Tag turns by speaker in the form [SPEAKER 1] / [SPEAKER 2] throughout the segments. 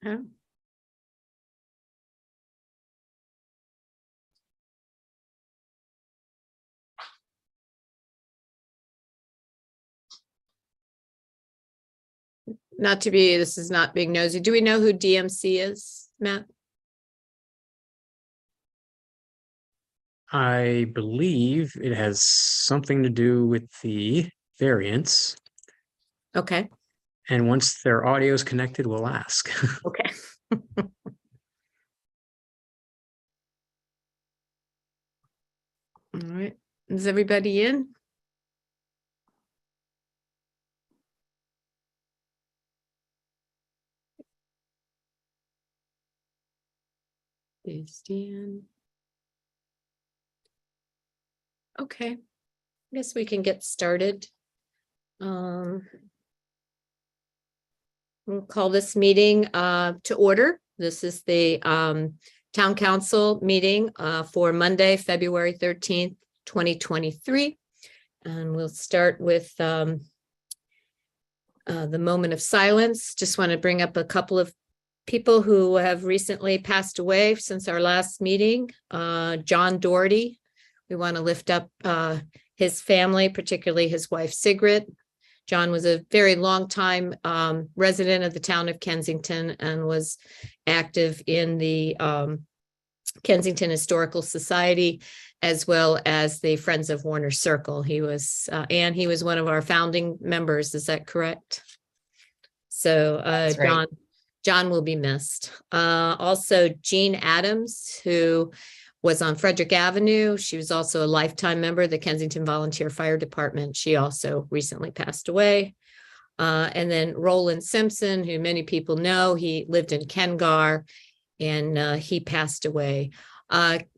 [SPEAKER 1] Okay. This is not being nosy. Do we know who DMC is, Matt?
[SPEAKER 2] I believe it has something to do with the variants.
[SPEAKER 1] Okay.
[SPEAKER 2] And once their audio is connected, we'll ask.
[SPEAKER 1] Okay. All right. Is everybody in? Dan. Okay. I guess we can get started. We'll call this meeting to order. This is the Town Council meeting for Monday, February 13th, 2023. And we'll start with the moment of silence. Just want to bring up a couple of people who have recently passed away since our last meeting. John Doherty. We want to lift up his family, particularly his wife, Sigrid. John was a very long time resident of the town of Kensington and was active in the Kensington Historical Society, as well as the Friends of Warner Circle. He was one of our founding members. Is that correct? So right. John will be missed. Also, Jean Adams, who was on Frederick Avenue. She was also a lifetime member of the Kensington Volunteer Fire Department. She also recently passed away. And then Roland Simpson, who many people know, he lived in Kengar and he passed away.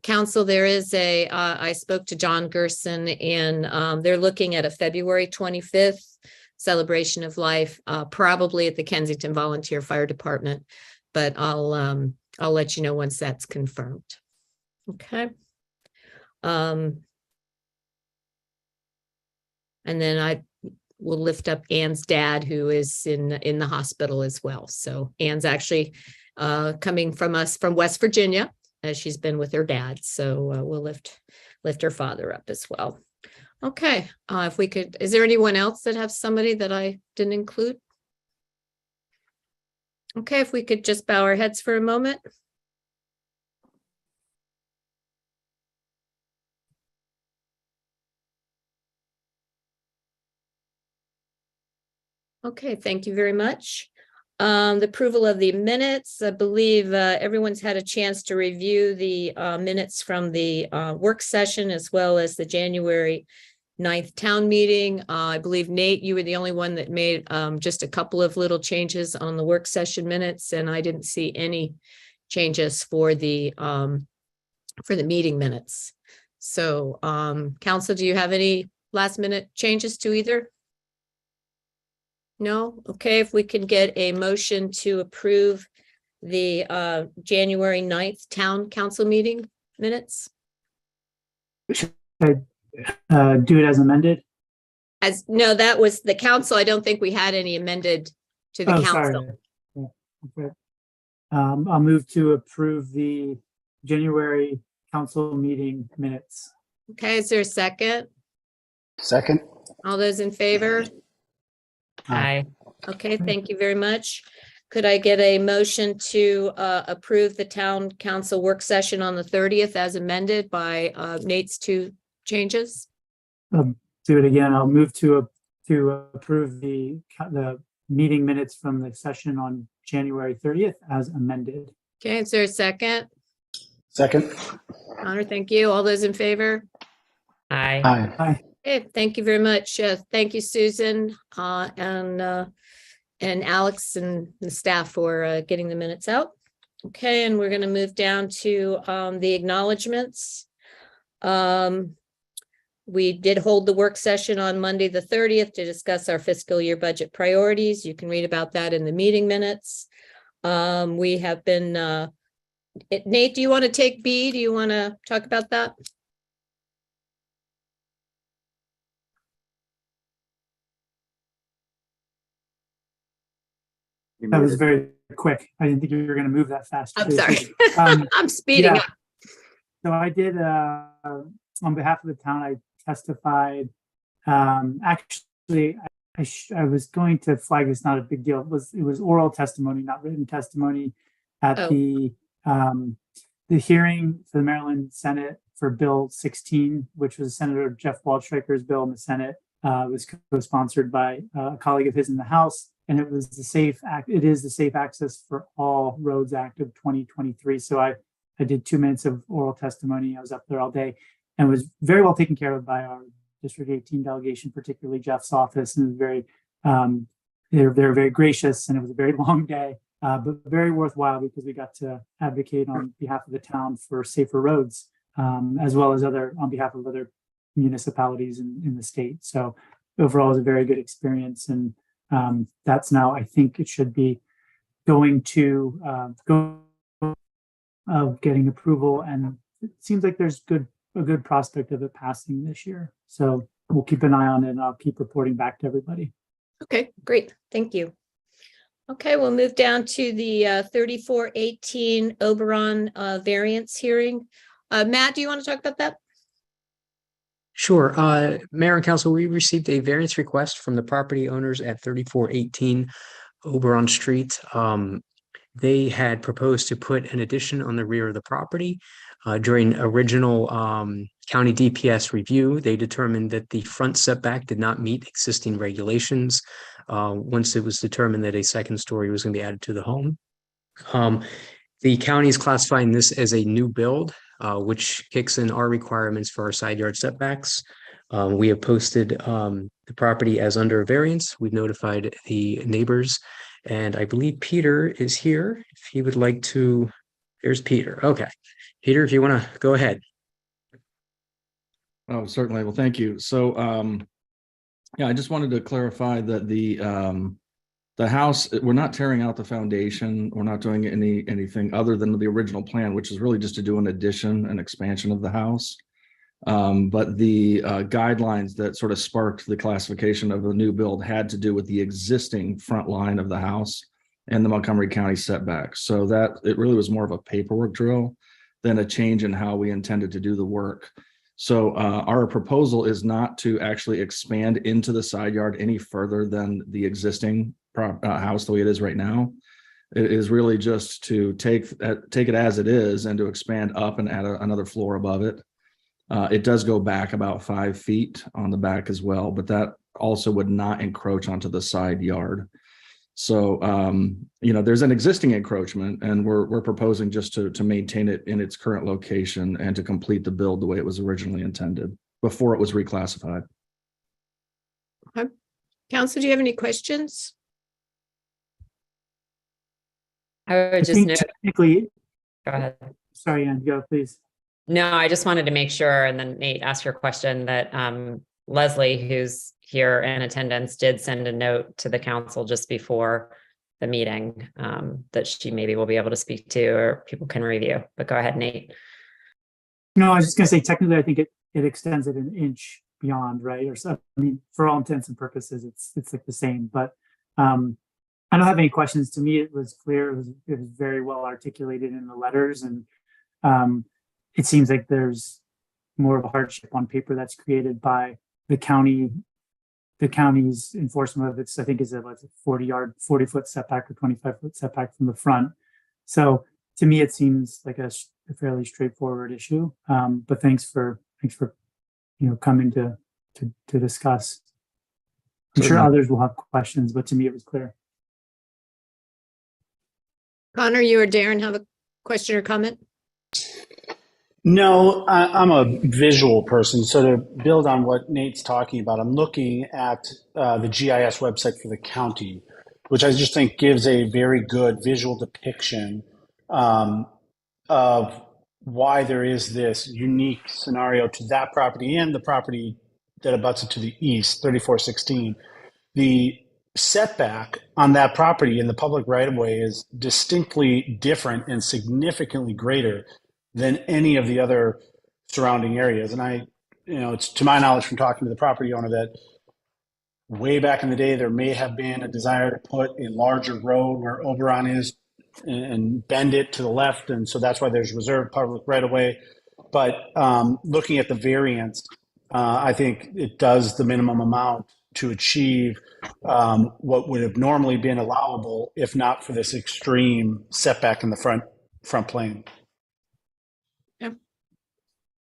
[SPEAKER 1] Council, there is I spoke to John Gerson and they're looking at a February 25th celebration of life, probably at the Kensington Volunteer Fire Department, but I'll let you know once that's confirmed. Okay. And then I will lift up Ann's dad, who is in the hospital as well. So Ann's actually coming from us from West Virginia, as she's been with her dad. So we'll lift her father up as well. Okay. If we could, is there anyone else that have somebody that I didn't include? Okay, if we could just bow our heads for a moment. Okay, thank you very much. The approval of the minutes. I believe everyone's had a chance to review the minutes from the work session, as well as the January 9th town meeting. I believe, Nate, you were the only one that made just a couple of little changes on the work session minutes, and I didn't see any changes for the meeting minutes. So, Council, do you have any last minute changes to either? No? Okay, if we can get a motion to approve the January 9th town council meeting minutes.
[SPEAKER 3] Should I do it as amended?
[SPEAKER 1] No, that was the council. I don't think we had any amended to the council.
[SPEAKER 3] Sorry. Yeah, okay. I'll move to approve the January council meeting minutes.
[SPEAKER 1] Okay, is there a second?
[SPEAKER 4] Second.
[SPEAKER 1] All those in favor?
[SPEAKER 4] Aye.
[SPEAKER 1] Okay, thank you very much. Could I get a motion to approve the town council work session on the 30th as amended by Nate's two changes?
[SPEAKER 3] Do it again. I'll move to approve the meeting minutes from the session on January 30th as amended.
[SPEAKER 1] Okay, is there a second?
[SPEAKER 4] Second.
[SPEAKER 1] Connor, thank you. All those in favor? Aye.
[SPEAKER 4] Aye.
[SPEAKER 3] Aye.
[SPEAKER 1] Okay, thank you very much. Thank you, Susan, and Alex and the staff for getting the minutes out. Okay, and we're going to move down to the acknowledgements. We did hold the work session on Monday, the 30th, to discuss our fiscal year budget priorities. You can read about that in the meeting minutes. We have been, Nate, do you want to take B? Do you want to talk about that?
[SPEAKER 3] That was very quick. I didn't think you were going to move that fast.
[SPEAKER 1] I'm
[SPEAKER 3] Tracy.
[SPEAKER 1] sorry. I'm speeding
[SPEAKER 3] yeah.
[SPEAKER 1] up.
[SPEAKER 3] So I did, on behalf of the town, I testified. Actually, I was going to flag this, not a big deal. It was oral testimony, not written testimony at
[SPEAKER 1] Oh.
[SPEAKER 3] the hearing for the Maryland Senate for Bill 16, which was Senator Jeff Waldstreicher's bill in the Senate. Was co-sponsored by a colleague of his in the House, and it was the It is the Safe Access for All Roads Act of 2023. So I did 2 minutes of oral testimony. I was up there all day, and was very well taken care of by our District 18 delegation, particularly Jeff's office, and it was very they're very gracious, and it was a very long day, but very worthwhile because we got to advocate on behalf of the town for safer roads, as well as on behalf of other municipalities in the state. So overall, it was a very good experience, and that's now, I think it should be going to of getting approval, and it seems like there's a good prospect of it passing this year. So we'll keep an eye on it, and I'll keep reporting back to everybody.
[SPEAKER 1] Okay, great. Thank you. Okay, we'll move down to the 3418 Oberon variance hearing. Matt, do you want to talk about that?
[SPEAKER 2] Sure. Mayor and Council, we received a variance request from the property owners at 3418 Oberon Street. They had proposed to put an addition on the rear of the property. During original county DPS review, they determined that the front setback did not meet existing regulations. Once it was determined that a second story was going to be added to the home. The county is classifying this as a new build, which kicks in our requirements for our side yard setbacks. We have posted the property as under a variance. We've notified the neighbors, and I believe Peter is here. If he would like to, there's Peter. Okay. Peter, if you want to go ahead.
[SPEAKER 5] Oh, certainly. Well, thank you. So, yeah, I just wanted to clarify that the house, we're not tearing out the foundation. We're not doing anything other than the original plan, which is really just to do an addition and expansion of the house. But the guidelines that sort of sparked the classification of the new build had to do with the existing front line of the house and the Montgomery County setbacks. So that it really was more of a paperwork drill than a change in how we intended to do the work. So our proposal is not to actually expand into the side yard any further than the existing house the way it is right now. It is really just to take it as it is and to expand up and add another floor above it. It does go back about 5 feet on the back as well, but that also would not encroach onto the side yard. So, there's an existing encroachment, and we're proposing just to maintain it in its current location and to complete the build the way it was originally intended before it was reclassified.
[SPEAKER 1] Okay. Council, do you have any questions?
[SPEAKER 6] I would just
[SPEAKER 3] think
[SPEAKER 6] note,
[SPEAKER 3] technically,
[SPEAKER 6] go ahead.
[SPEAKER 3] sorry, Ann, go please.
[SPEAKER 6] No, I just wanted to make sure, and then Nate asked your question, that Leslie, who's here in attendance, did send a note to the council just before the meeting that she maybe will be able to speak to, or people can review. But go ahead, Nate.
[SPEAKER 3] No, I was just going to say, technically, I think it extends it an inch beyond, right? Or so, I mean, for all intents and purposes, it's like the same. But I don't have any questions. To me, it was clear. It was very well articulated in the letters, and it seems like there's more of a hardship on paper that's created by the county. The county's enforcement of its, I think, is a 40-foot setback or 25-foot setback from the front. So to me, it seems like a fairly straightforward issue. But thanks for coming to discuss. I'm sure others will have questions, but to me, it was clear.
[SPEAKER 1] Connor, you or Darren have a question or comment?
[SPEAKER 4] No, I'm a visual person. So to build on what Nate's talking about, I'm looking at the GIS website for the county, which I just think gives a very good visual depiction of why there is this unique scenario to that property and the property that abuts it to the east, 3416. The setback on that property in the public right-of-way is distinctly different and significantly greater than any of the other surrounding areas. And it's to my knowledge from talking to the property owner that way back in the day, there may have been a desire to put a larger road where Oberon is and bend it to the left. And so that's why there's reserved public right of way. But looking at the variance, I think it does the minimum amount to achieve what would have normally been allowable if not for this extreme setback in the front plane.
[SPEAKER 1] Yeah.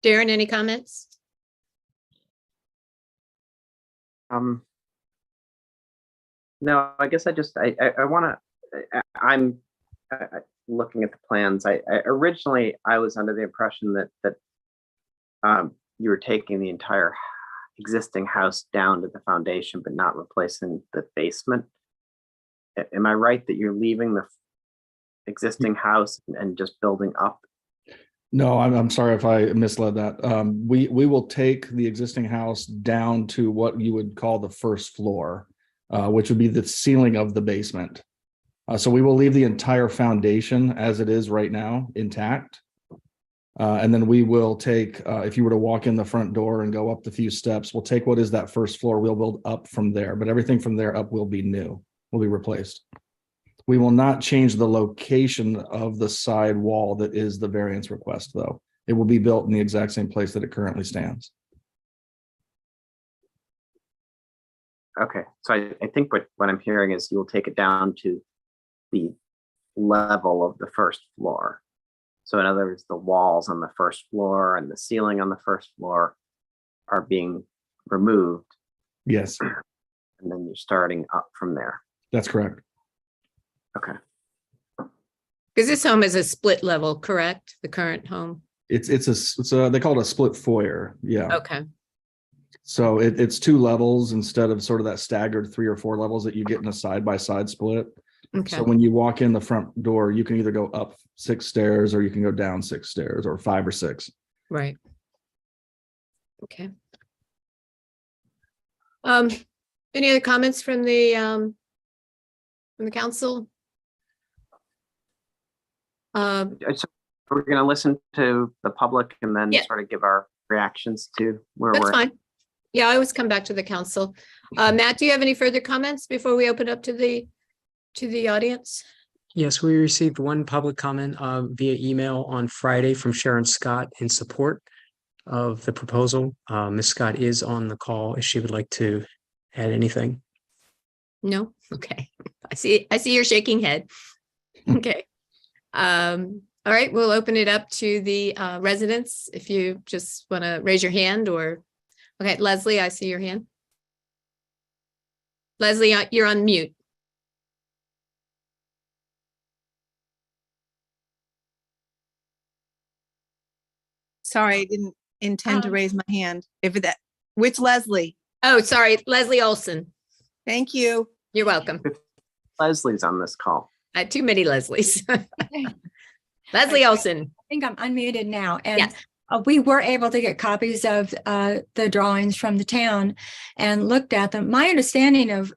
[SPEAKER 1] Darren, any comments?
[SPEAKER 7] No, I guess I want to, I'm looking at the plans. Originally I was under the impression that you were taking the entire existing house down to the foundation, but not replacing the basement. Am I right that you're leaving the existing house and just building up?
[SPEAKER 5] No, I'm sorry if I misled that. We will take the existing house down to what you would call the first floor, which would be the ceiling of the basement. So we will leave the entire foundation as it is right now intact. And then we will take, if you were to walk in the front door and go up the few steps, we'll take what is that first floor, we'll build up from there, but everything from there up will be new, will be replaced. We will not change the location of the side wall that is the variance request, though. It will be built in the exact same place that it currently stands.
[SPEAKER 7] Okay, so I think what I'm hearing is you'll take it down to the level of the first floor. So in other words, the walls on the first floor and the ceiling on the first floor are being removed.
[SPEAKER 5] Yes.
[SPEAKER 7] And then you're starting up from there.
[SPEAKER 5] That's correct.
[SPEAKER 7] Okay.
[SPEAKER 1] Because this home is a split level, correct? The current home?
[SPEAKER 5] It's a they call it a split foyer. Yeah.
[SPEAKER 1] Okay.
[SPEAKER 5] So it's 2 levels instead of sort of that staggered 3 or 4 levels that you get in a side-by-side split.
[SPEAKER 1] Okay.
[SPEAKER 5] So when you walk in the front door, you can either go up 6 stairs or you can go down 6 stairs or 5 or 6.
[SPEAKER 1] Right. Okay. Any other comments from the council?
[SPEAKER 7] So we're going to listen to the public and then
[SPEAKER 1] Yeah.
[SPEAKER 7] sort of give our reactions to where
[SPEAKER 1] That's
[SPEAKER 7] we're
[SPEAKER 1] fine. Yeah, I always come back to the council. Matt, do you have any further comments before we open up to the audience?
[SPEAKER 2] Yes, we received one public comment via email on Friday from Sharon Scott in support of the proposal. Ms. Scott is on the call if she would like to add anything.
[SPEAKER 1] No? Okay. I see your shaking head. Okay. All right, we'll open it up to the residents. If you just want to raise your hand or, okay, Leslie, I see your hand. Leslie, you're on mute.
[SPEAKER 8] Sorry, I didn't intend to raise my hand. Which Leslie?
[SPEAKER 1] Oh, sorry, Leslie Olson.
[SPEAKER 8] Thank you.
[SPEAKER 1] You're welcome.
[SPEAKER 7] Leslie's on this call.
[SPEAKER 1] Too many Leslies. Leslie Olson.
[SPEAKER 9] I think I'm unmuted now. And
[SPEAKER 1] Yes.
[SPEAKER 9] we were able to get copies of the drawings from the town and looked at them. My understanding of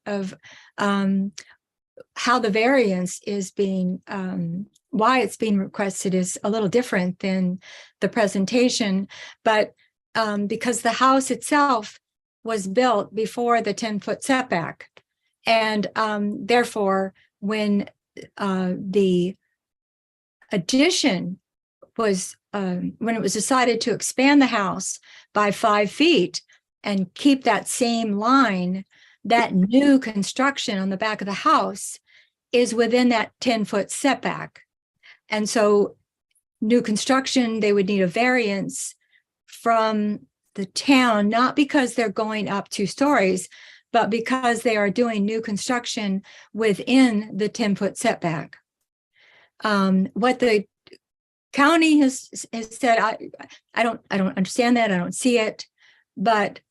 [SPEAKER 9] how the variance is being, why it's being requested is a little different than the presentation. But because the house itself was built before the 10-foot setback. And therefore, when the addition was, when it was decided to expand the house by 5 feet and keep that same line, that new construction on the back of the house is within that 10-foot setback. And so new construction, they would need a variance from the town, not because they're going up 2 stories, but because they are doing new construction within the 10-foot setback. What the county has said, I don't understand that. I don't see it, but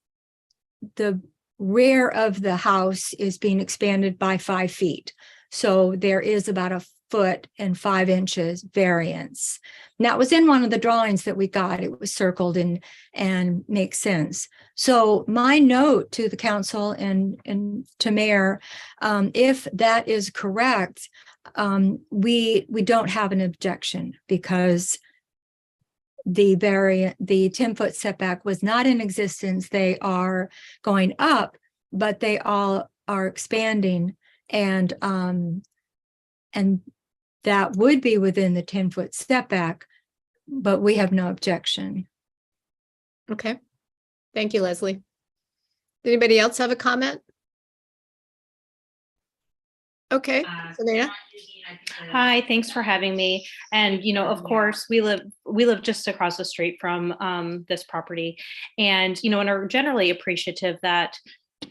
[SPEAKER 9] the rear of the house is being expanded by 5 feet. So there is about a 1.5 feet variance. And that was in one of the drawings that we got. It was circled and makes sense. So my note to the council and to mayor, if that is correct, we don't have an objection because the 10-foot setback was not in existence. They are going up but they all are expanding, and that would be within the 10-foot setback, but we have no objection.
[SPEAKER 1] Okay. Thank you, Leslie. Does anybody else have a comment? Okay, Savannah?
[SPEAKER 10] Hi, thanks for having me. And, you know, of course, we live just across the street from this property. And, you know, and are generally appreciative that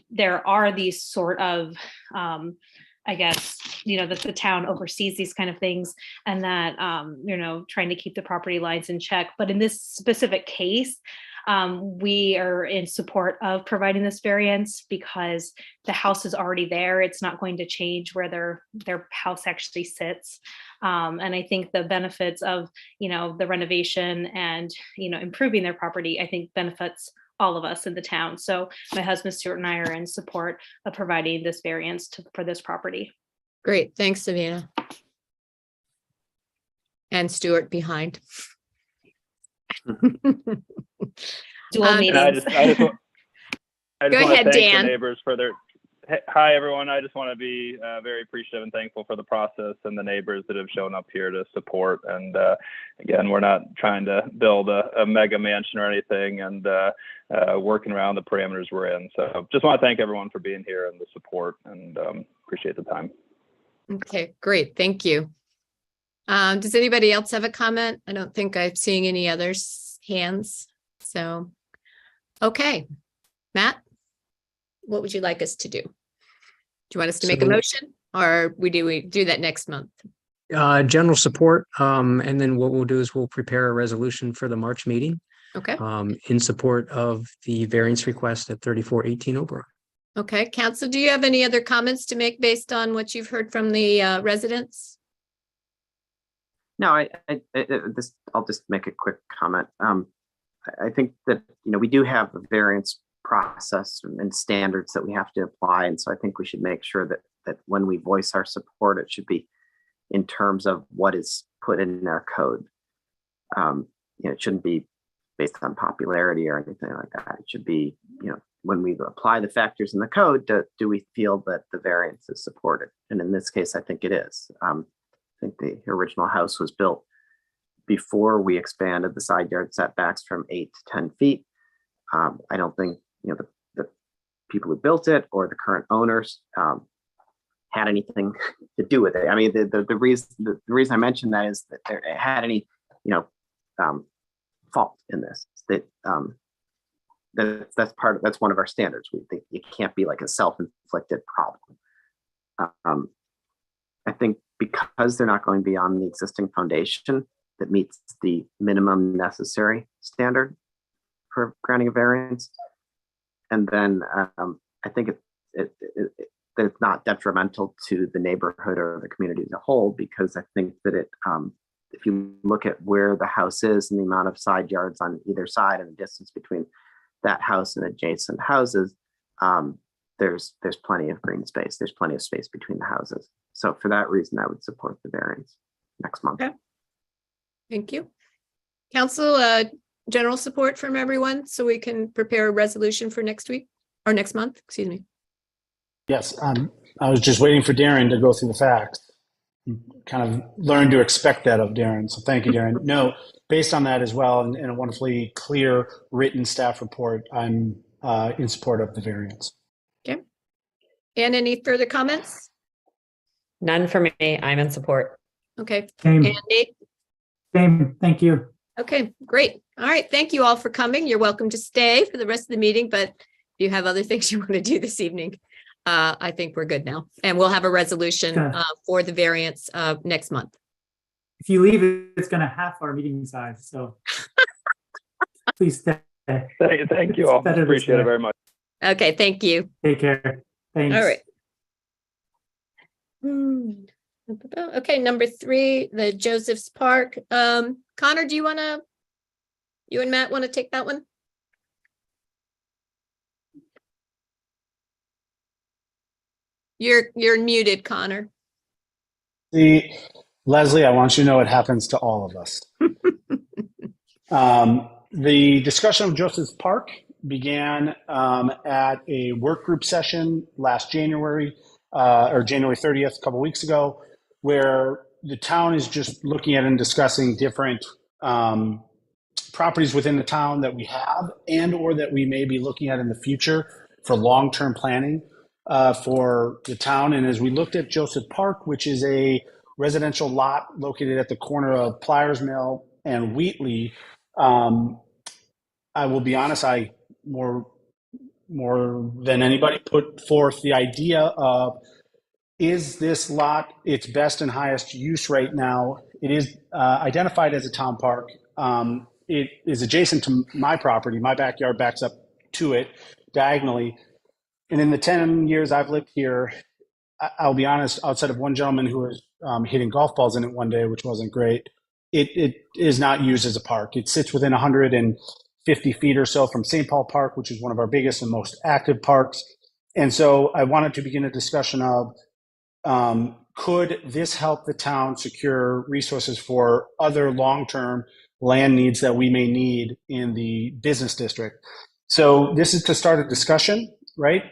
[SPEAKER 10] there are these sort of, I guess, you know, that the town oversees these kind of things, and that, you know, trying to keep the property lines in check. But in this specific case, we are in support of providing this variance because the house is already there. It's not going to change where their house actually sits. And I think the benefits of, you know, the renovation and, you know, improving their property, I think benefits all of us in the town. So my husband Stuart and I are in support of providing this variance for this property.
[SPEAKER 1] Great, thanks, Savannah. And Stuart behind.
[SPEAKER 10] Dual
[SPEAKER 1] And
[SPEAKER 10] meetings.
[SPEAKER 11] I just
[SPEAKER 1] Go
[SPEAKER 11] want
[SPEAKER 1] ahead,
[SPEAKER 11] to thank
[SPEAKER 1] Dan.
[SPEAKER 11] the neighbors for their. Hi, everyone. I just want to be very appreciative and thankful for the process and the neighbors that have shown up here to support. And again, we're not trying to build a mega mansion or anything, and working around the parameters we're in. So just want to thank everyone for being here and the support, and appreciate the time.
[SPEAKER 1] Okay, great, thank you. Does anybody else have a comment? I don't think I'm seeing any others' hands. So, okay, Matt, what would you like us to do? Do you want us to make a
[SPEAKER 2] So-
[SPEAKER 1] motion, or we do that next month?
[SPEAKER 2] General support, and then what we'll do is we'll prepare a resolution for the March meeting,
[SPEAKER 1] Okay,
[SPEAKER 2] in support of the variance request at 3418 Oberon.
[SPEAKER 1] okay, council, do you have any other comments to make based on what you've heard from the residents?
[SPEAKER 7] No, I'll just make a quick comment. I think that, you know, we do have a variance process and standards that we have to apply. And so I think we should make sure that when we voice our support, it should be in terms of what is put in our code. You know, it shouldn't be based on popularity or anything like that. It should be, you know, when we apply the factors in the code, do we feel that the variance is supported? And in this case, I think it is. I think the original house was built before we expanded the side yard setbacks from 8 to 10 feet. I don't think, you know, the people who built it or the current owners had anything to do with it. I mean, the reason I mentioned that is that there had any, you know, fault in this. That's one of our standards. We think it can't be like a self-inflicted problem. I think because they're not going beyond the existing foundation that meets the minimum necessary standard for granting a variance, and then I think that it's not detrimental to the neighborhood or the community as a whole, because I think that if you look at where the house is and the amount of side yards on either side and the distance between that house and adjacent houses, there's plenty of green space. There's plenty of space between the houses. So for that reason, I would support the variance next month.
[SPEAKER 1] Okay. Thank you. Council, general support from everyone so we can prepare a resolution for next week or next month, excuse me.
[SPEAKER 4] Yes, I was just waiting for Darren to go through the facts. Kind of learned to expect that of Darren. So thank you, Darren. No, based on that as well, and a wonderfully clear written staff report, I'm in support of the variance.
[SPEAKER 1] Okay. And any further comments?
[SPEAKER 6] None for me. I'm in support.
[SPEAKER 1] Okay.
[SPEAKER 3] Same,
[SPEAKER 1] And Nate?
[SPEAKER 3] same. Thank you.
[SPEAKER 1] Okay, great. All right. Thank you all for coming. You're welcome to stay for the rest of the meeting, but if you have other things you want to do this evening, I think we're good now. And we'll have a resolution
[SPEAKER 3] Okay.
[SPEAKER 1] for the variance next month.
[SPEAKER 3] If you leave, it's going to half our meeting size. So please stay.
[SPEAKER 11] Thank you all.
[SPEAKER 3] Better this
[SPEAKER 11] Appreciate
[SPEAKER 3] way.
[SPEAKER 11] it very much.
[SPEAKER 1] Okay, thank you.
[SPEAKER 3] Take care. Thanks.
[SPEAKER 1] All right. Okay, number 3, the Joseph's Park. Connor, you and Matt want to take that one? You're muted, Connor.
[SPEAKER 4] See, Leslie, I want you to know it happens to all of us. The discussion of Joseph's Park began at a work group session last January or January 30th, a couple weeks ago, where the town is just looking at and discussing different properties within the town that we have and or that we may be looking at in the future for long-term planning for the town. And as we looked at Joseph Park, which is a residential lot located at the corner of Pliers Mill and Wheatley, I will be honest, I more than anybody put forth the idea of, is this lot its best and highest use right now? It is identified as a town park. It is adjacent to my property. My backyard backs up to it diagonally. And in the 10 years I've lived here, I'll be honest, outside of one gentleman who was hitting golf balls in it one day, which wasn't great, it is not used as a park. It sits within 150 feet or so from St. Paul Park, which is one of our biggest and most active parks. And so I wanted to begin a discussion of, could this help the town secure resources for other long-term land needs that we may need in the business district? So this is to start a discussion, right?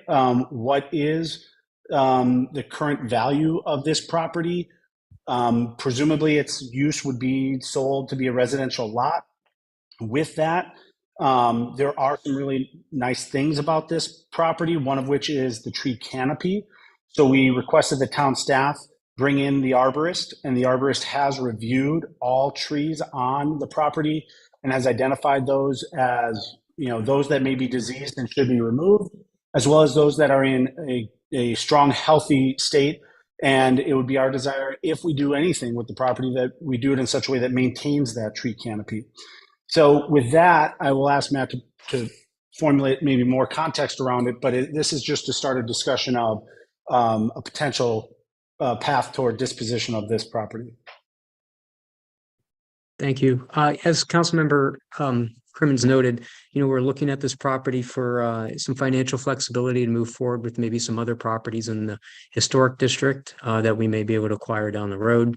[SPEAKER 4] What is the current value of this property? Presumably its use would be sold to be a residential lot. With that, there are some really nice things about this property, one of which is the tree canopy. So we requested the town staff bring in the arborist, and the arborist has reviewed all trees on the property and has identified those as, those that may be diseased and should be removed, as well as those that are in a strong, healthy state. And it would be our desire, if we do anything with the property, that we do it in such a way that maintains that tree canopy. So with that, I will ask Matt to formulate maybe more context around it, but this is just to start a discussion of a potential path toward disposition of this property.
[SPEAKER 2] Thank you. As Councilmember Crimmins noted, we're looking at this property for some financial flexibility to move forward with maybe some other properties in the historic district that we may be able to acquire down the road.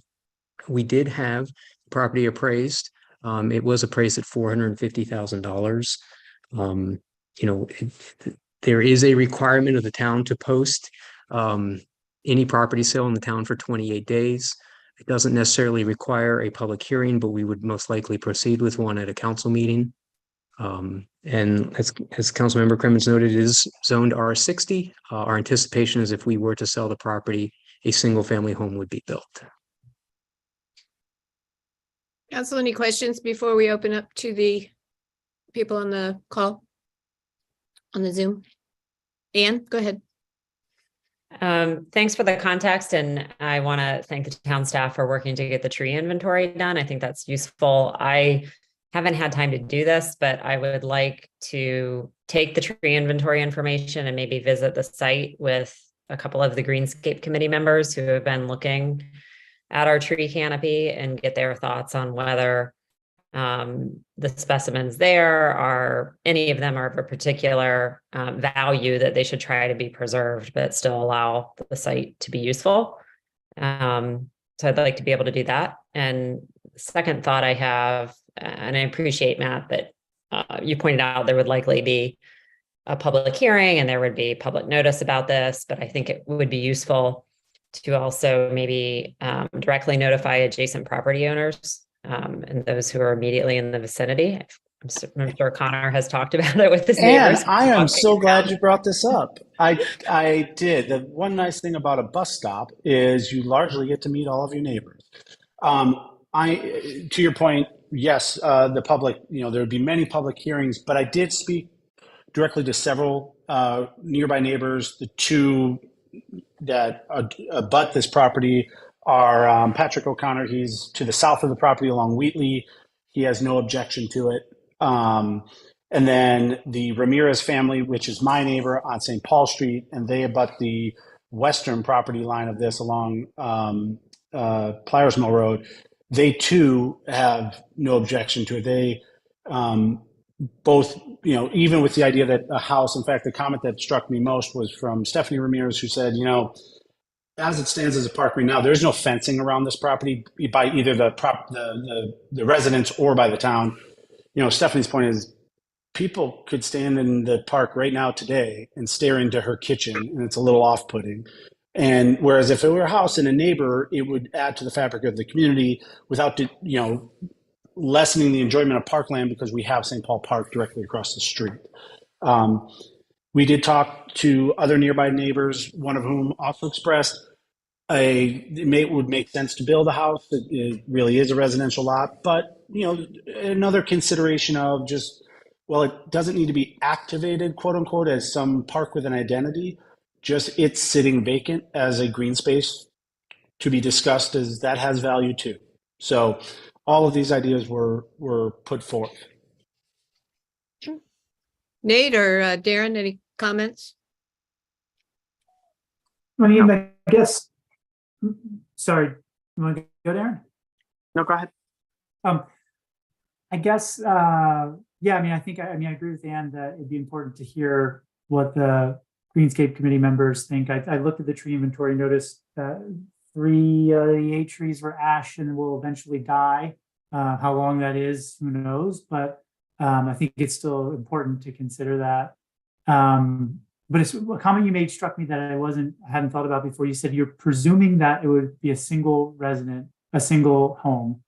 [SPEAKER 2] We did have property appraised. It was appraised at $450,000. There is a requirement of the town to post any property sale in the town for 28 days. It doesn't necessarily require a public hearing, but we would most likely proceed with one at a council meeting. And as Councilmember Crimmins noted, it is zoned R60. Our anticipation is if we were to sell the property, a single family home would be built.
[SPEAKER 1] Council, any questions before we open up to the people on the call, on the Zoom? Ann, go ahead.
[SPEAKER 6] Thanks for the context, and I want to thank the town staff for working to get the tree inventory done. I think that's useful. I haven't had time to do this, but I would like to take the tree inventory information and maybe visit the site with a couple of the Greenscape committee members who have been looking at our tree canopy and get their thoughts on whether the specimens there are, any of them are of a particular value that they should try to be preserved, but still allow the site to be useful. So I'd like to be able to do that. And the second thought I have, and I appreciate, Matt, that you pointed out there would likely be a public hearing and there would be public notice about this, but I think it would be useful to also maybe directly notify adjacent property owners and those who are immediately in the vicinity. I'm sure Connor has talked about it with his neighbors.
[SPEAKER 4] And I am so glad you brought this up. I did. The one nice thing about a bus stop is you largely get to meet all of your neighbors. To your point, yes, the public, there would be many public hearings, but I did speak directly to several nearby neighbors. The two that abut this property are Patrick O'Connor. He's to the south of the property along Wheatley. He has no objection to it. And then the Ramirez family, which is my neighbor on St. Paul Street, and they abut the western property line of this along Pliers Mill Road. They too have no objection to it. They both, even with the idea that a house, in fact, the comment that struck me most was from Stephanie Ramirez, who said, as it stands as a park right now, there's no fencing around this property by either the residents or by the town. Stephanie's point is people could stand in the park right now today and stare into her kitchen, and it's a little off-putting. And whereas if it were a house and a neighbor, it would add to the fabric of the community without, lessening the enjoyment of parkland, because we have St. Paul Park directly across the street. We did talk to other nearby neighbors, one of whom also expressed it would make sense to build a house. It really is a residential lot, but another consideration of just, well, it doesn't need to be activated, quote unquote, as some park with an identity. Just it's sitting vacant as a green space to be discussed, as that has value too. So all of these ideas were put forth.
[SPEAKER 1] Nate or Darren, any comments?
[SPEAKER 3] I mean, I guess, sorry, you want to go, Darren?
[SPEAKER 7] No, go ahead.
[SPEAKER 3] I guess, yeah, I mean, I agree with Ann that it'd be important to hear what the Greenscape Committee members think. I looked at the tree inventory, noticed that 3 of the 8 trees were ash and will eventually die. How long that is, who knows? But I think it's still important to consider that. But it's a comment you made struck me that I hadn't thought about before. You said you're presuming that it would be a single resident, a single home.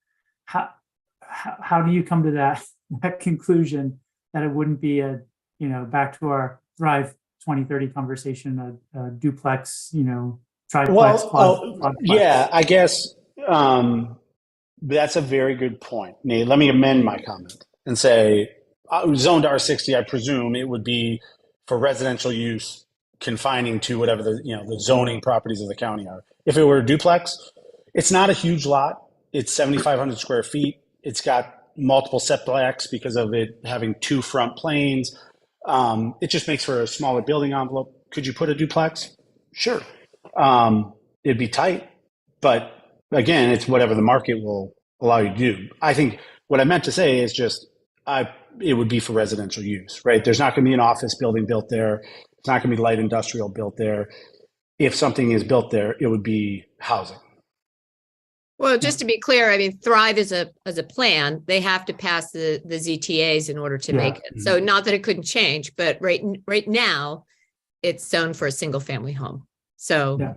[SPEAKER 3] How do you come to that conclusion that it wouldn't be back to our Thrive 2030 conversation, a duplex, triplex, quadplex?
[SPEAKER 4] Yeah, I guess that's a very good point, Nate. Let me amend my comment and say, zoned R60, I presume it would be for residential use, confining to whatever the zoning properties of the county are. If it were a duplex, it's not a huge lot. It's 7,500 square feet. It's got multiple setbacks because of it having 2 front planes. It just makes for a smaller building envelope. Could you put a duplex? Sure. It'd be tight, but again, it's whatever the market will allow you to do. I think what I meant to say is just, it would be for residential use, right? There's not going to be an office building built there. It's not going to be light industrial built there. If something is built there, it would be housing.
[SPEAKER 1] Well, just to be clear, I mean, Thrive is a plan. They have to pass the ZTAs in order to make it. So not that it couldn't change, but right now it's zoned for a single family home. So,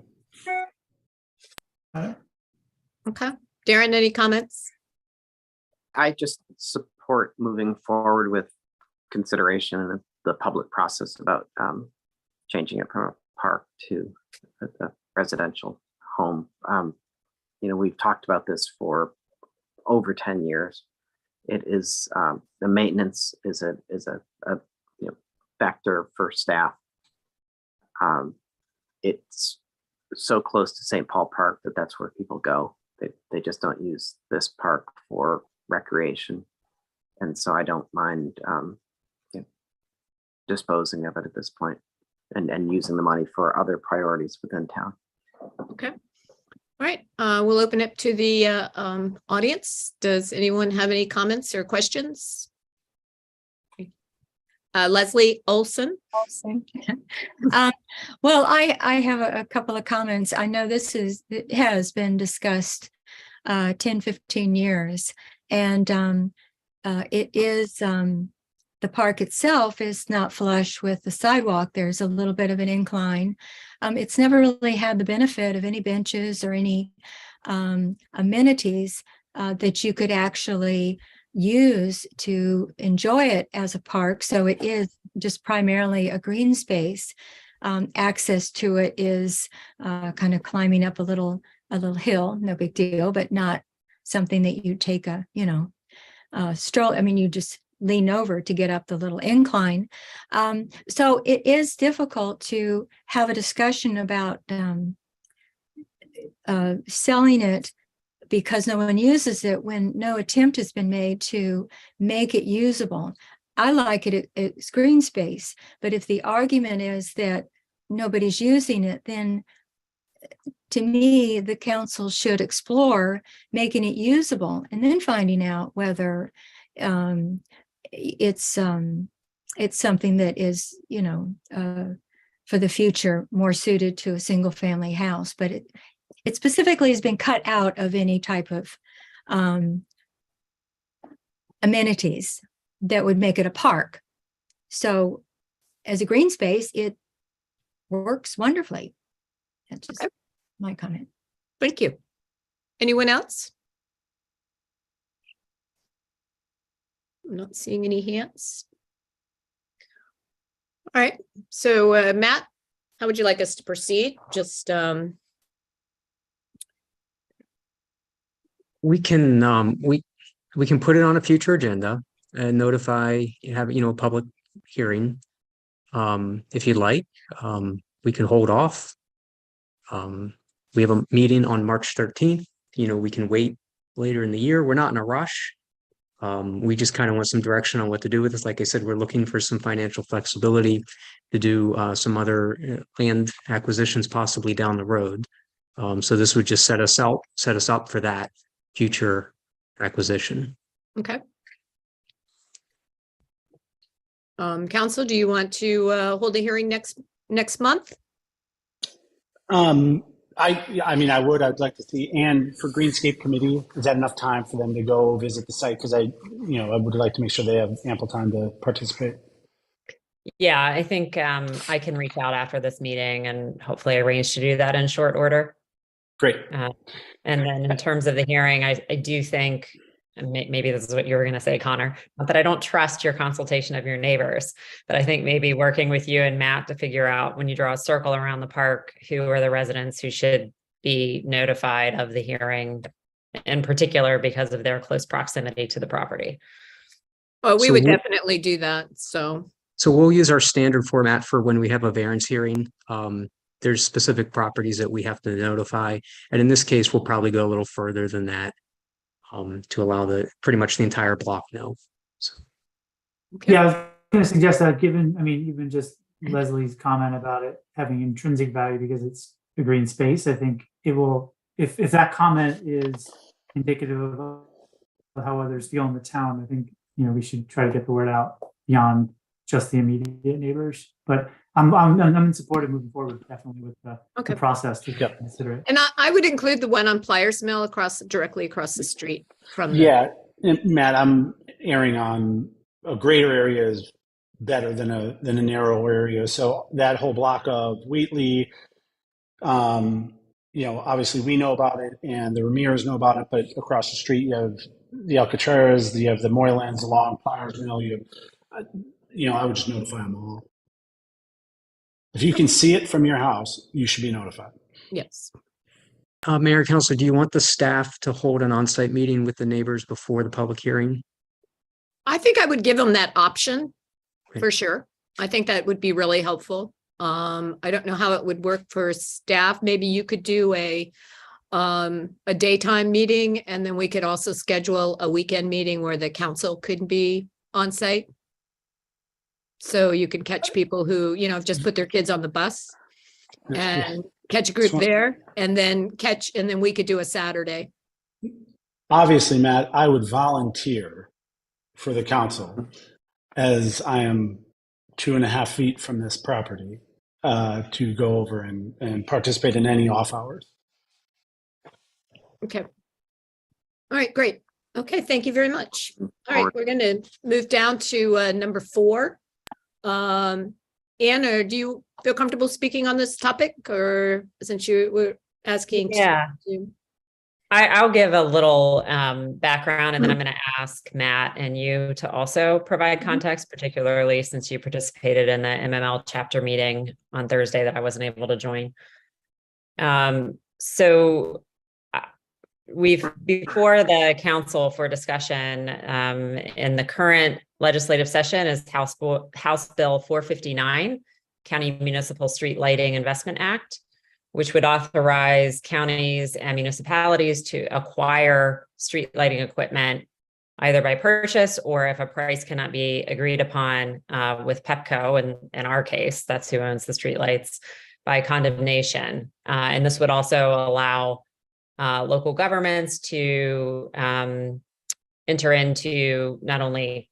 [SPEAKER 1] okay. Darren, any comments?
[SPEAKER 7] I just support moving forward with consideration of the public process about changing it from a park to a residential home. We've talked about this for over 10 years. It is the maintenance is a factor for staff. It's so close to St. Paul Park that's where people go. They just don't use this park for recreation, and so I don't mind disposing of it at this point and using the money for other priorities within town.
[SPEAKER 1] Okay. All right, we'll open up to the audience. Does anyone have any comments or questions? Leslie Olson.
[SPEAKER 9] Well, I have a couple of comments. I know it has been discussed 10, 15 years, and it is the park itself is not flush with the sidewalk. There's a little bit of an incline. It's never really had the benefit of any benches or any amenities that you could actually use to enjoy it as a park. So it is just primarily a green space. Access to it is kind of climbing up a little hill, no big deal, but not something that you take a stroll. I mean, you just lean over to get up the little incline. So it is difficult to have a discussion about selling it because no one uses it when no attempt has been made to make it usable. I like it, it's green space, but if the argument is that nobody's using it, then to me, the council should explore making it usable and then finding out whether it's something that is, for the future more suited to a single family house. But it specifically has been cut out of any type of amenities that would make it a park. So as a green space, it works wonderfully. That's just my comment.
[SPEAKER 1] Thank you. Anyone else? I'm not seeing any hands. All right, so Matt, how would you like us to proceed? Just
[SPEAKER 2] We can we can put it on a future agenda and notify, have, you know, a public hearing. If you'd like, we can hold off. We have a meeting on March 13th. You know, we can wait later in the year. We're not in a rush. We just kind of want some direction on what to do with this. Like I said, we're looking for some financial flexibility to do some other land acquisitions possibly down the road. So this would just set us up for that future acquisition.
[SPEAKER 1] okay. Council, do you want to hold a hearing next month?
[SPEAKER 4] I'd like to see, and for Greenscape Committee, is that enough time for them to go visit the site? Because I would like to make sure they have ample time to participate.
[SPEAKER 6] Yeah, I think I can reach out after this meeting and hopefully arrange to do that in short order.
[SPEAKER 4] Great.
[SPEAKER 6] And then in terms of the hearing, I do think, and maybe this is what you were going to say, Connor, not that I don't trust your consultation of your neighbors, but I think maybe working with you and Matt to figure out, when you draw a circle around the park, who are the residents who should be notified of the hearing, in particular because of their close proximity to the property.
[SPEAKER 1] Oh, we
[SPEAKER 2] So
[SPEAKER 1] would
[SPEAKER 2] we-
[SPEAKER 1] definitely do that. So
[SPEAKER 2] we'll use our standard format for when we have a variance hearing. There's specific properties that we have to notify. And in this case, we'll probably go a little further than that to allow pretty much the entire block know. So.
[SPEAKER 1] okay.
[SPEAKER 3] Yeah, I was going to suggest that even just Leslie's comment about it having intrinsic value because it's a green space, I think it will, if that comment is indicative of how others feel in the town, I think, we should try to get the word out beyond just the immediate neighbors. But I'm in support of moving forward, definitely, with the process to consider it.
[SPEAKER 1] And I would include the one on Pliers Mill directly across the street from the.
[SPEAKER 4] Yeah, and Matt, I'm erring on a greater area is better than a narrow area. So that whole block of Wheatley, obviously we know about it and the Ramirez know about it, but across the street you have the Alcatraz, you have the Moylands along Pliers Mill. I would just notify them all. If you can see it from your house, you should be notified.
[SPEAKER 1] Yes.
[SPEAKER 2] Mayor and Council, do you want the staff to hold an on-site meeting with the neighbors before the public hearing?
[SPEAKER 1] I think I would give them that option
[SPEAKER 2] Okay.
[SPEAKER 1] for sure. I think that would be really helpful. I don't know how it would work for staff. Maybe you could do a daytime meeting, and then we could also schedule a weekend meeting where the council could be on site. So you can catch people who, just put their kids on the bus and catch a group there, and then we could do a Saturday.
[SPEAKER 4] Obviously, Matt, I would volunteer for the council, as I am 2.5 feet from this property, to go over and participate in any off hours.
[SPEAKER 1] Okay. All right, great. Okay, thank you very much. All right, we're going to move down to number 4. Anna, do you feel comfortable speaking on this topic, or since you were asking?
[SPEAKER 6] Yeah. I'll give a little background, and then I'm going to ask Matt and you to also provide context, particularly since you participated in the MML chapter meeting on Thursday that I wasn't able to join. So we've, before the council for discussion in the current legislative session, is House Bill 459, County Municipal Street Lighting Investment Act, which would authorize counties and municipalities to acquire street lighting equipment either by purchase, or if a price cannot be agreed upon with Pepco, and in our case, that's who owns the streetlights, by condemnation. And this would also allow local governments to enter into not only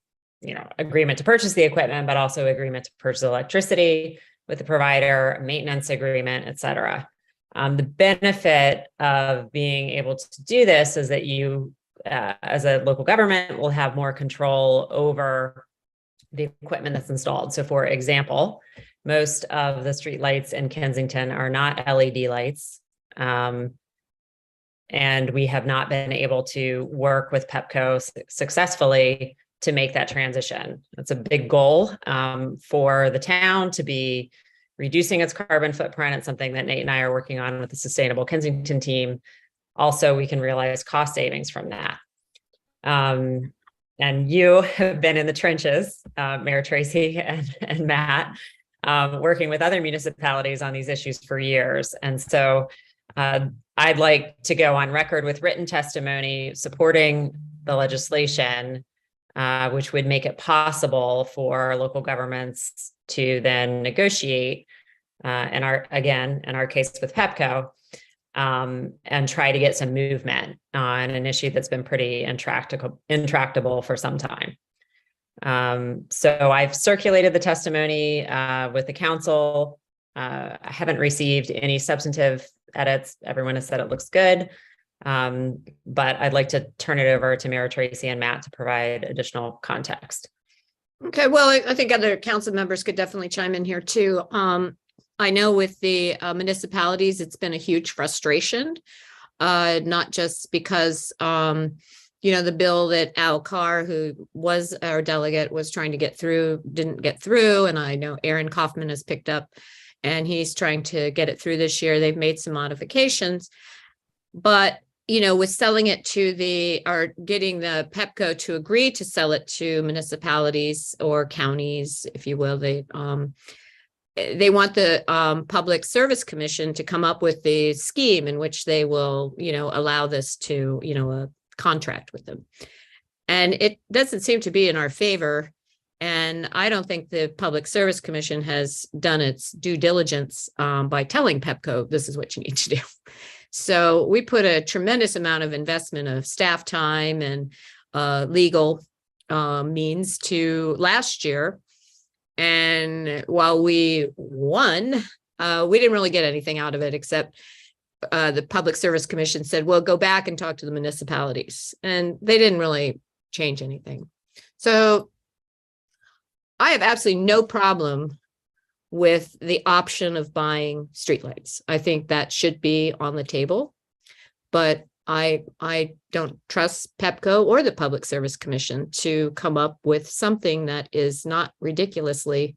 [SPEAKER 6] agreement to purchase the equipment, but also agreement to purchase electricity with the provider, maintenance agreement, et cetera. The benefit of being able to do this is that you, as a local government, will have more control over the equipment that's installed. So for example, most of the streetlights in Kensington are not LED lights. And we have not been able to work with Pepco successfully to make that transition. That's a big goal for the town to be reducing its carbon footprint. It's something that Nate and I are working on with the Sustainable Kensington team. Also, we can realize cost savings from that. And you have been in the trenches, Mayor Tracy and Matt, working with other municipalities on these issues for years. And so I'd like to go on record with written testimony supporting the legislation, which would make it possible for local governments to then negotiate, in our case with Pepco, and try to get some movement on an issue that's been pretty intractable for some time. So I've circulated the testimony with the council. I haven't received any substantive edits. Everyone has said it looks good. But I'd like to turn it over to Mayor Tracy and Matt to provide additional context.
[SPEAKER 1] Okay, well, I think other council members could definitely chime in here too. I know with the municipalities, it's been a huge frustration, not just because, the bill that Al Carr, who was our delegate, was trying to get through, didn't get through. And I know Aaron Kaufman has picked up and he's trying to get it through this year. They've made some modifications, but with selling it to getting the Pepco to agree to sell it to municipalities or counties, if you will, they want the Public Service Commission to come up with the scheme in which they will, allow this to, a contract with them. And it doesn't seem to be in our favor. And I don't think the Public Service Commission has done its due diligence by telling Pepco, this is what you need to do. So we put a tremendous amount of investment of staff time and legal means to last year. And while we won, we didn't really get anything out of it, except the Public Service Commission said, well, go back and talk to the municipalities. And they didn't really change anything. So I have absolutely no problem with the option of buying streetlights. I think that should be on the table, but I don't trust Pepco or the Public Service Commission to come up with something that is not ridiculously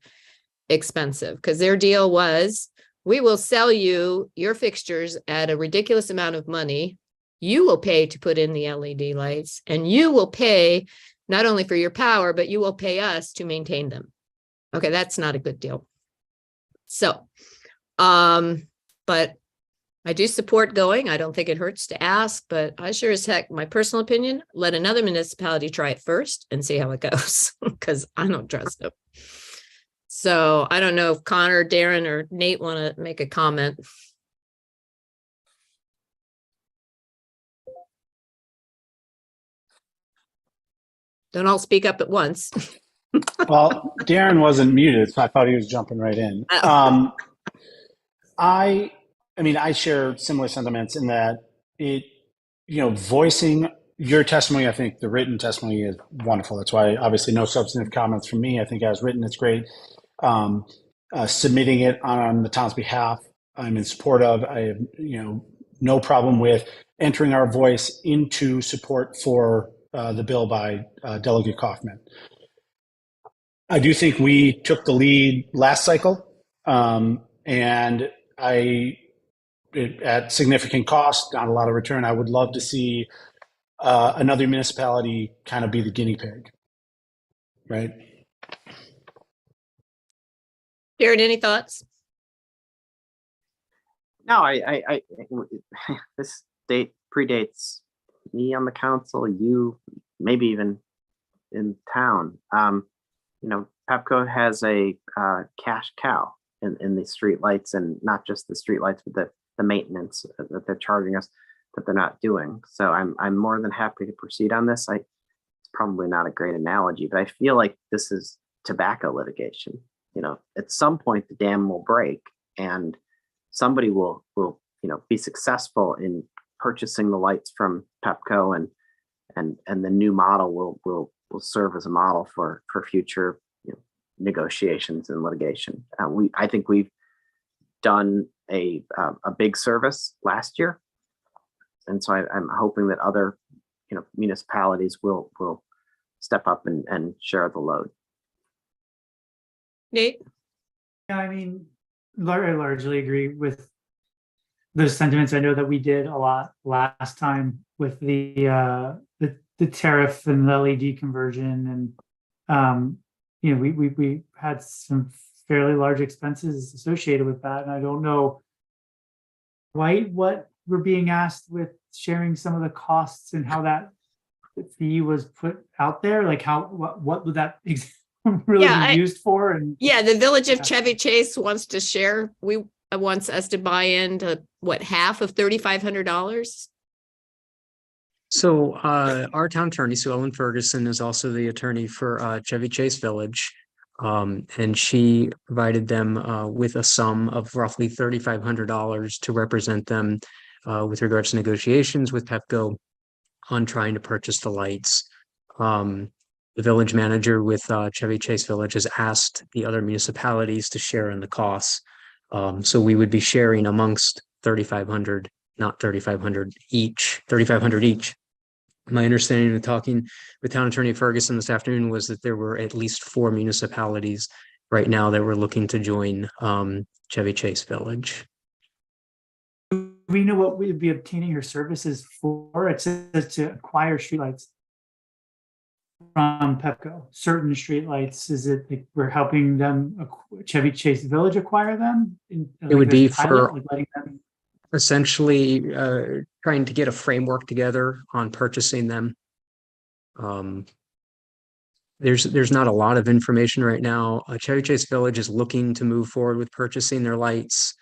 [SPEAKER 1] expensive, because their deal was, we will sell you your fixtures at a ridiculous amount of money. You will pay to put in the LED lights, and you will pay not only for your power, but you will pay us to maintain them. Okay, that's not a good deal. So, but I do support going. I don't think it hurts to ask, but I sure as heck, my personal opinion, let another municipality try it first and see how it goes, because I don't trust them. So I don't know if Connor, Darren, or Nate want to make a comment. Don't all speak up at once.
[SPEAKER 4] Well, Darren wasn't muted, so I thought he was jumping right in. I share similar sentiments in that voicing your testimony, I think the written testimony is wonderful. That's why obviously no substantive comments from me. I think as written, it's great. Submitting it on the town's behalf, I'm in support of. I have, no problem with entering our voice into support for the bill by Delegate Kaufman. I do think we took the lead last cycle, and at significant cost, not a lot of return. I would love to see another municipality kind of be the guinea pig, right?
[SPEAKER 1] Jared, any thoughts?
[SPEAKER 7] No, this date predates me on the council, you, maybe even in town. Pepco has a cash cow in the street lights, and not just the street lights, but the maintenance that they're charging us that they're not doing. So I'm more than happy to proceed on this. It's probably not a great analogy, but I feel like this is tobacco litigation. At some point the dam will break, and somebody will be successful in purchasing the lights from Pepco, and the new model will serve as a model for future negotiations and litigation. I think we've done a big service last year, and so I'm hoping that other municipalities will step up and share the load.
[SPEAKER 1] Nate?
[SPEAKER 3] Yeah, I mean, I largely agree with those sentiments. I know that we did a lot last time with the tariff and the LED conversion, and we had some fairly large expenses associated with that, and I don't know quite what we're being asked with sharing some of the costs and how that fee was put out there. Like what would that really be used for? And
[SPEAKER 1] the village of Chevy Chase wants to share. Wants us to buy into half of $3,500.
[SPEAKER 2] So our town attorney, Sue Ellen Ferguson, is also the attorney for Chevy Chase Village. And she provided them with a sum of roughly $3,500 to represent them with regards to negotiations with Pepco on trying to purchase the lights. The village manager with Chevy Chase Village has asked the other municipalities to share in the costs. So we would be sharing amongst 3,500, not 3,500 each, 3,500 each. My understanding of talking with Town Attorney Ferguson this afternoon was that there were at least 4 municipalities right now that were looking to join Chevy Chase Village.
[SPEAKER 3] Do we know what we'd be obtaining her services for? It says to acquire streetlights from Pepco. Certain streetlights, is it like we're helping them, Chevy Chase Village, acquire them?
[SPEAKER 2] It would be for
[SPEAKER 3] letting them
[SPEAKER 2] essentially trying to get a framework together on purchasing them. There's not a lot of information right now. Chevy Chase Village is looking to move forward with purchasing their lights,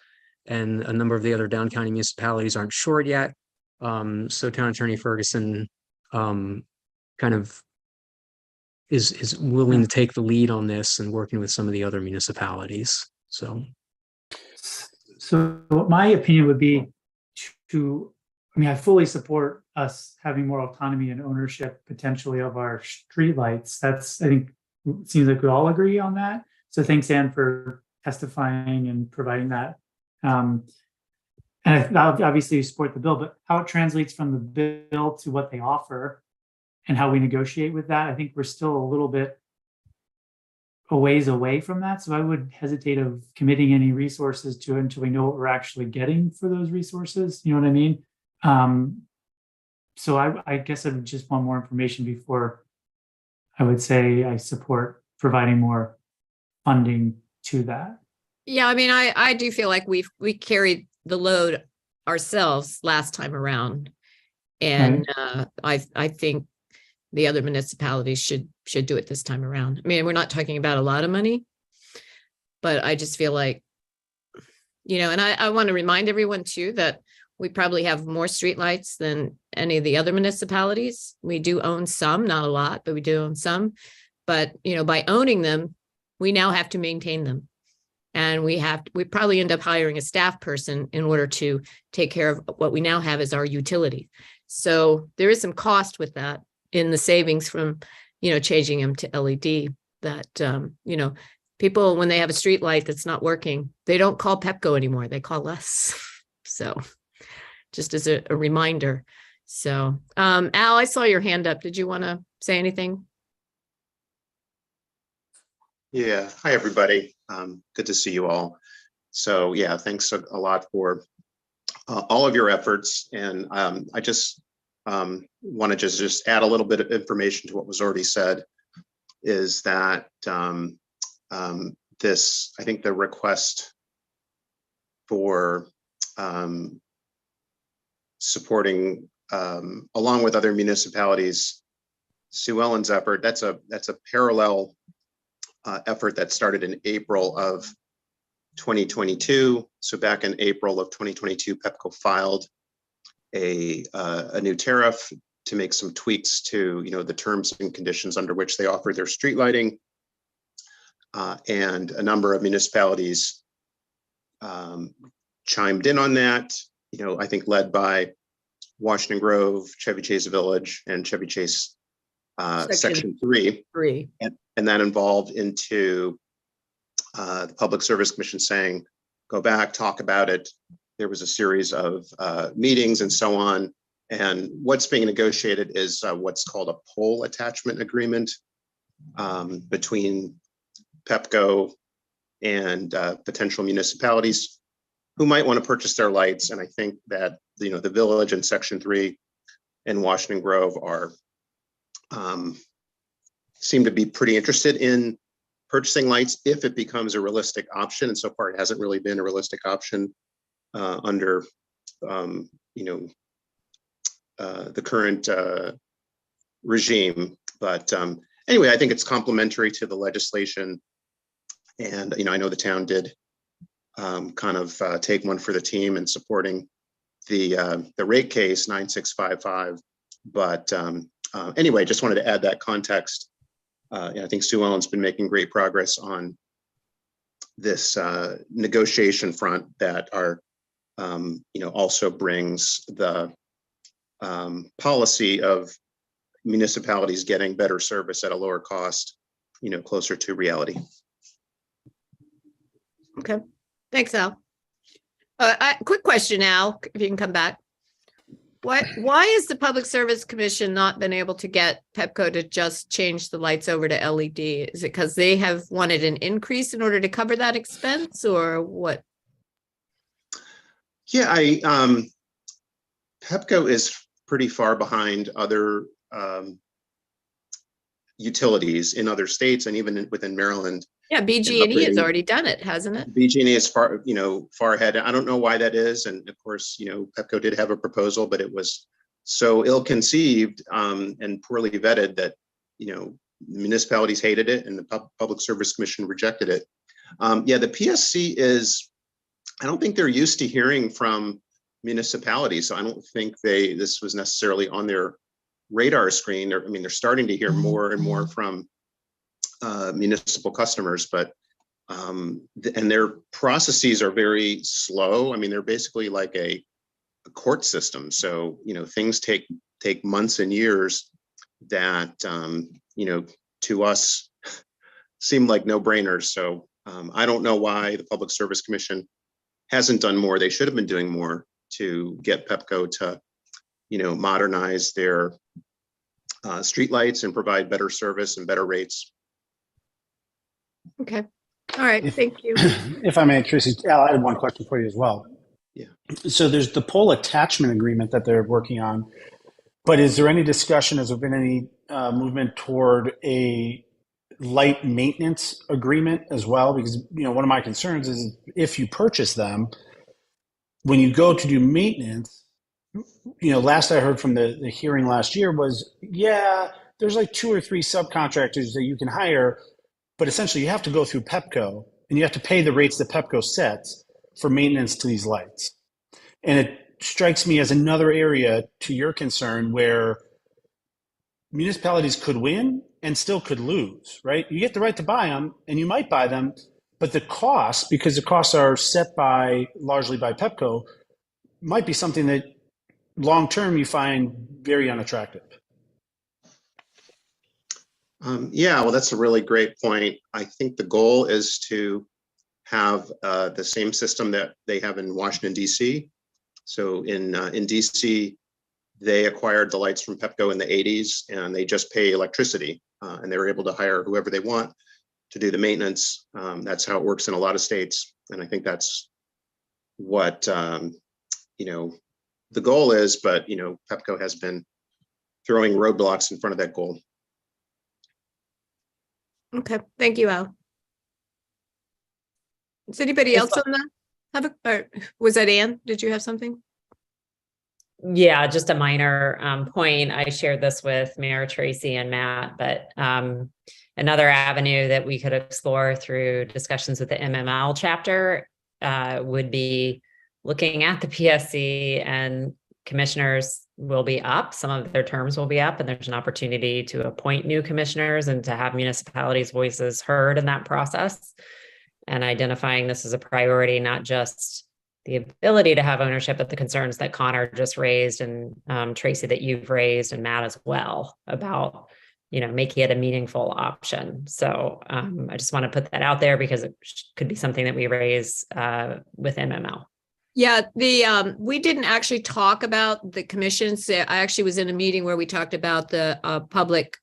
[SPEAKER 2] and a number of the other down county municipalities aren't sure yet. So Town Attorney Ferguson kind of is willing to take the lead on this and working with some of the other municipalities. So
[SPEAKER 3] my opinion would be I fully support us having more autonomy and ownership potentially of our streetlights. I think it seems like we all agree on that. So thanks, Ann, for testifying and providing that. And obviously you support the bill, but how it translates from the bill to what they offer and how we negotiate with that, I think we're still a little bit a ways away from that. So I would hesitate of committing any resources to it until we know what we're actually getting for those resources. You know what I mean? So I guess I would just want more information before I would say I support providing more funding to that.
[SPEAKER 1] Yeah, I mean, I do feel like we carried the load ourselves last time around. And I think the other municipalities should do it this time around. I mean, we're not talking about a lot of money, but I just feel like, and I want to remind everyone too, that we probably have more streetlights than any of the other municipalities. We do own some, not a lot, but we do own some. But, by owning them, we now have to maintain them. And we probably end up hiring a staff person in order to take care of what we now have as our utility. So there is some cost with that in the savings from, changing them to LED that, people, when they have a street light that's not working, they don't call Pepco anymore. They call us. So just as a reminder. So, Al, I saw your hand up. Did you want to say anything?
[SPEAKER 12] Yeah. Hi, everybody. Good to see you all. So yeah, thanks a lot for all of your efforts. And I just want to just add a little bit of information to what was already said, is that I think the request for supporting along with other municipalities, Sue Ellen's effort, that's a parallel effort that started in April of 2022. So back in April of 2022, Pepco filed a new tariff to make some tweaks to the terms and conditions under which they offer their street lighting, and a number of municipalities chimed in on that. I think led by Washington Grove, Chevy Chase Village, and Chevy Chase Section 3. And that involved into the Public Service Commission saying, go back, talk about it. There was a series of meetings and so on. And what's being negotiated is what's called a pole attachment agreement between PEPCO and potential municipalities who might want to purchase their lights. And I think that, you know, the village and Section 3 and Washington Grove are seem to be pretty interested in purchasing lights if it becomes a realistic option. And so far, it hasn't really been a realistic option under the current regime. But anyway, I think it's complementary to the legislation. And, you know, I know the town did kind of take one for the team in supporting the rate case 9655. But anyway, just wanted to add that context. I think Sue Ellen's been making great progress on this negotiation front that are, also brings the policy of municipalities getting better service at a lower cost, closer to reality.
[SPEAKER 1] Okay, thanks, Al. Quick question, Al, if you can come back. Why has the Public Service Commission not been able to get PEPCO to just change the lights over to LED? Is it because they have wanted an increase in order to cover that expense, or what?
[SPEAKER 12] Yeah, PEPCO is pretty far behind other utilities in other states and even within Maryland.
[SPEAKER 1] Yeah, BG&E has already done it, hasn't it?
[SPEAKER 12] BG&E is far ahead. I don't know why that is. And of course, PEPCO did have a proposal, but it was so ill-conceived and poorly vetted that, municipalities hated it and the Public Service Commission rejected it. The PSC I don't think they're used to hearing from municipalities. So I don't think this was necessarily on their radar screen. They're starting to hear more and more from municipal customers, but and their processes are very slow. They're basically like a court system. So, things take months and years that, to us seem like no-brainers. So I don't know why the Public Service Commission hasn't done more. They should have been doing more to get PEPCO to, modernize their streetlights and provide better service and better rates.
[SPEAKER 1] Okay. All right. Thank you.
[SPEAKER 4] If I may, Tracy, Al, I had one question for you as well.
[SPEAKER 12] Yeah.
[SPEAKER 4] So there's the pole attachment agreement that they're working on, but is there any discussion, has there been any movement toward a light maintenance agreement as well? Because, one of my concerns is if you purchase them, when you go to do maintenance, last I heard from the hearing last year was, there's like 2 or 3 subcontractors that you can hire, but essentially you have to go through PEPCO and you have to pay the rates that PEPCO sets for maintenance to these lights. And it strikes me as another area, to your concern, where municipalities could win and still could lose, right? You get the right to buy them and you might buy them, but the cost, because the costs are set largely by PEPCO, might be something that long-term you find very unattractive.
[SPEAKER 12] Well, that's a really great point. I think the goal is to have the same system that they have in Washington, D.C. So in D.C., they acquired the lights from PEPCO in the 80s, and they just pay electricity, and they were able to hire whoever they want to do the maintenance. That's how it works in a lot of states, and I think that's what the goal is. But PEPCO has been throwing roadblocks in front of that goal.
[SPEAKER 1] Okay, thank you, Al. Does anybody else on that or was that Ann? Did you have something?
[SPEAKER 6] Yeah, just a minor point. I shared this with Mayor Tracy and Matt, but another avenue that we could explore through discussions with the MML chapter would be looking at the PSC, and commissioners will be up. Some of their terms will be up, and there's an opportunity to appoint new commissioners and to have municipalities' voices heard in that process, and identifying this as a priority, not just the ability to have ownership, but the concerns that Connor just raised and Tracy that you've raised and Matt as well about making it a meaningful option. So I just want to put that out there because it could be something that we raise with MML.
[SPEAKER 1] Yeah, we didn't actually talk about the commissions. I actually was in a meeting where we talked about the public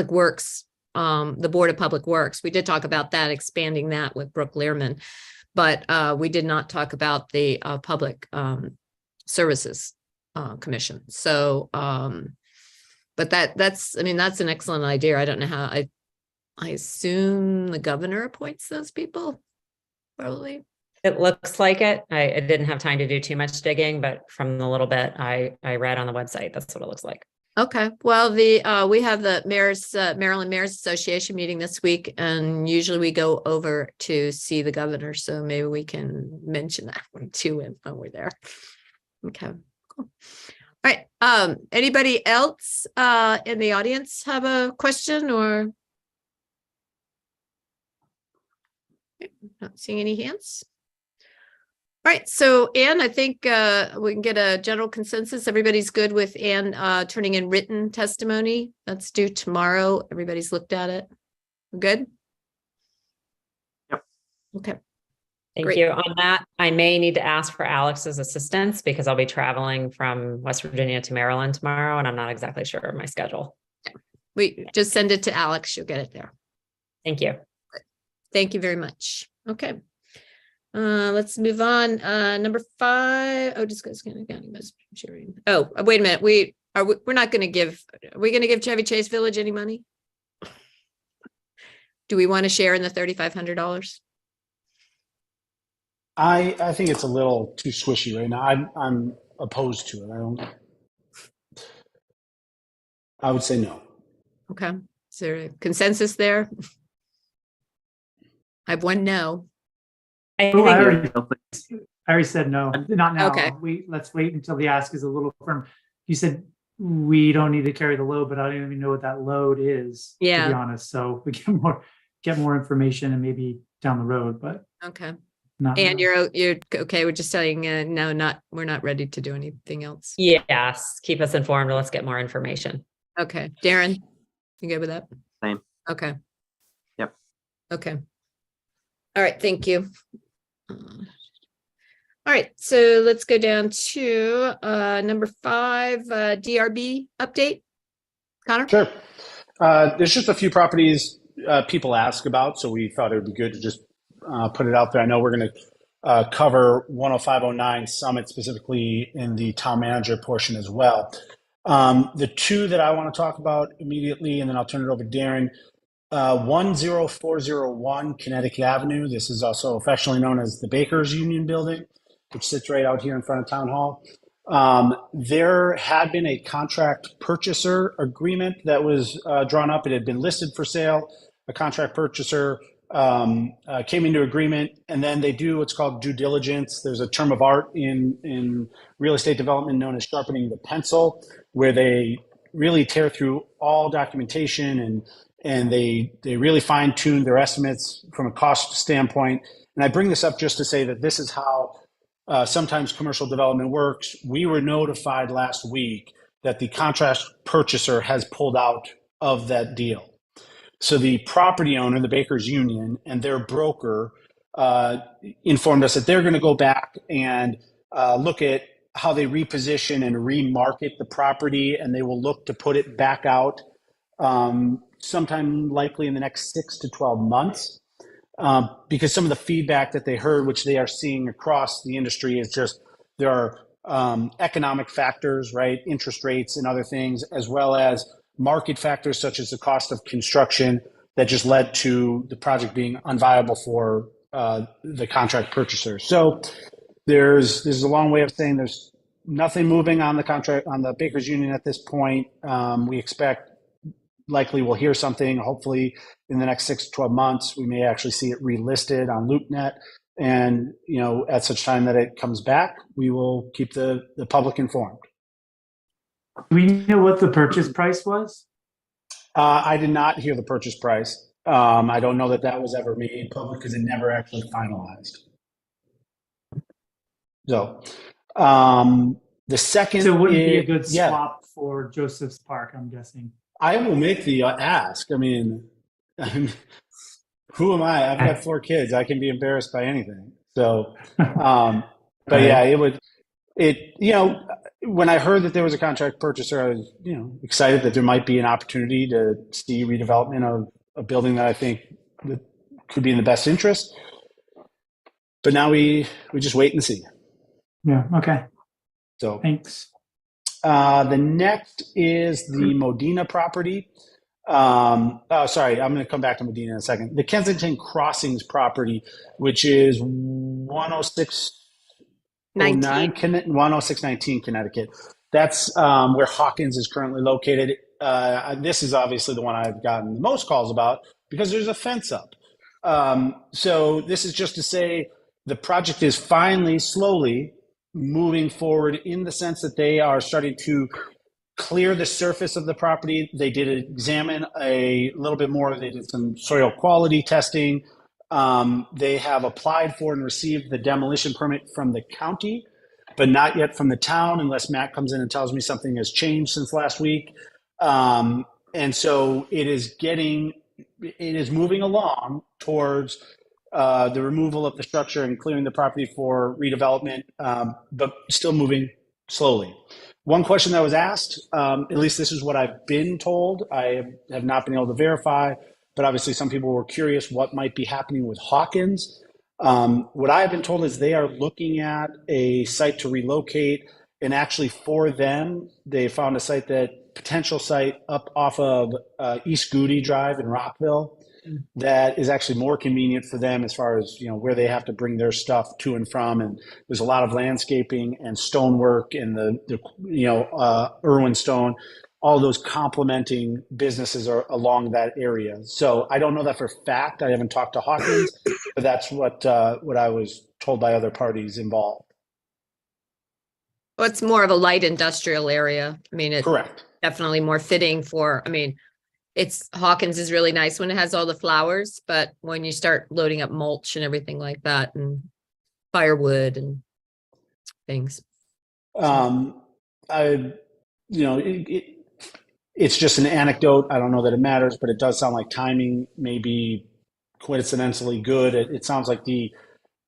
[SPEAKER 1] works, the Board of Public Works. We did talk about that, expanding that with Brooke Learman, but we did not talk about the Public Services Commission. So, but that's an excellent idea. I don't know how. I assume the governor appoints those people, probably.
[SPEAKER 6] It looks like it. I didn't have time to do too much digging, but from the little bit I read on the website, that's what it looks like.
[SPEAKER 1] Okay. Well, we have the Maryland Mayors Association meeting this week, and usually we go over to see the governor. So maybe we can mention that one to him when we're there. Okay. Cool. All right. Anybody else in the audience have a question or? Not seeing any hands. All right, so Anne, I think we can get a general consensus. Everybody's good with Anne turning in written testimony. That's due tomorrow. Everybody's looked at it. We're good?
[SPEAKER 7] Yep.
[SPEAKER 1] Okay.
[SPEAKER 6] Thank
[SPEAKER 1] Great.
[SPEAKER 6] you. On that, I may need to ask for Alex's assistance because I'll be traveling from West Virginia to Maryland tomorrow, and I'm not exactly sure of my schedule.
[SPEAKER 1] We just send it to Alex. You'll get it there.
[SPEAKER 6] Thank you.
[SPEAKER 1] Thank you very much. Okay. Let's move on. Number 5. Oh, discuss county sharing. Oh, wait a minute. We're not going to give. Are we going to give Chevy Chase Village any money? Do we want to share in the $3,500?
[SPEAKER 4] I think it's a little too squishy right now. I'm opposed to it. I would say no.
[SPEAKER 1] Okay. Is there a consensus there? I have one no.
[SPEAKER 3] I already said no, not now.
[SPEAKER 1] Okay.
[SPEAKER 3] Let's wait until the ask is a little firm. You said we don't need to carry the load, but I don't even know what that load is, to be honest. So we get more information and maybe down the road, but
[SPEAKER 1] okay.
[SPEAKER 3] not
[SPEAKER 1] And
[SPEAKER 3] now.
[SPEAKER 1] you're okay with just saying no, we're not ready to do anything else.
[SPEAKER 6] Yes, keep us informed. Let's get more information.
[SPEAKER 1] Okay. Darren, you good with that?
[SPEAKER 7] Same.
[SPEAKER 1] Okay.
[SPEAKER 7] Yep.
[SPEAKER 1] Okay. All right. Thank you. All right. So let's go down to number 5, DRB update. Connor?
[SPEAKER 4] Sure. There's just a few properties people ask about, so we thought it would be good to just put it out there. I know we're going to cover 10509 Summit specifically in the town manager portion as well. The 2 that I want to talk about immediately, and then I'll turn it over to Darren. 10401 Connecticut Avenue. This is also affectionately known as the Bakers Union Building, which sits right out here in front of Town Hall. There had been a contract purchaser agreement that was drawn up. It had been listed for sale. A contract purchaser came into agreement, and then they do what's called due diligence. There's a term of art in real estate development known as sharpening the pencil, where they really tear through all documentation and they really fine tune their estimates from a cost standpoint. And I bring this up just to say that this is how sometimes commercial development works. We were notified last week that the contract purchaser has pulled out of that deal. So the property owner, the Bakers Union, and their broker informed us that they're going to go back and look at how they reposition and remarket the property, and they will look to put it back out sometime likely in the next 6 to 12 months. Because some of the feedback that they heard, which they are seeing across the industry, is just there are economic factors, right? Interest rates and other things, as well as market factors such as the cost of construction that just led to the project being unviable for the contract purchaser. So there's a long way of saying there's nothing moving on the contract on the Bakers Union at this point. We expect likely we'll hear something hopefully in the next 6 to 12 months. We may actually see it relisted on LoopNet. And, at such time that it comes back, we will keep the public informed.
[SPEAKER 3] Do we know what the purchase price was?
[SPEAKER 4] I did not hear the purchase price. I don't know that was ever made public because it never actually finalized. So The second
[SPEAKER 3] So it wouldn't be a
[SPEAKER 4] is-
[SPEAKER 3] good
[SPEAKER 4] yeah,
[SPEAKER 3] swap for Joseph's Park, I'm guessing.
[SPEAKER 4] I will make the ask. I mean, who am I? I've got 4 kids. I can be embarrassed by anything. So, but yeah, when I heard that there was a contract purchaser, I was, excited that there might be an opportunity to see redevelopment of a building that I think that could be in the best interest. But now we just wait and see.
[SPEAKER 3] Yeah, okay,
[SPEAKER 4] So
[SPEAKER 3] thanks.
[SPEAKER 4] the next is the Modena property. Sorry, I'm going to come back to Modena in a second. The Kensington Crossings property, which is 10619 Connecticut. That's where Hawkins is currently located. This is obviously the one I've gotten the most calls about because there's a fence up. So this is just to say the project is finally, slowly moving forward in the sense that they are starting to clear the surface of the property. They did examine a little bit more. They did some soil quality testing. They have applied for and received the demolition permit from the county, but not yet from the town, unless Matt comes in and tells me something has changed since last week. And so it is moving along towards the removal of the structure and clearing the property for redevelopment, but still moving slowly. One question that was asked, at least this is what I've been told, I have not been able to verify, but obviously some people were curious what might be happening with Hawkins. What I've been told is they are looking at a site to relocate, and actually for them, they found a potential site up off of East Goody Drive in Rockville that is actually more convenient for them as far as where they have to bring their stuff to and from. And there's a lot of landscaping and stonework and the Irwin stone, all those complementing businesses are along that area. So I don't know that for fact. I haven't talked to Hawkins, but that's what I was told by other parties involved.
[SPEAKER 1] Well, it's more of a light industrial area. I mean, it's
[SPEAKER 4] Correct.
[SPEAKER 1] definitely more fitting for, Hawkins is really nice when it has all the flowers, but when you start loading up mulch and everything like that and firewood and things.
[SPEAKER 4] It's just an anecdote. I don't know that it matters, but it does sound like timing may be coincidentally good. It sounds like the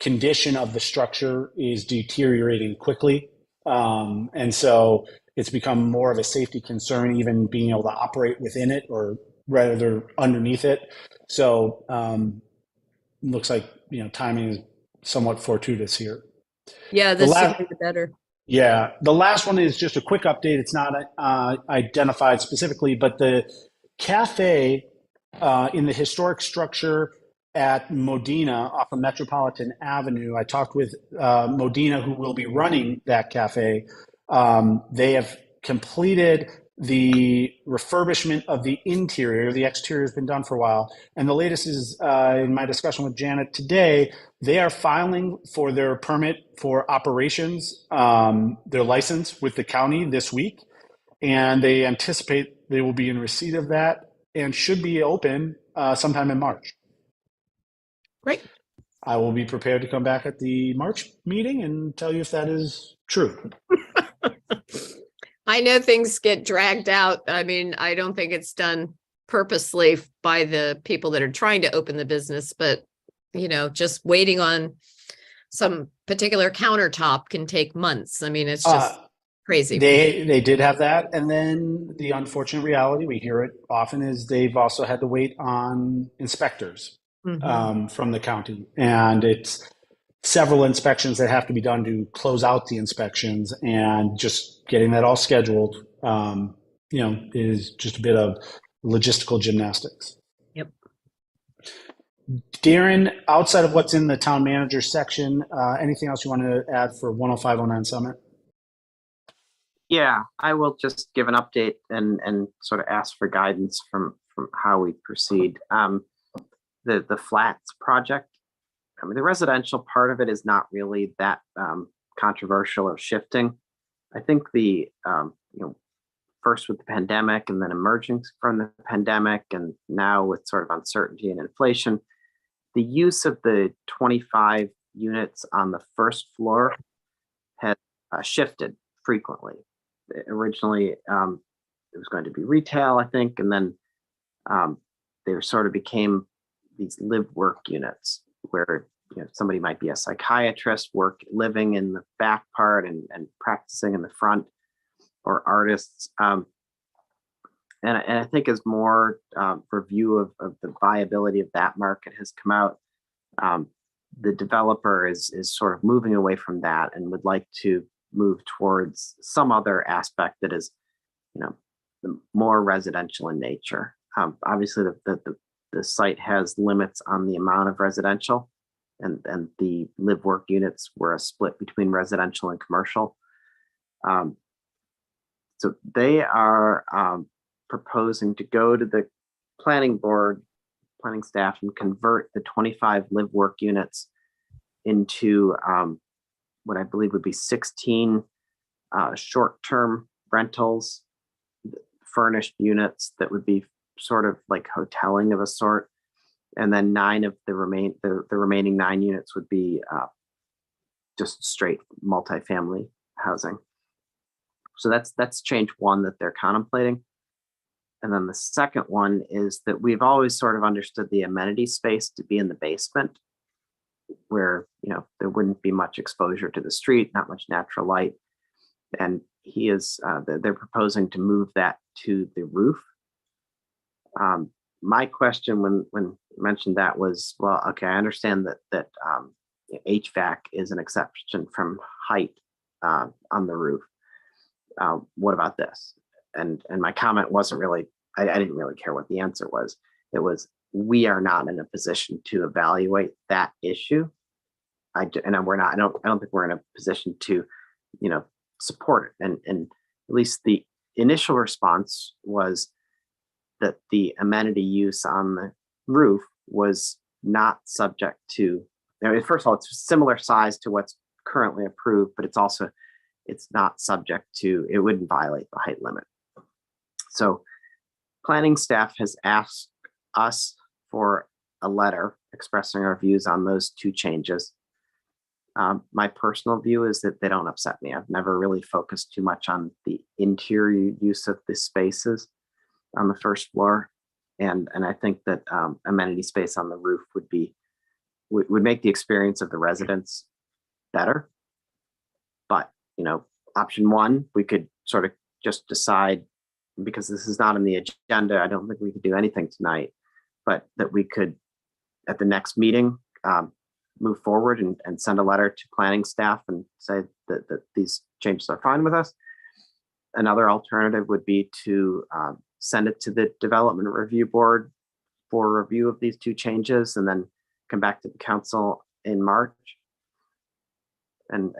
[SPEAKER 4] condition of the structure is deteriorating quickly. And so it's become more of a safety concern, even being able to operate within it or rather underneath it. So looks like, timing is somewhat fortuitous here.
[SPEAKER 1] Yeah, the sooner the better.
[SPEAKER 4] Yeah, the last one is just a quick update. It's not identified specifically, but the cafe in the historic structure at Modena off of Metropolitan Avenue. I talked with Modena, who will be running that cafe. They have completed the refurbishment of the interior. The exterior has been done for a while. And the latest is in my discussion with Janet today, they are filing for their permit for operations, their license with the county this week. And they anticipate they will be in receipt of that and should be open sometime in March.
[SPEAKER 1] Great.
[SPEAKER 4] I will be prepared to come back at the March meeting and tell you if that is true.
[SPEAKER 1] I know things get dragged out. I don't think it's done purposely by the people that are trying to open the business, but just waiting on some particular countertop can take months. It's just crazy.
[SPEAKER 4] They did have that. And then the unfortunate reality, we hear it often, is they've also had to wait on inspectors from the county. And it's several inspections that have to be done to close out the inspections, and just getting that all scheduled, is just a bit of logistical gymnastics.
[SPEAKER 1] Yep.
[SPEAKER 4] Darren, outside of what's in the town manager section, anything else you want to add for 10509 Summit?
[SPEAKER 7] Yeah, I will just give an update and sort of ask for guidance from how we proceed. The flats project, the residential part of it is not really that controversial or shifting. I think the first with the pandemic and then emerging from the pandemic, and now with sort of uncertainty and inflation, the use of the 25 units on the first floor has shifted frequently. Originally, it was going to be retail, I think, and then they sort of became these live work units where somebody might be a psychiatrist living in the back part and practicing in the front, or artists. And I think as more review of the viability of that market has come out, the developer is sort of moving away from that and would like to move towards some other aspect that is, more residential in nature. Obviously, the site has limits on the amount of residential, and the live work units were a split between residential and commercial. So they are proposing to go to the planning staff, and convert the 25 live work units into what I believe would be 16 short-term rentals, furnished units that would be sort of like hoteling of a sort. And then 9 of the remaining 9 units would be just straight multifamily housing. So that's change one that they're contemplating. And then the second one is that we've always sort of understood the amenity space to be in the basement, where there wouldn't be much exposure to the street, not much natural light. And they're proposing to move that to the roof. My question when you mentioned that was, well, okay, I understand that HVAC is an exception from height on the roof. What about this? And my comment wasn't really, I didn't really care what the answer was. It was, we are not in a position to evaluate that issue. I don't think we're in a position to, support it. And at least the initial response was that the amenity use on the roof was not subject to, first of all, it's similar size to what's currently approved, but it's not subject to, it wouldn't violate the height limit. So planning staff has asked us for a letter expressing our views on those 2 changes. My personal view is that they don't upset me. I've never really focused too much on the interior use of the spaces on the first floor. And I think that amenity space on the roof would make the experience of the residents better. But, option 1, we could sort of just decide, because this is not on the agenda, I don't think we could do anything tonight, but that we could, at the next meeting, move forward and send a letter to planning staff and say that these changes are fine with us. Another alternative would be to send it to the development review board for review of these 2 changes, and then come back to the council in March. And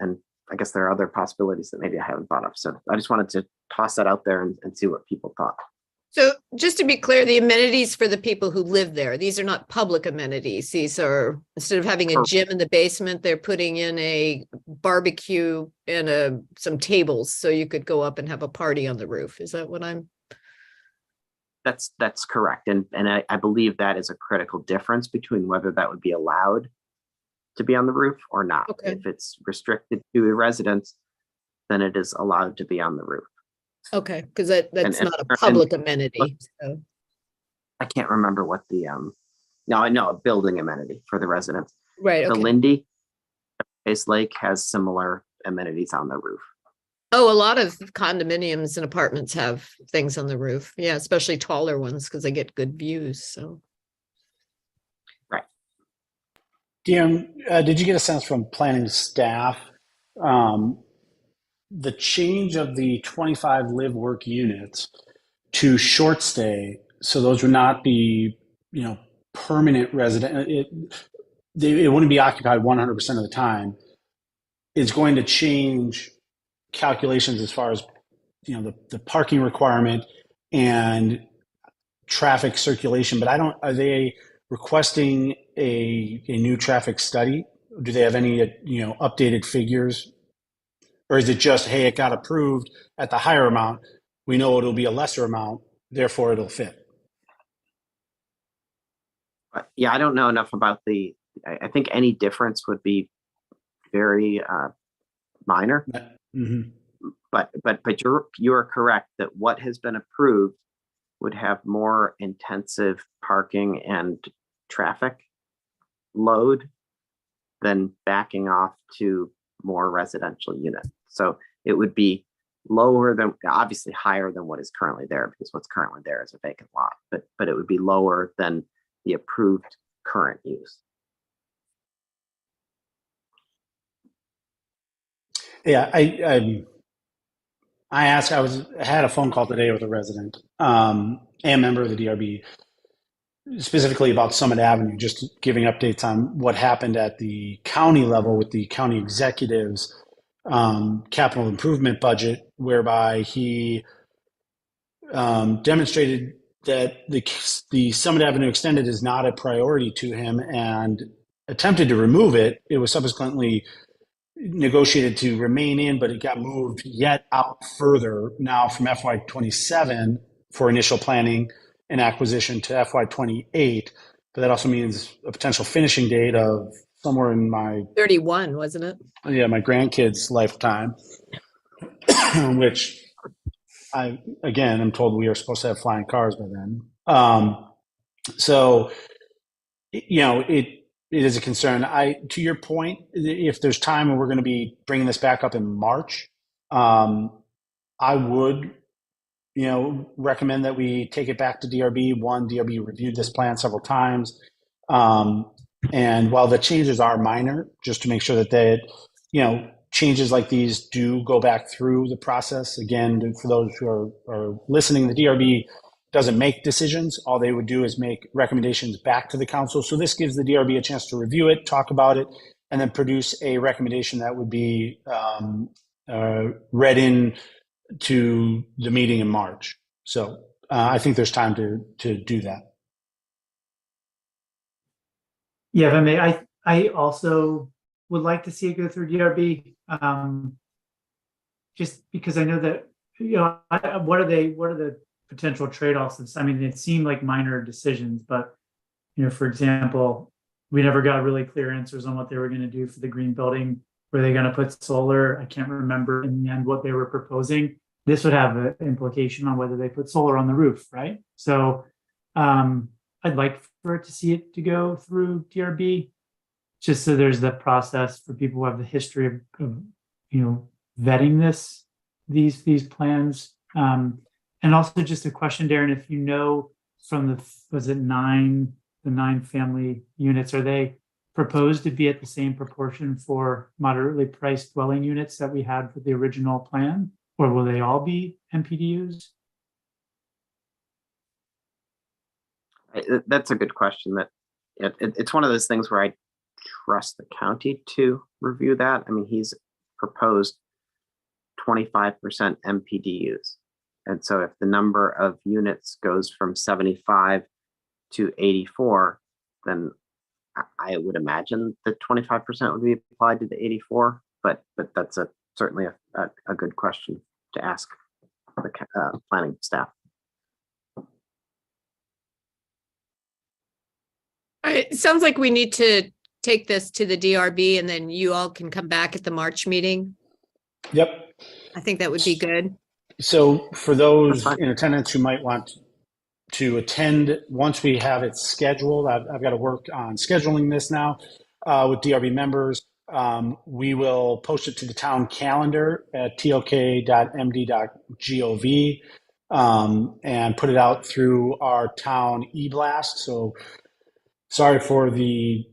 [SPEAKER 7] I guess there are other possibilities that maybe I haven't thought of. So I just wanted to toss that out there and see what people thought.
[SPEAKER 1] So just to be clear, the amenities for the people who live there, these are not public amenities. These are, instead of having a gym in the basement, they're putting in a barbecue and some tables so you could go up and have a party on the roof. Is that what I'm?
[SPEAKER 7] That's correct. And I believe that is a critical difference between whether that would be allowed to be on the roof or not.
[SPEAKER 1] Okay.
[SPEAKER 7] If it's restricted to the residents, then it is allowed to be on the roof.
[SPEAKER 1] Okay, because that's not a public amenity. So.
[SPEAKER 7] I can't remember what the a building amenity for the residents.
[SPEAKER 1] Right.
[SPEAKER 7] The
[SPEAKER 1] Okay.
[SPEAKER 7] Lindy Base Lake has similar amenities on the roof.
[SPEAKER 1] Oh, a lot of condominiums and apartments have things on the roof. Yeah, especially taller ones because they get good views. So.
[SPEAKER 7] Right.
[SPEAKER 4] DM, did you get a sense from planning staff the change of the 25 live work units to short stay, so those would not be, permanent resident, it wouldn't be occupied 100% of the time, is going to change calculations as far as, the parking requirement and traffic circulation, but are they requesting a new traffic study? Do they have any, updated figures? Or is it just, hey, it got approved at the higher amount, we know it'll be a lesser amount, therefore it'll fit?
[SPEAKER 7] Yeah, I don't know enough about I think any difference would be very minor.
[SPEAKER 4] Mm-hmm.
[SPEAKER 7] but you're correct that what has been approved would have more intensive parking and traffic load than backing off to more residential units. So it would be lower than, obviously higher than what is currently there, because what's currently there is a vacant lot, but it would be lower than the approved current use.
[SPEAKER 4] Yeah, I had a phone call today with a resident, and member of the DRB, specifically about Summit Avenue, just giving updates on what happened at the county level with the county executive's capital improvement budget, whereby he demonstrated that the Summit Avenue Extended is not a priority to him and attempted to remove it. It was subsequently negotiated to remain in, but it got moved yet out further now from FY27 for initial planning and acquisition to FY28. But that also means a potential finishing date of somewhere in my
[SPEAKER 1] 31, wasn't it?
[SPEAKER 4] my grandkids' lifetime, which I'm told we are supposed to have flying cars by then. So, it is a concern. To your point, if there's time and we're going to be bringing this back up in March, I would, recommend that we take it back to DRB. DRB reviewed this plan several times. And while the changes are minor, just to make sure that changes like these do go back through the process. Again, for those who are listening, the DRB doesn't make decisions. All they would do is make recommendations back to the council. So this gives the DRB a chance to review it, talk about it, and then produce a recommendation that would be read in to the meeting in March. So I think there's time to do that.
[SPEAKER 3] Yeah, if I may, I also would like to see it go through DRB, just because I know that, what are the potential trade-offs? I mean, it seemed like minor decisions, but, for example, we never got really clear answers on what they were going to do for the green building. Were they going to put solar? I can't remember in the end what they were proposing. This would have an implication on whether they put solar on the roof, right? So I'd like for it to see it to go through DRB, just so there's the process for people who have the history of vetting these plans. And also just a question, Darren, if you know from the 9 family units, are they proposed to be at the same proportion for moderately priced dwelling units that we had for the original plan, or will they all be MPDUs?
[SPEAKER 7] That's a good question. It's one of those things where I trust the county to review that. I mean, he's proposed 25% MPDUs. And so if the number of units goes from 75 to 84, then I would imagine that 25% would be applied to the 84, but that's certainly a good question to ask the planning staff.
[SPEAKER 1] It sounds like we need to take this to the DRB and then you all can come back at the March meeting.
[SPEAKER 4] Yep.
[SPEAKER 1] I think that would be good.
[SPEAKER 4] So for those in attendance who might want to attend, once we have it scheduled, I've got to work on scheduling this now with DRB members. We will post it to the town calendar at tok.md.gov and put it out through our town e-blast. So sorry for the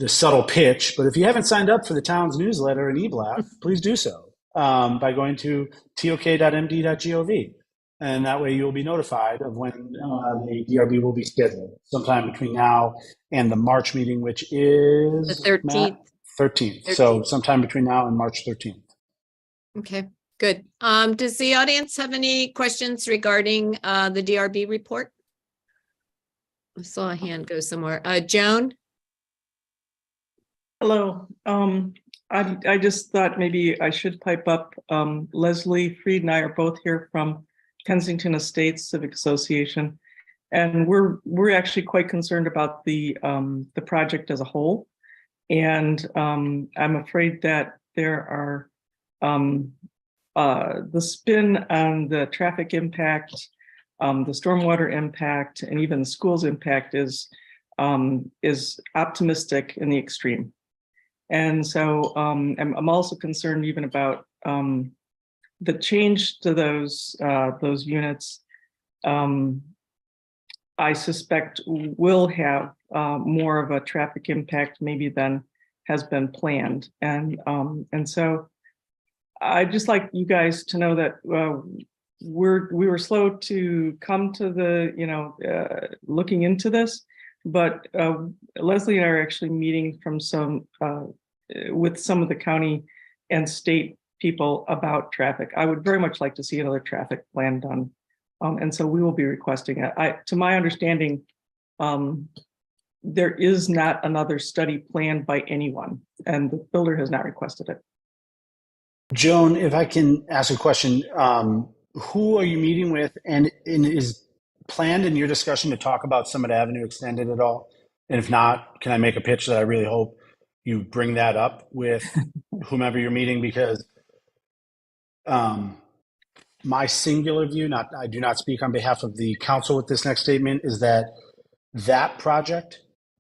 [SPEAKER 4] subtle pitch, but if you haven't signed up for the town's newsletter and e-blast, please do so by going to tok.md.gov. And that way you'll be notified of when the DRB will be scheduled sometime between now and the March meeting, which is
[SPEAKER 1] The 13th.
[SPEAKER 4] 13th. So sometime between now and March 13th.
[SPEAKER 1] Okay, good. Does the audience have any questions regarding the DRB report? I saw a hand go somewhere. Joan?
[SPEAKER 13] Hello. I just thought maybe I should pipe up. Leslie Freed and I are both here from Kensington Estates Civic Association, and we're actually quite concerned about the project as a whole. And I'm afraid that there are the spin on the traffic impact, the stormwater impact, and even the school's impact is optimistic in the extreme. And so I'm also concerned even about the change to those units. I suspect will have more of a traffic impact maybe than has been planned. And so I'd just like you guys to know that we were slow to come to the, looking into this, but Leslie and I are actually meeting with some of the county and state people about traffic. I would very much like to see another traffic plan done. And so we will be requesting it. To my understanding, there is not another study planned by anyone, and the builder has not requested it.
[SPEAKER 4] Joan, if I can ask a question, who are you meeting with, and is planned in your discussion to talk about Summit Avenue Extended at all? And if not, can I make a pitch that I really hope you bring that up with whomever you're meeting? Because my singular view, I do not speak on behalf of the council with this next statement, is that that project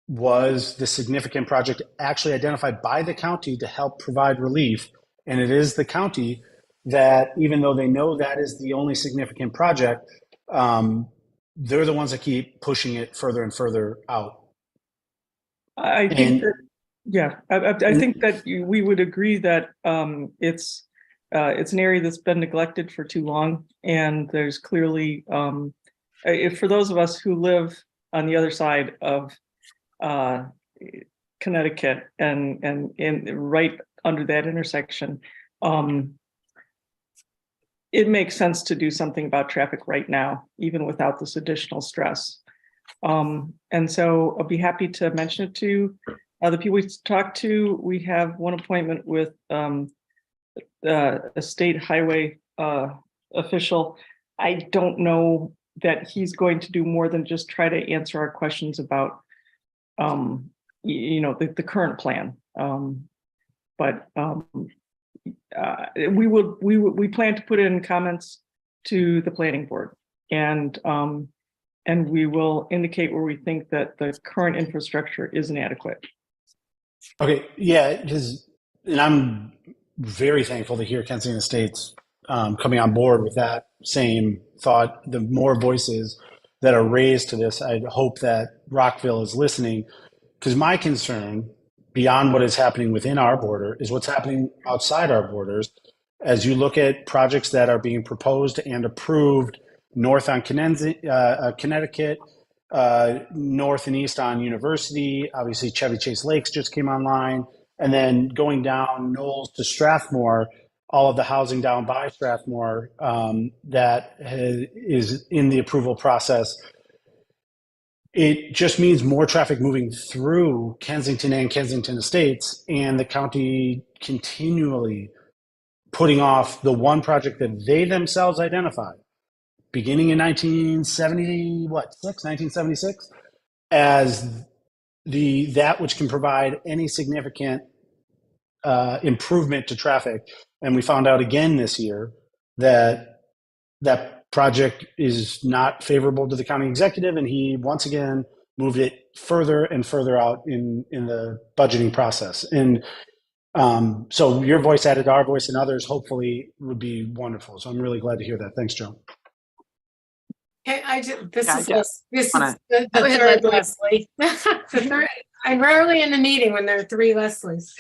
[SPEAKER 4] was the significant project actually identified by the county to help provide relief. And it is the county that, even though they know that is the only significant project, they're the ones that keep pushing it further and further out.
[SPEAKER 13] I think that we would agree that it's an area that's been neglected for too long, and there's clearly, for those of us who live on the other side of Connecticut and right under that intersection, it makes sense to do something about traffic right now, even without this additional stress. And so I'll be happy to mention it to the people we talked to. We have one appointment with a state highway official. I don't know that he's going to do more than just try to answer our questions about the current plan. But we plan to put in comments to the planning board, and we will indicate where we think that the current infrastructure is inadequate.
[SPEAKER 4] Okay, yeah, and I'm very thankful to hear Kensington Estates coming on board with that same thought. The more voices that are raised to this, I hope that Rockville is listening, because my concern, beyond what is happening within our border, is what's happening outside our borders. As you look at projects that are being proposed and approved north on Connecticut, north and east on University, obviously Chevy Chase Lakes just came online, and then going down Knowles to Strathmore, all of the housing down by Strathmore that is in the approval process. It just means more traffic moving through Kensington and Kensington Estates, and the county continually putting off the one project that they themselves identified, beginning in 1976, as that which can provide any significant improvement to traffic. And we found out again this year that that project is not favorable to the county executive, and he once again moved it further and further out in the budgeting process. And so your voice added to our voice and others hopefully would be wonderful. So I'm really glad to hear that. Thanks, Joan.
[SPEAKER 1] This is
[SPEAKER 7] wanna-
[SPEAKER 1] the third Leslie. I'm rarely in the meeting when there are three Leslies.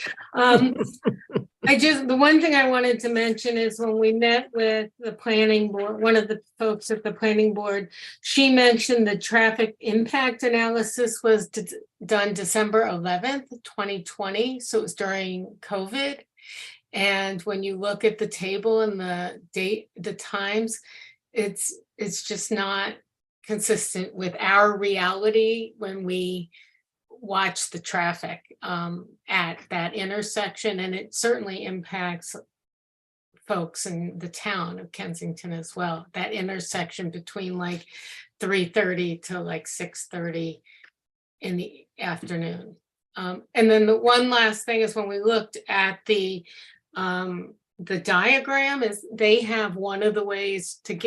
[SPEAKER 1] The one thing I wanted to mention is when we met with the planning board, one of the folks at the planning board, she mentioned the traffic impact analysis was done December 11th, 2020. So it was during COVID. And when you look at the table and the date, the times, it's just not consistent with our reality when we watch the traffic at that intersection, and it certainly impacts folks in the town of Kensington as well. That intersection between like 3:30 to like 6:30 in the afternoon. And then the one last thing is when we looked at the
[SPEAKER 14] the diagram is, they have one of the ways to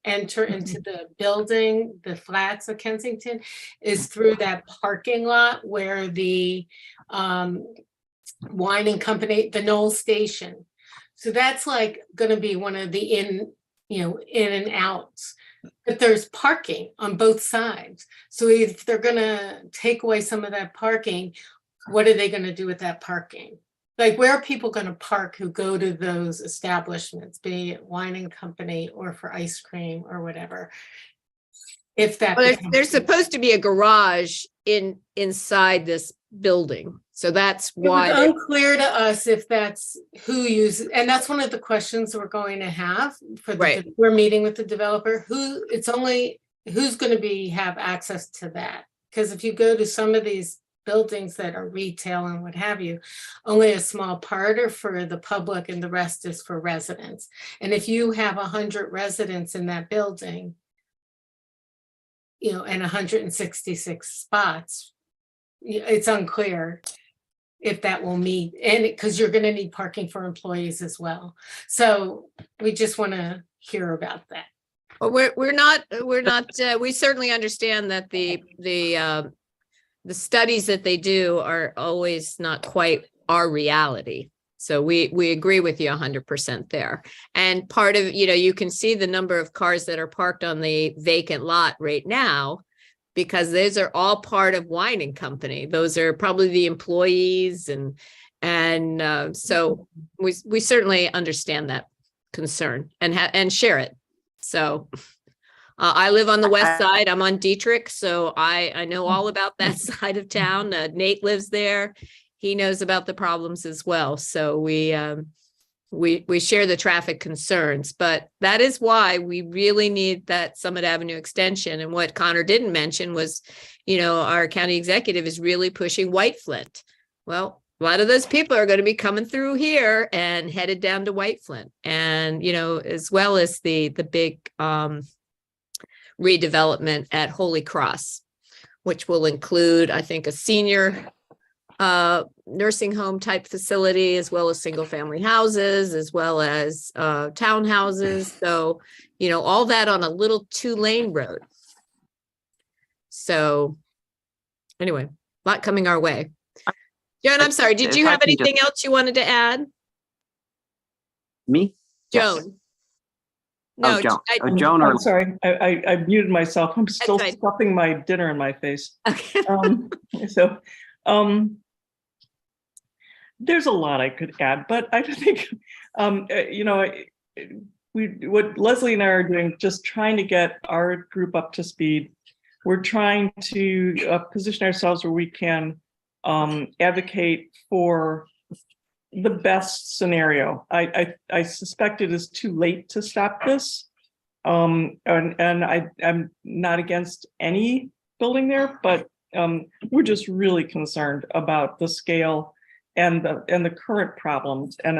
[SPEAKER 14] enter into the building, the flats of Kensington, is through that parking lot where the wine and company, the Knoll Station. So that's like gonna be one of the in and outs. But there's parking on both sides. So if they're gonna take away some of that parking, what are they gonna do with that parking? Like, where are people gonna park who go to those establishments, be it wine and company or for ice cream or whatever? If that
[SPEAKER 15] Well,
[SPEAKER 14] becomes-
[SPEAKER 15] there's supposed to be a garage inside this building. So that's
[SPEAKER 14] It was
[SPEAKER 15] why.
[SPEAKER 14] unclear to us if that's who uses, and that's one of the questions we're going to have for
[SPEAKER 15] Right.
[SPEAKER 14] we're meeting with the developer, who's going to have access to that? Because if you go to some of these buildings that are retail and what have you, only a small part are for the public and the rest is for residents. And if you have 100 residents in that building, and 166 spots, it's unclear if that will meet, and because you're going to need parking for employees as well. So we just want to hear about that.
[SPEAKER 15] Well, we certainly understand that the studies that they do are always not quite our reality. So we agree with you 100% there. And part of, you can see the number of cars that are parked on the vacant lot right now, because those are all part of wine and company. Those are probably the employees, and so we certainly understand that concern and share it. So I live on the west side. I'm on Dietrich, so I know all about that side of town. Nate lives there. He knows about the problems as well. So we share the traffic concerns, but that is why we really need that Summit Avenue extension. And what Connor didn't mention was, our county executive is really pushing White Flint. Well, a lot of those people are going to be coming through here and headed down to White Flint, and, as well as the big redevelopment at Holy Cross, which will include, I think, a senior nursing home type facility, as well as single family houses, as well as townhouses. So, all that on a little 2-lane road. So anyway, a lot coming our way. Joan, I'm sorry, did you have anything else you wanted to add?
[SPEAKER 7] Me?
[SPEAKER 15] Joan?
[SPEAKER 7] No,
[SPEAKER 15] No,
[SPEAKER 7] Joan. Joan, or
[SPEAKER 13] I'm sorry, I muted myself. I'm still
[SPEAKER 15] fine.
[SPEAKER 13] stuffing my dinner in my face.
[SPEAKER 15] Okay.
[SPEAKER 13] There's a lot I could add, but I think, what Leslie and I are doing, just trying to get our group up to speed. We're trying to position ourselves where we can advocate for the best scenario. I suspect it is too late to stop this. And I'm not against any building there, but we're just really concerned about the scale and the current problems, and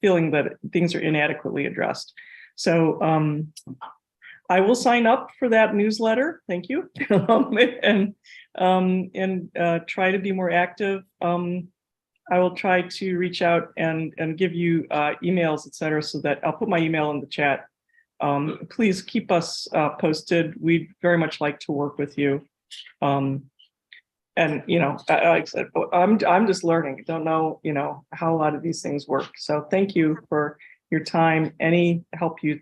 [SPEAKER 13] feeling that things are inadequately addressed. So I will sign up for that newsletter. Thank you, and try to be more active. I will try to reach out and give you emails, etc., so that I'll put my email in the chat. Please keep us posted. We'd very much like to work with you. And like I said, I'm just learning. Don't know, how a lot of these things work. So thank you for your time. Any help you,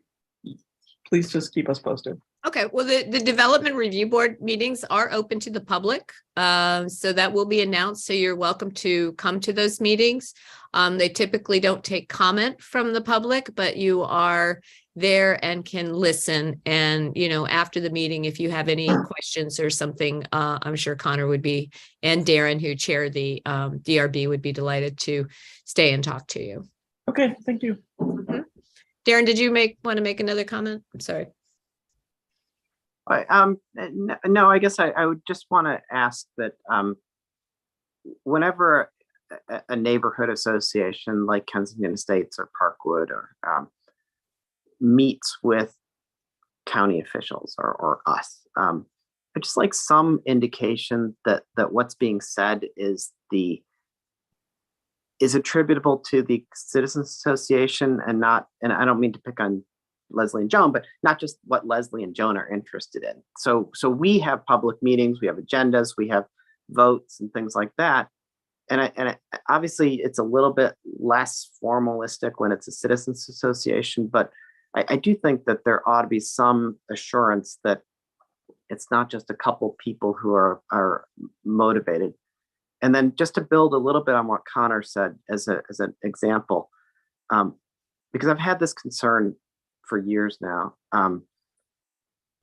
[SPEAKER 13] please just keep us posted.
[SPEAKER 15] Okay, well, the Development Review Board meetings are open to the public. So that will be announced. So you're welcome to come to those meetings. They typically don't take comment from the public, but you are there and can listen. And, after the meeting, if you have any questions or something, I'm sure Connor would be, and Darren, who chair the DRB, would be delighted to stay and talk to you.
[SPEAKER 13] Okay, thank you.
[SPEAKER 15] Mm-hmm. Darren, did you want to make another comment? I'm sorry.
[SPEAKER 7] No, I guess I would just want to ask that whenever a neighborhood association like Kensington Estates or Parkwood or meets with county officials or us, I just like some indication that what's being said is the is attributable to the Citizens Association and not, and I don't mean to pick on Leslie and Joan, but not just what Leslie and Joan are interested in. So we have public meetings, we have agendas, we have votes and things like that. And obviously it's a little bit less formalistic when it's a citizens association, but I do think that there ought to be some assurance that it's not just a couple people who are motivated. And then just to build a little bit on what Connor said as an example, because I've had this concern for years now.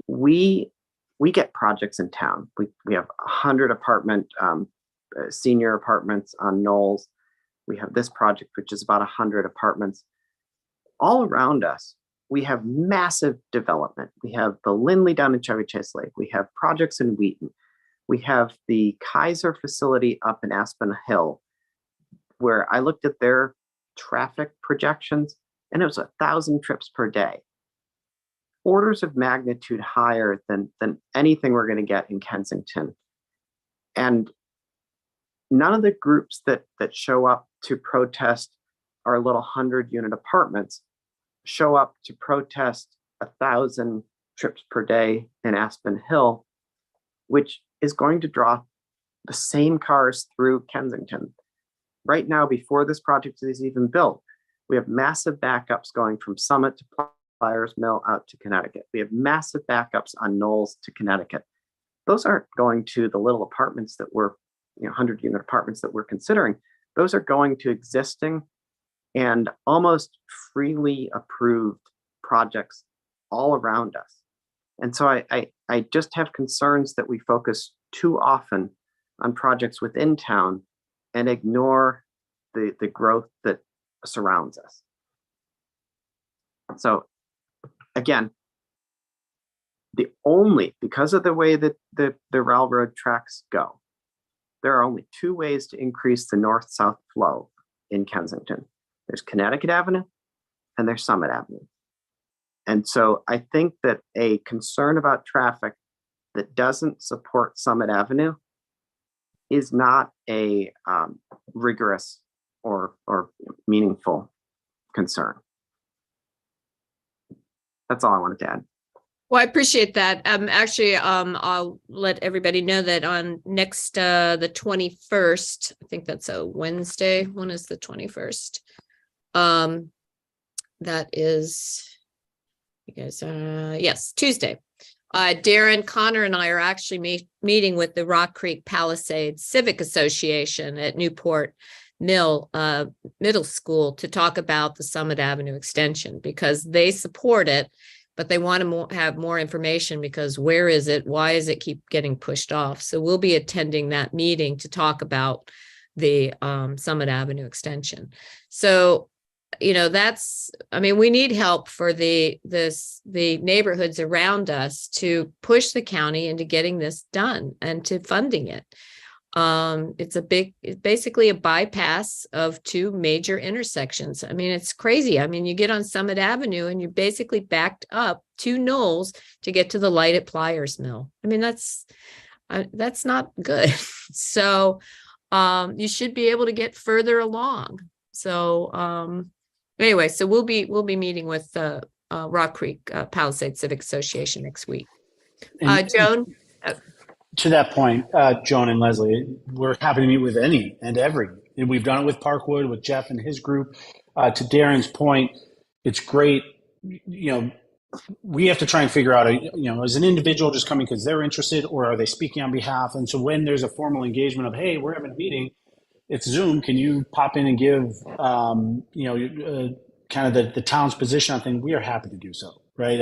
[SPEAKER 7] We get projects in town. We have 100 apartment senior apartments on Knowles. We have this project, which is about 100 apartments. All around us, we have massive development. We have the Lindley down in Chevy Chase Lake. We have projects in Wheaton. We have the Kaiser facility up in Aspen Hill, where I looked at their traffic projections, and it was 1,000 trips per day. Orders of magnitude higher than anything we're going to get in Kensington. And none of the groups that show up to protest our little 100-unit apartments show up to protest 1,000 trips per day in Aspen Hill, which is going to draw the same cars through Kensington. Right now, before this project is even built, we have massive backups going from Summit to Pliers Mill out to Connecticut. We have massive backups on Knowles to Connecticut. Those aren't going to the little apartments that we're, 100-unit apartments that we're considering. Those are going to existing and almost freely approved projects all around us. And so I just have concerns that we focus too often on projects within town and ignore the growth that surrounds us. So again, because of the way that the railroad tracks go, there are only two ways to increase the north-south flow in Kensington. There's Connecticut Avenue and there's Summit Avenue. And so I think that a concern about traffic that doesn't support Summit Avenue is not a rigorous or meaningful concern. That's all I wanted to add.
[SPEAKER 15] Well, I appreciate that. Actually, I'll let everybody know that on next, the 21st, I think that's a Wednesday. When is the 21st? That is, you guys, yes, Tuesday. Darren, Connor, and I are actually meeting with the Rock Creek Palisades Civic Association at Newport Mill Middle School to talk about the Summit Avenue extension, because they support it, but they want to have more information, because where is it? Why is it keep getting pushed off? So we'll be attending that meeting to talk about the Summit Avenue extension. So, we need help for the neighborhoods around us to push the county into getting this done and to funding it. It's basically a bypass of two major intersections. It's crazy. You get on Summit Avenue and you're basically backed up to Knowles to get to the light at Pliers Mill. That's not good. So, you should be able to get further along. So, anyway, so we'll be meeting with the Rock Creek Palisades Civic Association next week. Joan?
[SPEAKER 4] To that point, Joan and Leslie, we're happy to meet with any and every. And we've done it with Parkwood, with Jeff and his group. To Darren's point, it's great. We have to try and figure out, as an individual just coming because they're interested, or are they speaking on behalf? And so when there's a formal engagement of, hey, we're having a meeting, it's Zoom. Can you pop in and give, kind of the town's position on things? We are happy to do so, right?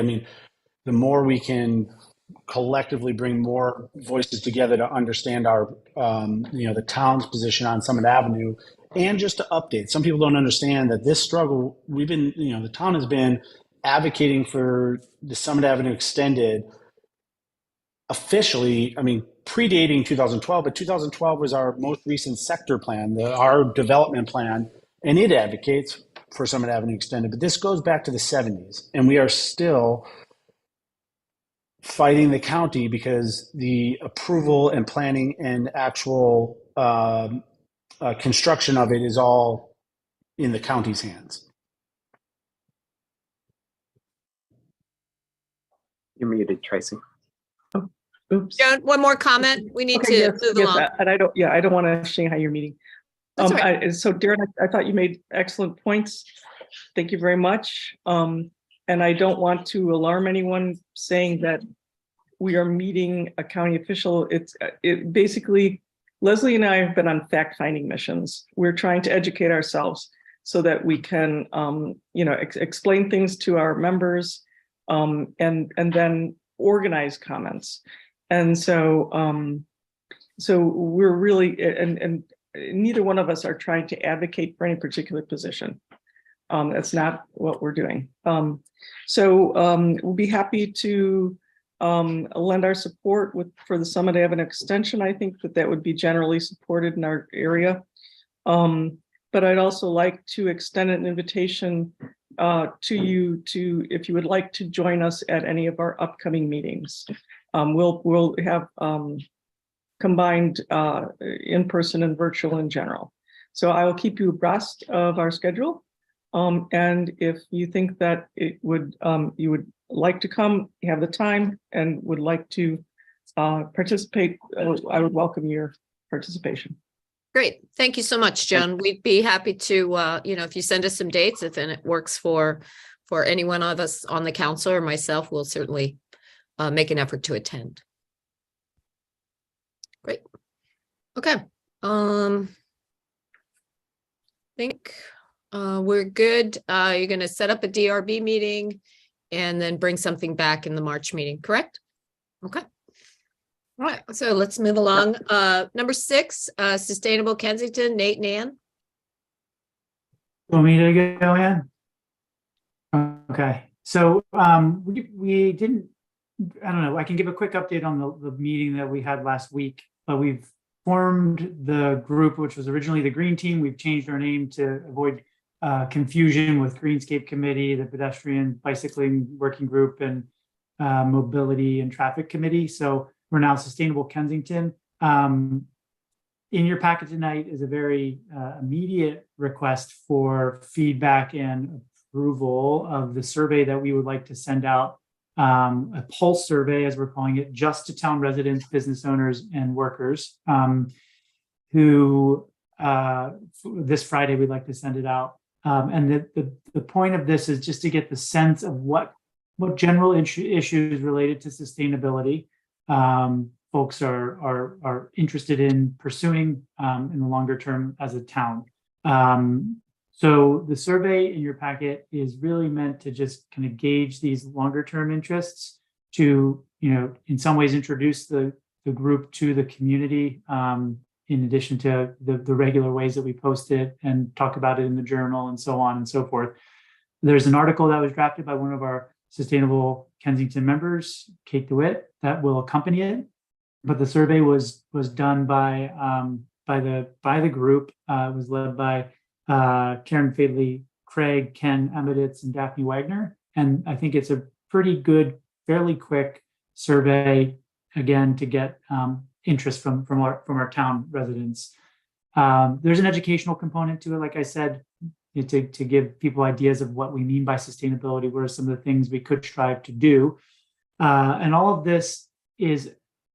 [SPEAKER 4] The more we can collectively bring more voices together to understand our, the town's position on Summit Avenue, and just to update. Some people don't understand that this struggle, the town has been advocating for the Summit Avenue extended officially, predating 2012, but 2012 was our most recent sector plan, our development plan, and it advocates for Summit Avenue extended. But this goes back to the 70s, and we are still fighting the county because the approval and planning and actual construction of it is all in the county's hands.
[SPEAKER 7] You're muted, Tracy.
[SPEAKER 13] Oops.
[SPEAKER 15] Joan, one more comment. We need
[SPEAKER 13] Okay,
[SPEAKER 15] to
[SPEAKER 13] yes,
[SPEAKER 15] move
[SPEAKER 13] yes,
[SPEAKER 15] along.
[SPEAKER 13] and I don't want to Shanghai your meeting.
[SPEAKER 15] That's all right.
[SPEAKER 13] So Darren, I thought you made excellent points. Thank you very much. And I don't want to alarm anyone saying that we are meeting a county official. It basically, Leslie and I have been on fact-finding missions. We're trying to educate ourselves so that we can, explain things to our members, and then organize comments. And so we're really, and neither one of us are trying to advocate for any particular position. That's not what we're doing. We'll be happy to lend our support for the Summit Avenue extension. I think that would be generally supported in our area. But I'd also like to extend an invitation to you if you would like to join us at any of our upcoming meetings. We'll have combined in-person and virtual in general. So I will keep you abreast of our schedule. And if you think that you would like to come, you have the time and would like to participate, I would welcome your participation.
[SPEAKER 15] Great. Thank you so much, Joan. We'd be happy to, if you send us some dates, if it works for any one of us on the council or myself, we'll certainly make an effort to attend. Great. Okay. I think we're good. You're going to set up a DRB meeting and then bring something back in the March meeting, correct? Okay. All right, so let's move along. Number 6, Sustainable Kensington, Nate and Ann.
[SPEAKER 3] Want me to go ahead? Okay, so we didn't, I don't know, I can give a quick update on the meeting that we had last week, but we've formed the group, which was originally the Green Team. We've changed our name to avoid confusion with Greenscape Committee, the Pedestrian Bicycling Working Group, and Mobility and Traffic Committee. So we're now Sustainable Kensington. In your packet tonight is a very immediate request for feedback and approval of the survey that we would like to send out, a pulse survey, as we're calling it, just to town residents, business owners, and workers, who this Friday we'd like to send it out. And the point of this is just to get the sense of what general issues related to sustainability folks are interested in pursuing in the longer term as a town. So the survey in your packet is really meant to just kind of gauge these longer term interests, to, in some ways introduce the group to the community, in addition to the regular ways that we post it and talk about it in the journal and so on and so forth. There's an article that was drafted by one of our Sustainable Kensington members, Kate DeWitt, that will accompany it. But the survey was done by the group. It was led by Karen Fadley, Craig, Ken Emeditz, and Daphne Wagner. And I think it's a pretty good, fairly quick survey, again, to get interest from our town residents. There's an educational component to it, like I said, to give people ideas of what we mean by sustainability, what are some of the things we could strive to do. And all of this is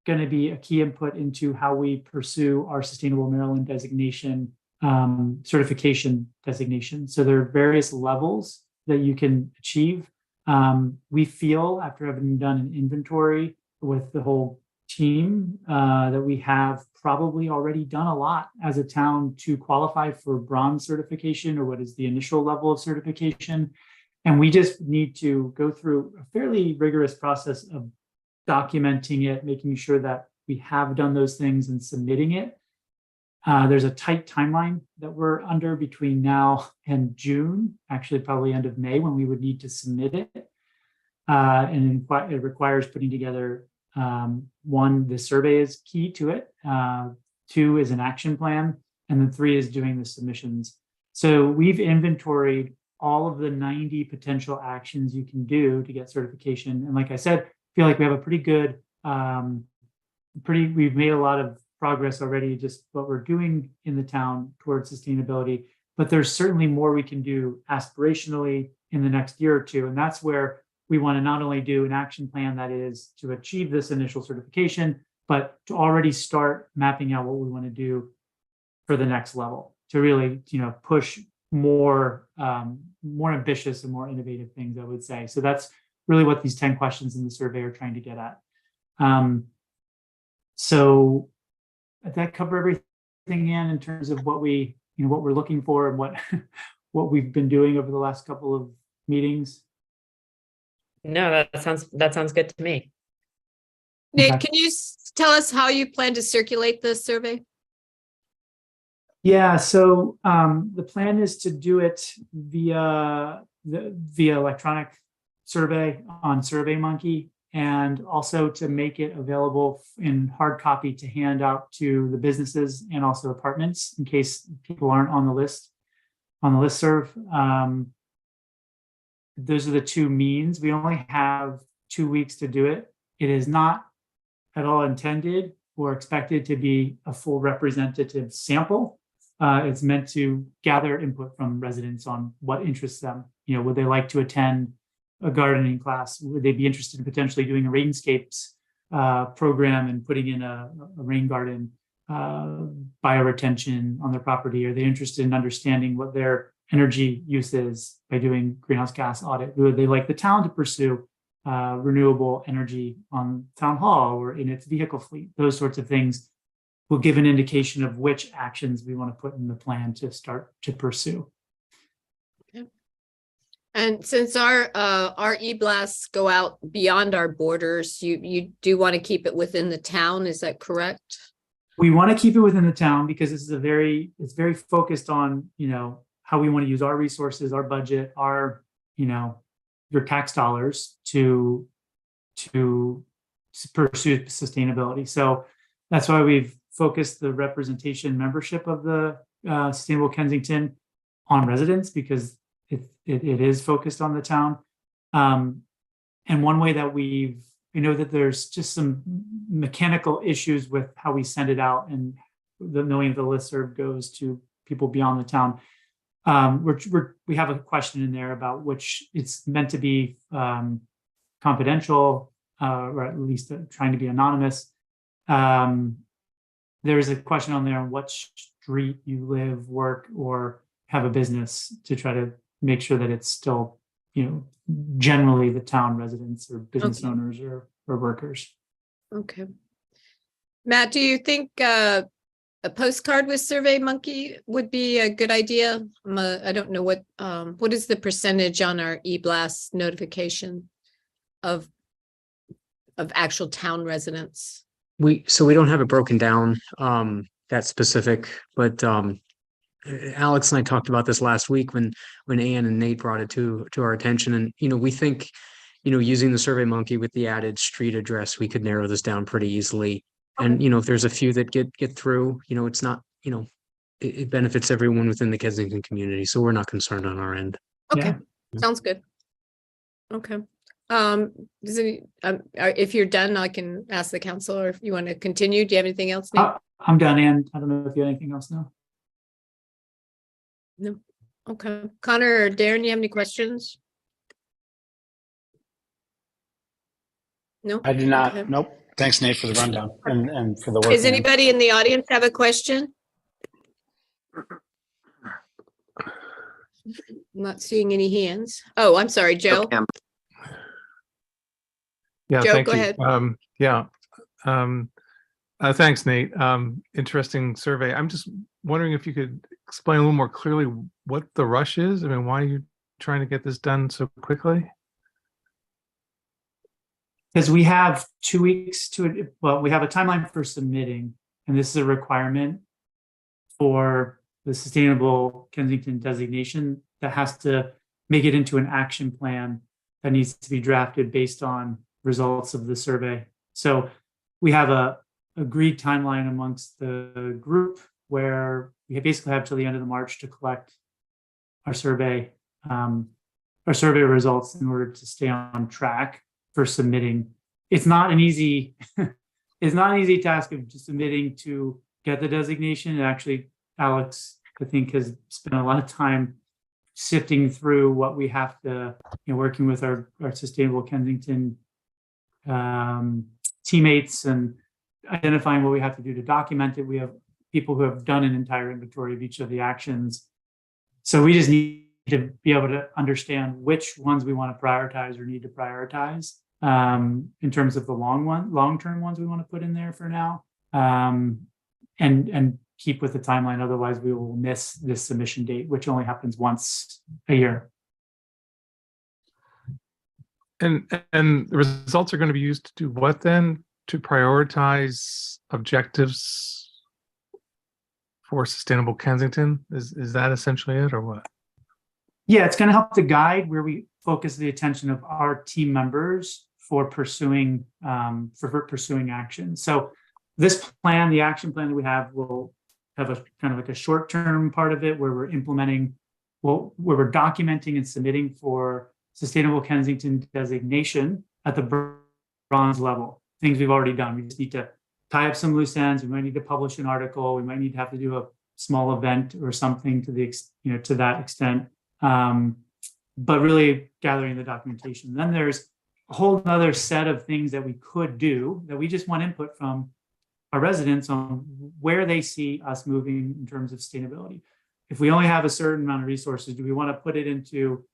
[SPEAKER 3] going to be a key input into how we pursue our Sustainable Maryland designation, certification designation. So there are various levels that you can achieve. We feel, after having done an inventory with the whole team, that we have probably already done a lot as a town to qualify for bronze certification, or what is the initial level of certification. And we just need to go through a fairly rigorous process of documenting it, making sure that we have done those things and submitting it. There's a tight timeline that we're under between now and June, actually probably end of May, when we would need to submit it. And it requires putting together, one, the survey is key to it. 2 is an action plan. And then 3 is doing the submissions. So we've inventoried all of the 90 potential actions you can do to get certification. And like I said, I feel like we have a pretty good, we've made a lot of progress already, just what we're doing in the town towards sustainability, but there's certainly more we can do aspirationally in the next year or two. And that's where we want to not only do an action plan that is to achieve this initial certification, but to already start mapping out what we want to do for the next level, to really, push more ambitious and more innovative things, I would say. So that's really what these 10 questions in the survey are trying to get at. So did that cover everything in terms of what we're looking for and what we've been doing over the last couple of meetings?
[SPEAKER 6] No, that sounds good to me.
[SPEAKER 15] Nate,
[SPEAKER 3] Okay.
[SPEAKER 15] can you tell us how you plan to circulate the survey?
[SPEAKER 3] Yeah, so the plan is to do it via electronic survey on SurveyMonkey, and also to make it available in hard copy to hand out to the businesses and also apartments in case people aren't on the listserv. Those are the two means. We only have 2 weeks to do it. It is not at all intended or expected to be a full representative sample. It's meant to gather input from residents on what interests them. Would they like to attend a gardening class? Would they be interested in potentially doing a rainscapes program and putting in a rain garden, bioretention on their property? Are they interested in understanding what their energy use is by doing greenhouse gas audit? Would they like the town to pursue renewable energy on Town Hall or in its vehicle fleet? Those sorts of things will give an indication of which actions we want to put in the plan to start to pursue.
[SPEAKER 15] Okay. And since our e-blasts go out beyond our borders, you do want to keep it within the town, is that correct?
[SPEAKER 3] We want to keep it within the town because it's very focused on, how we want to use our resources, our budget, our, your tax dollars to pursue sustainability. So that's why we've focused the representation membership of the Sustainable Kensington on residents, because it is focused on the town. And one way that we know that there's just some mechanical issues with how we send it out, and knowing the listserv goes to people beyond the town. We have a question in there about which it's meant to be confidential, or at least trying to be anonymous. There's a question on there on what street you live, work, or have a business, to try to make sure that it's still, generally the town residents or business owners or workers. Okay.
[SPEAKER 15] Matt, do you think a postcard with SurveyMonkey would be a good idea? I don't know what is the percentage on our e-blast notification of actual town residents?
[SPEAKER 2] We don't have it broken down that specific, but Alex and I talked about this last week when Ann and Nate brought it to our attention, and we think using the SurveyMonkey with the added street address, we could narrow this down pretty easily. And if there's a few that get through, it's not, it benefits everyone within the Kensington community, so we're not concerned on our end.
[SPEAKER 15] Okay, sounds good. Okay. If you're done, I can ask the council, or if you want to continue. Do you have anything else, Nate?
[SPEAKER 3] I'm done, Ann. I don't know if you have anything else now.
[SPEAKER 15] No. Okay. Connor or Darren, you have any questions? No,
[SPEAKER 4] I do not.
[SPEAKER 15] Okay.
[SPEAKER 4] Nope. Thanks, Nate, for the rundown and for the work.
[SPEAKER 15] Does anybody in the audience have a question? I'm not seeing any hands. Oh, I'm sorry, Joe.
[SPEAKER 7] Okay.
[SPEAKER 16] Yeah,
[SPEAKER 15] Joe,
[SPEAKER 16] thank
[SPEAKER 15] go
[SPEAKER 16] you.
[SPEAKER 15] ahead.
[SPEAKER 16] Thanks, Nate. Interesting survey. I'm just wondering if you could explain a little more clearly what the rush is. I mean, why are you trying to get this done so quickly?
[SPEAKER 3] Because we have 2 weeks we have a timeline for submitting, and this is a requirement for the Sustainable Kensington designation that has to make it into an action plan that needs to be drafted based on results of the survey. So we have a agreed timeline amongst the group where we basically have till the end of March to collect our survey results in order to stay on track for submitting. It's not an easy it's not an easy task of just submitting to get the designation. And actually, Alex, I think, has spent a lot of time sifting through what we have to, working with our Sustainable Kensington teammates and identifying what we have to do to document it. We have people who have done an entire inventory of each of the actions. So we just need to be able to understand which ones we want to prioritize or need to prioritize in terms of the long-term ones we want to put in there for now, and keep with the timeline. Otherwise, we will miss this submission date, which only happens once a year.
[SPEAKER 16] And the results are going to be used to do what then? To prioritize objectives for Sustainable Kensington? Is that essentially it, or what?
[SPEAKER 3] Yeah, it's going to help to guide where we focus the attention of our team members for pursuing action. So this plan, the action plan that we have, will have a kind of like a short-term part of it where we're implementing, where we're documenting and submitting for Sustainable Kensington designation at the bronze level. Things we've already done. We just need to tie up some loose ends. We might need to publish an article. We might need to have to do a small event or something to to that extent. But really gathering the documentation. Then there's a whole other set of things that we could do that we just want input from our residents on where they see us moving in terms of sustainability. If we only have a certain amount of resources, do we want to put it into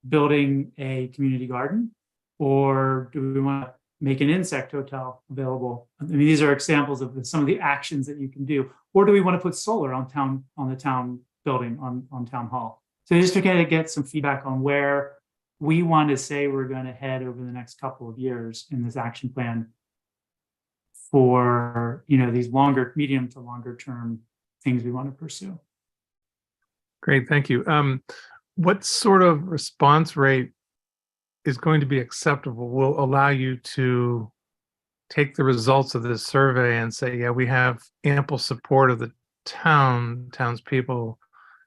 [SPEAKER 3] building a community garden, or do we want to make an insect hotel available? I mean, these are examples of some of the actions that you can do. Or do we want to put solar on the town building on Town Hall? So just to kind of get some feedback on where we want to say we're going to head over the next couple of years in this action plan for these medium to longer term things we want to pursue.
[SPEAKER 16] Great, thank you. What sort of response rate is going to be acceptable, will allow you to take the results of this survey and say, yeah, we have ample support of the townspeople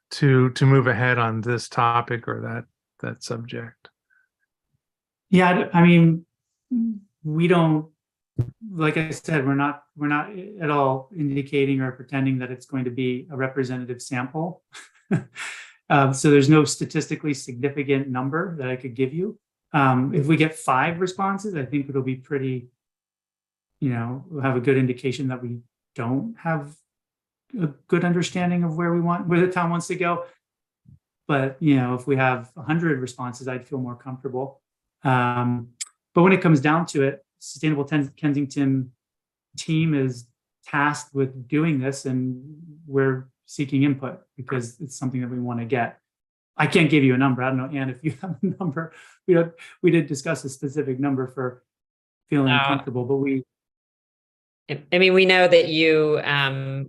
[SPEAKER 16] to move ahead on this topic or that subject?
[SPEAKER 3] Yeah, I mean, we don't, like I said, we're not at all indicating or pretending that it's going to be a representative sample. So there's no statistically significant number that I could give you. If we get 5 responses, I think it'll be pretty, we'll have a good indication that we don't have a good understanding of where the town wants to go. But, if we have 100 responses, I'd feel more comfortable. But when it comes down to it, Sustainable Kensington team is tasked with doing this, and we're seeking input because it's something that we want to get. I can't give you a number. I don't know, Anne, if you have a number. We did discuss a specific number for feeling comfortable, but we
[SPEAKER 6] know that you,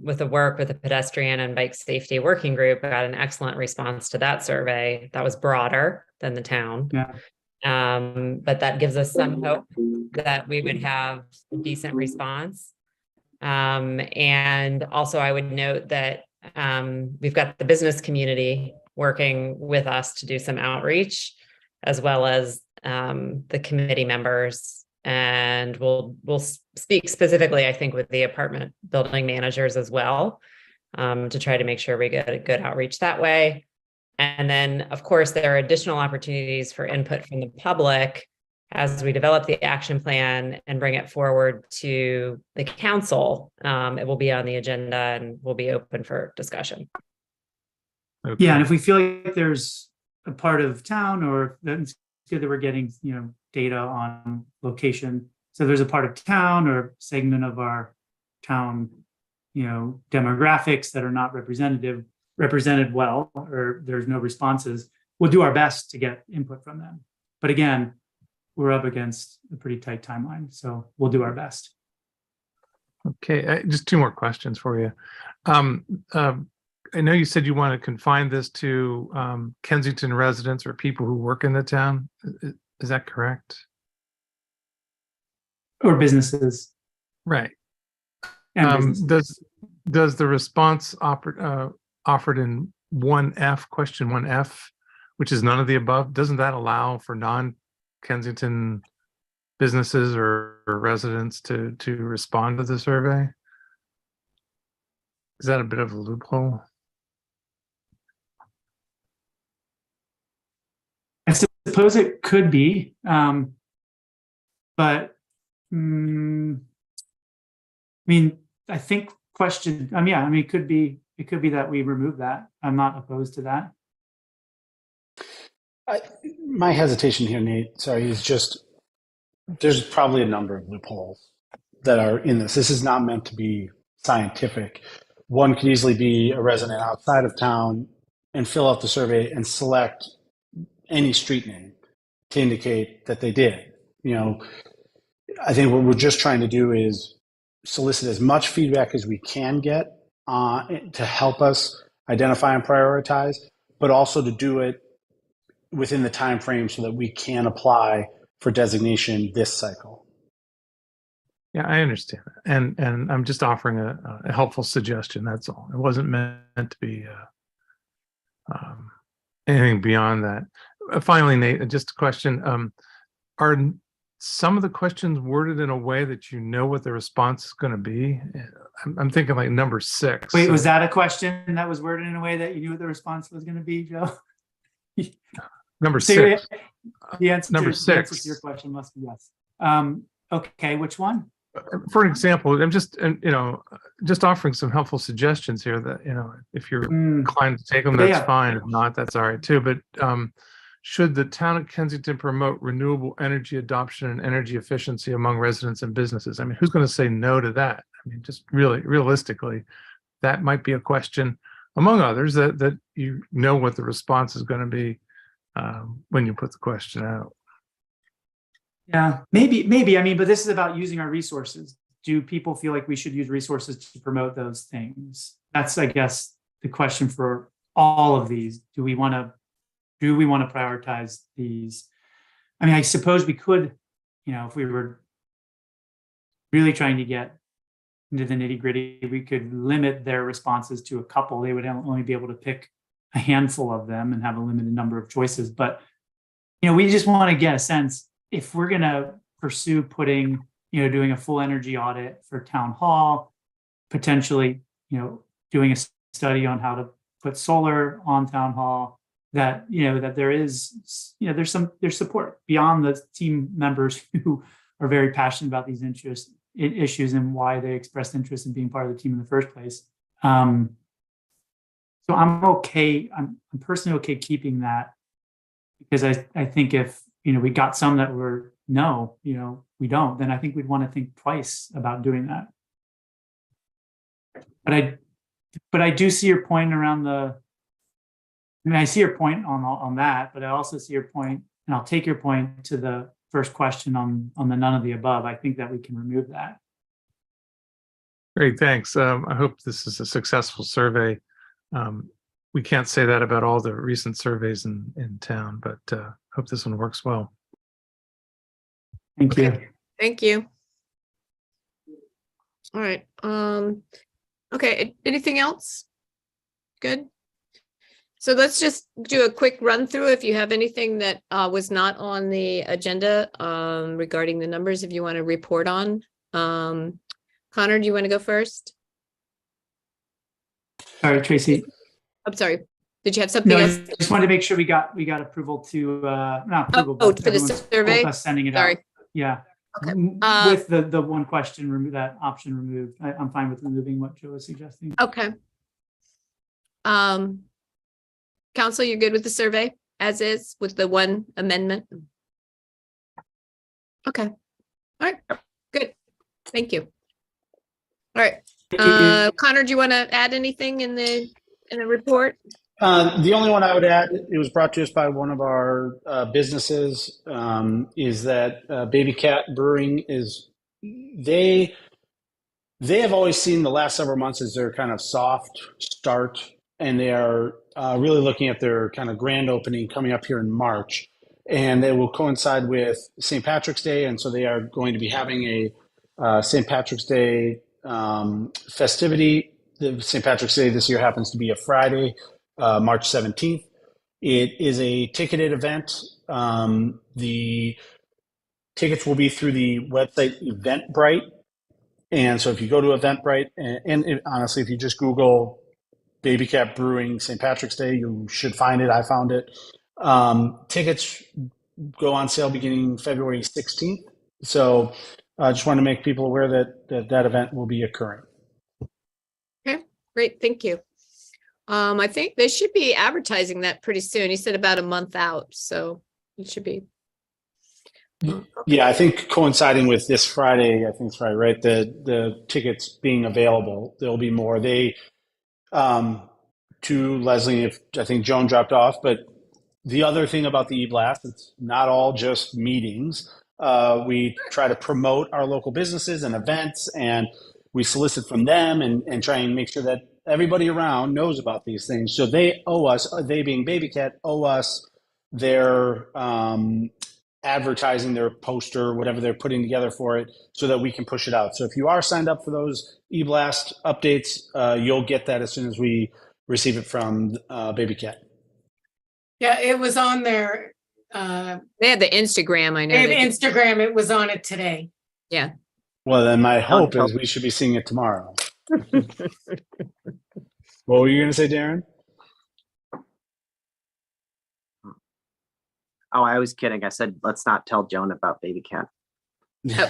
[SPEAKER 6] with the work with the pedestrian and bike safety working group, got an excellent response to that survey. That was broader than the town.
[SPEAKER 3] Yeah.
[SPEAKER 6] But that gives us some hope that we would have a decent response. And also I would note that we've got the business community working with us to do some outreach, as well as the committee members. And we'll speak specifically, I think, with the apartment building managers as well, to try to make sure we get a good outreach that way. And then, of course, there are additional opportunities for input from the public as we develop the action plan and bring it forward to the council. It will be on the agenda and will be open for discussion.
[SPEAKER 16] Okay.
[SPEAKER 3] Yeah, and if we feel like there's a part of town, or it's good that we're getting data on location. So there's a part of town or segment of our town, demographics that are not represented well, or there's no responses. We'll do our best to get input from them. But again, we're up against a pretty tight timeline, so we'll do our best.
[SPEAKER 16] Okay, just 2 more questions for you. I know you said you want to confine this to Kensington residents or people who work in the town. Is that correct?
[SPEAKER 3] Or businesses.
[SPEAKER 16] Right.
[SPEAKER 3] And businesses.
[SPEAKER 16] Does the response offered in 1F, question 1F, which is none of the above, doesn't that allow for non-Kensington businesses or residents to respond to the survey? Is that a bit of a loophole?
[SPEAKER 3] I suppose it could be, but I mean, I think yeah, I mean, it could be that we remove that. I'm not opposed to that.
[SPEAKER 4] My hesitation here, Nate, sorry, is just there's probably a number of loopholes that are in this. This is not meant to be scientific. One could easily be a resident outside of town and fill out the survey and select any street name to indicate that they did. You know, I think what we're just trying to do is solicit as much feedback as we can get to help us identify and prioritize, but also to do it within the time frame so that we can apply for designation this cycle.
[SPEAKER 16] Yeah, I understand that. And I'm just offering a helpful suggestion. That's all. It wasn't meant to be anything beyond that. Finally, Nate, just a question. Are some of the questions worded in a way that you know what the response is going to be? I'm thinking like number 6.
[SPEAKER 3] Wait, was that a question that was worded in a way that you knew what the response was going to be, Joe?
[SPEAKER 16] Number 6.
[SPEAKER 3] The answer
[SPEAKER 16] Number
[SPEAKER 3] to
[SPEAKER 16] 6.
[SPEAKER 3] your question must be yes. Okay, which one?
[SPEAKER 16] For example, I'm just just offering some helpful suggestions here that, if you're inclined to take them, that's fine. If not, that's all right too. But should the town of Kensington promote renewable energy adoption and energy efficiency among residents and businesses? I mean, who's going to say no to that? I mean, just really realistically, that might be a question among others that you know what the response is going to be when you put the question out.
[SPEAKER 3] Yeah, maybe. I mean, but this is about using our resources. Do people feel like we should use resources to promote those things? That's, I guess, the question for all of these. Do we want to prioritize these? I mean, I suppose we could, if we were really trying to get into the nitty gritty, we could limit their responses to a couple. They would only be able to pick a handful of them and have a limited number of choices. But, we just want to get a sense if we're going to pursue doing a full energy audit for town hall, potentially, doing a study on how to put solar on town hall, that there is, there's support beyond the team members who are very passionate about these issues and why they expressed interest in being part of the team in the first place. So I'm okay. I'm personally okay keeping that, because I think if, we got some that were no, we don't, then I think we'd want to think twice about doing that. But I do see your point around I see your point on that, but I also see your point, and I'll take your point to the first question on the none of the above. I think that we can remove that.
[SPEAKER 16] Great, thanks. I hope this is a successful survey. We can't say that about all the recent surveys in town, but hope this one works well.
[SPEAKER 3] Thank you.
[SPEAKER 15] Thank you. All right. Okay. Anything else? Good. So let's just do a quick run through. If you have anything that was not on the agenda regarding the numbers, if you want to report on. Connor, do you want to go first?
[SPEAKER 3] Sorry, Tracy.
[SPEAKER 15] I'm sorry. Did you have something
[SPEAKER 3] No,
[SPEAKER 15] else?
[SPEAKER 3] I just wanted to make sure we got approval to not approval,
[SPEAKER 15] Oh,
[SPEAKER 3] but
[SPEAKER 15] for the
[SPEAKER 3] everyone's
[SPEAKER 15] survey?
[SPEAKER 3] cool with us sending it
[SPEAKER 15] Sorry.
[SPEAKER 3] out. Yeah.
[SPEAKER 15] Okay.
[SPEAKER 3] With the one question, that option removed. I'm fine with removing what Joe was suggesting.
[SPEAKER 15] Okay. Council, you're good with the survey as is with the one amendment? Okay. All right. Good. Thank you. All right. Connor, do you want to add anything in the report?
[SPEAKER 4] The only one I would add, it was brought to us by one of our businesses, is that Baby Cat Brewing they have always seen the last several months as their kind of soft start, and they are really looking at their kind of grand opening coming up here in March, and they will coincide with St. Patrick's Day, and so they are going to be having a St. Patrick's Day festivity. The St. Patrick's Day this year happens to be a Friday, March 17th. It is a ticketed event. The Tickets will be through the website Eventbrite. And so if you go to Eventbrite, and honestly, if you just Google Baby Cat Brewing St. Patrick's Day, you should find it. I found it. Tickets go on sale beginning February 16th. So I just want to make people aware that event will be occurring.
[SPEAKER 15] Okay, great. Thank you. I think they should be advertising that pretty soon. He said about a month out, so it should be.
[SPEAKER 4] Yeah, I think coinciding with this Friday, I think it's Friday, right? The tickets being available, there'll be more. They, to Leslie, if I think Joan dropped off, but the other thing about the e-blast, it's not all just meetings. We try to promote our local businesses and events, and we solicit from them and try and make sure that everybody around knows about these things. So they owe us, they being Baby Cat, owe us their advertising, their poster, whatever they're putting together for it, so that we can push it out. So if you are signed up for those e-blast updates, you'll get that as soon as we receive it from Baby Cat.
[SPEAKER 14] Yeah, it was on their
[SPEAKER 15] They had the Instagram, I know.
[SPEAKER 14] they have
[SPEAKER 15] they did.
[SPEAKER 14] Instagram. It was on it today.
[SPEAKER 15] Yeah.
[SPEAKER 4] Well, then my hope is we should be seeing it tomorrow. What were you going to say, Darren?
[SPEAKER 7] Oh, I was kidding. I said, let's not tell Joan about Baby Cat.
[SPEAKER 15] I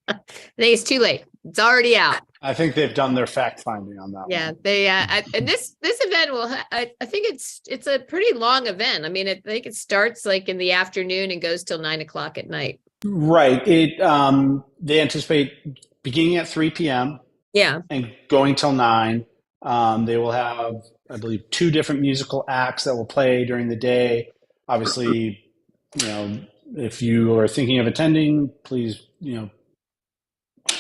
[SPEAKER 15] think it's too late. It's already out.
[SPEAKER 4] I think they've done their fact finding on that.
[SPEAKER 15] Yeah,
[SPEAKER 4] one.
[SPEAKER 15] they and this event will. I think it's a pretty long event. I mean, I think it starts like in the afternoon and goes till 9 o'clock at night.
[SPEAKER 4] Right. It they anticipate beginning at 3 p.m.
[SPEAKER 15] Yeah.
[SPEAKER 4] and going till 9. They will have, I believe, 2 different musical acts that will play during the day. Obviously, if you are thinking of attending, please,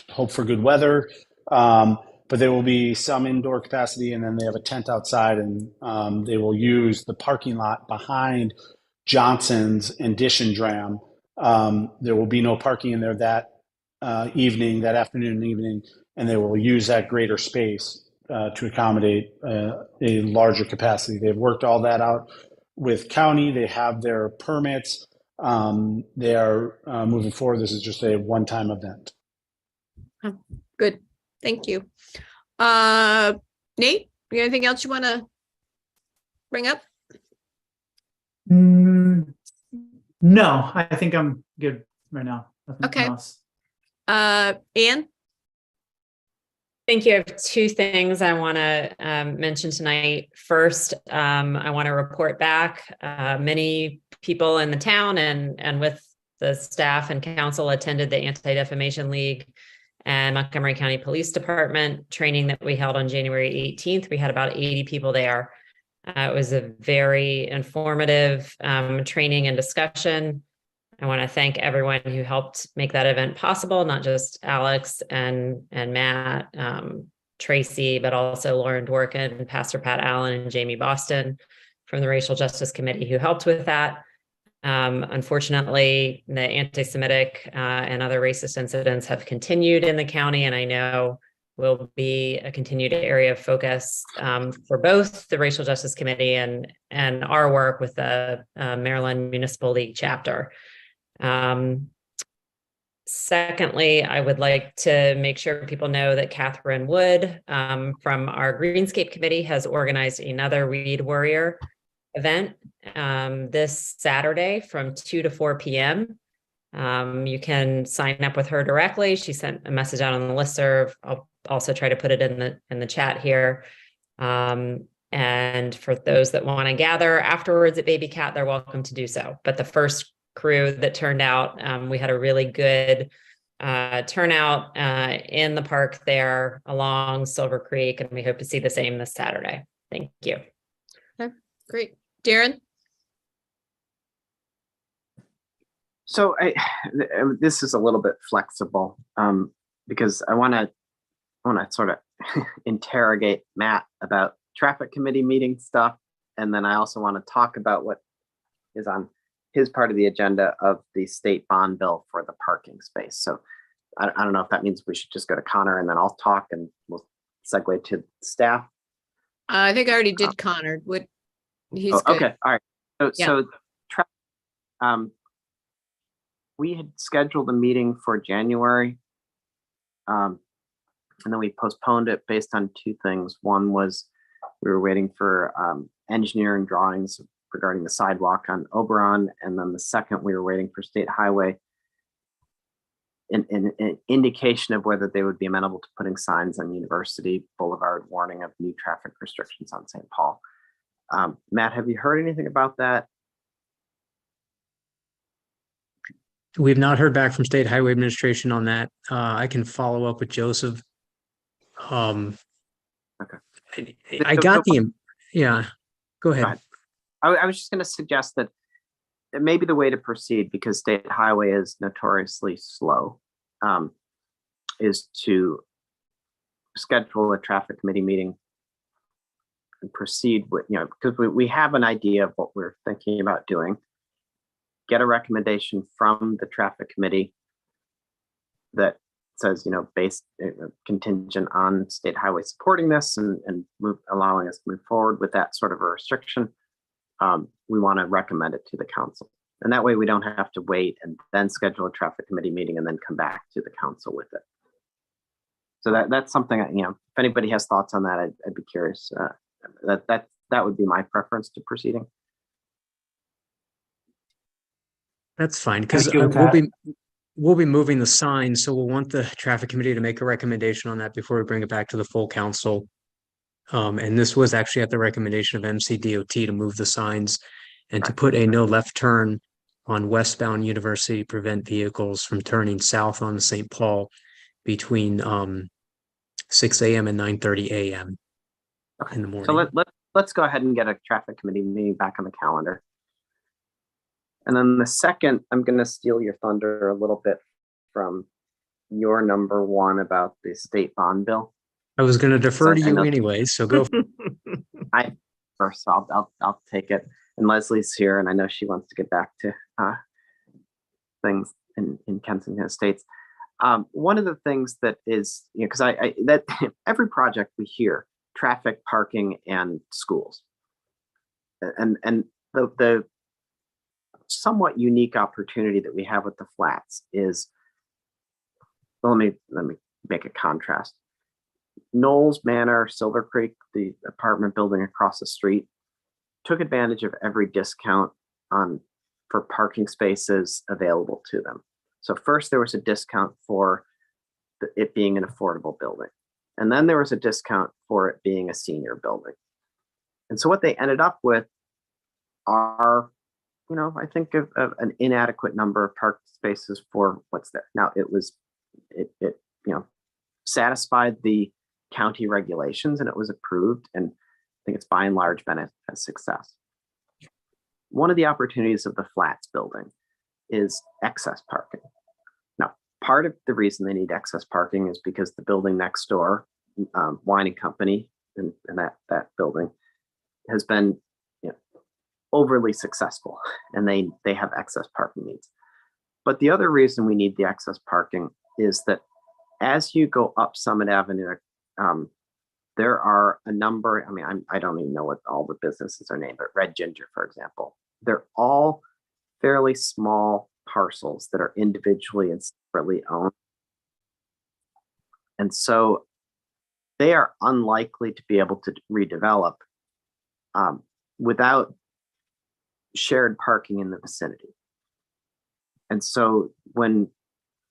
[SPEAKER 4] hope for good weather. But there will be some indoor capacity, and then they have a tent outside, and they will use the parking lot behind Johnson's and Dish and Dram. There will be no parking in there that afternoon and evening, and they will use that greater space to accommodate a larger capacity. They've worked all that out with county. They have their permits. They are moving forward. This is just a one-time event.
[SPEAKER 15] Oh, good. Thank you. Nate, you got anything else you want to bring up?
[SPEAKER 3] No, I think I'm good right now. Nothing
[SPEAKER 15] Okay.
[SPEAKER 3] else.
[SPEAKER 15] Anne?
[SPEAKER 6] Thank you. I have 2 things I want to mention tonight. First, I want to report back. Many people in the town and with the staff and council attended the Anti-Defamation League and Montgomery County Police Department training that we held on January 18th. We had about 80 people there. It was a very informative training and discussion. I want to thank everyone who helped make that event possible, not just Alex and Matt, Tracy, but also Lauren Dworkin, Pastor Pat Allen, and Jamie Boston from the Racial Justice Committee who helped with that. Unfortunately, the anti-Semitic and other racist incidents have continued in the county, and I know will be a continued area of focus for both the Racial Justice Committee and our work with the Maryland Municipal League chapter. Secondly, I would like to make sure people know that Catherine Wood from our Greenscape Committee has organized another Weed Warrior event this Saturday from 2 to 4 p.m. You can sign up with her directly. She sent a message out on the listserv. I'll also try to put it in the chat here. And for those that want to gather afterwards at Baby Cat, they're welcome to do so. But the first crew that turned out, we had a really good turnout in the park there along Silver Creek, and we hope to see the same this Saturday. Thank you.
[SPEAKER 15] Okay, great. Darren?
[SPEAKER 7] So this is a little bit flexible because I want to sort of interrogate Matt about traffic committee meeting stuff, and then I also want to talk about what is on his part of the agenda of the state bond bill for the parking space. So I don't know if that means we should just go to Connor and then I'll talk and we'll segue to staff.
[SPEAKER 15] I think I already did Connor. He's good.
[SPEAKER 7] Okay, all right. So we had scheduled a meeting for January. And then we postponed it based on two things. One was we were waiting for engineering drawings regarding the sidewalk on Oberon. And then the second, we were waiting for State Highway, an indication of whether they would be amenable to putting signs on University Boulevard warning of new traffic restrictions on St. Paul. Matt, have you heard anything about that?
[SPEAKER 2] We've not heard back from State Highway Administration on that. I can follow up with Joseph.
[SPEAKER 7] Okay.
[SPEAKER 2] I got yeah, go ahead.
[SPEAKER 7] I was just going to suggest that it may be the way to proceed, because State Highway is notoriously slow, is to schedule a traffic committee meeting and proceed with, because we have an idea of what we're thinking about doing, get a recommendation from the traffic committee that says, based contingent on State Highway supporting this and allowing us to move forward with that sort of a restriction. We want to recommend it to the council. And that way we don't have to wait and then schedule a traffic committee meeting and then come back to the council with it. So that's something, if anybody has thoughts on that, I'd be curious. That would be my preference to proceeding.
[SPEAKER 2] That's fine, because we'll be moving the signs, so we'll want the traffic committee to make a recommendation on that before we bring it back to the full council. And this was actually at the recommendation of MCDOT to move the signs and to put a no left turn on westbound University to prevent vehicles from turning south on St. Paul between 6 a.m. and 9:30 a.m. in the morning.
[SPEAKER 7] So let's go ahead and get a traffic committee meeting back on the calendar. And then the second, I'm going to steal your thunder a little bit from your number one about the state bond bill.
[SPEAKER 2] I was going to defer to you anyway, so go.
[SPEAKER 7] I'll take it. And Leslie's here, and I know she wants to get back to things in Kensington Estates. One of the things that is, because that every project we hear, traffic, parking, and schools, and the somewhat unique opportunity that we have with the flats is, well, let me make a contrast. Knowles Manor, Silver Creek, the apartment building across the street, took advantage of every discount for parking spaces available to them. So first there was a discount for it being an affordable building. And then there was a discount for it being a senior building. And so what they ended up with are, I think of an inadequate number of park spaces for what's there. Now it satisfied the county regulations and it was approved, and I think it's by and large been a success. One of the opportunities of the flats building is excess parking. Now, part of the reason they need excess parking is because the building next door, Wine and Company, and that building has been overly successful, and they have excess parking needs. But the other reason we need the excess parking is that as you go up Summit Avenue, there are a number, I don't even know what all the businesses are named, but Red Ginger, for example, they're all fairly small parcels that are individually and separately owned. And so they are unlikely to be able to redevelop without shared parking in the vicinity. And so when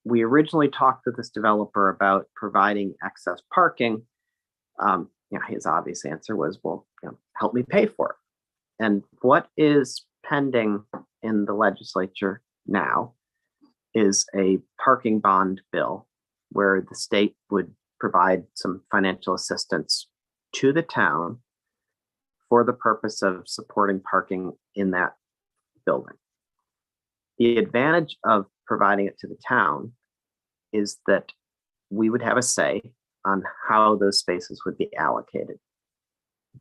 [SPEAKER 7] we originally talked to this developer about providing excess parking, his obvious answer was, well, help me pay for it. And what is pending in the legislature now is a parking bond bill where the state would provide some financial assistance to the town for the purpose of supporting parking in that building. The advantage of providing it to the town is that we would have a say on how those spaces would be allocated.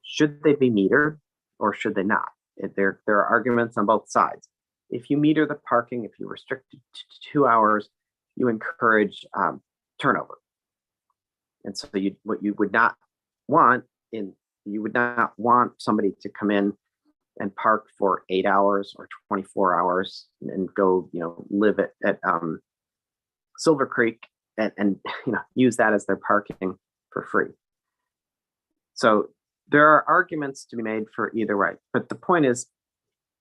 [SPEAKER 7] Should they be metered or should they not? There are arguments on both sides. If you meter the parking, if you restrict it to 2 hours, you encourage turnover. And so what you would not want somebody to come in and park for 8 hours or 24 hours and go, live at Silver Creek and use that as their parking for free. So there are arguments to be made for either way, but the point is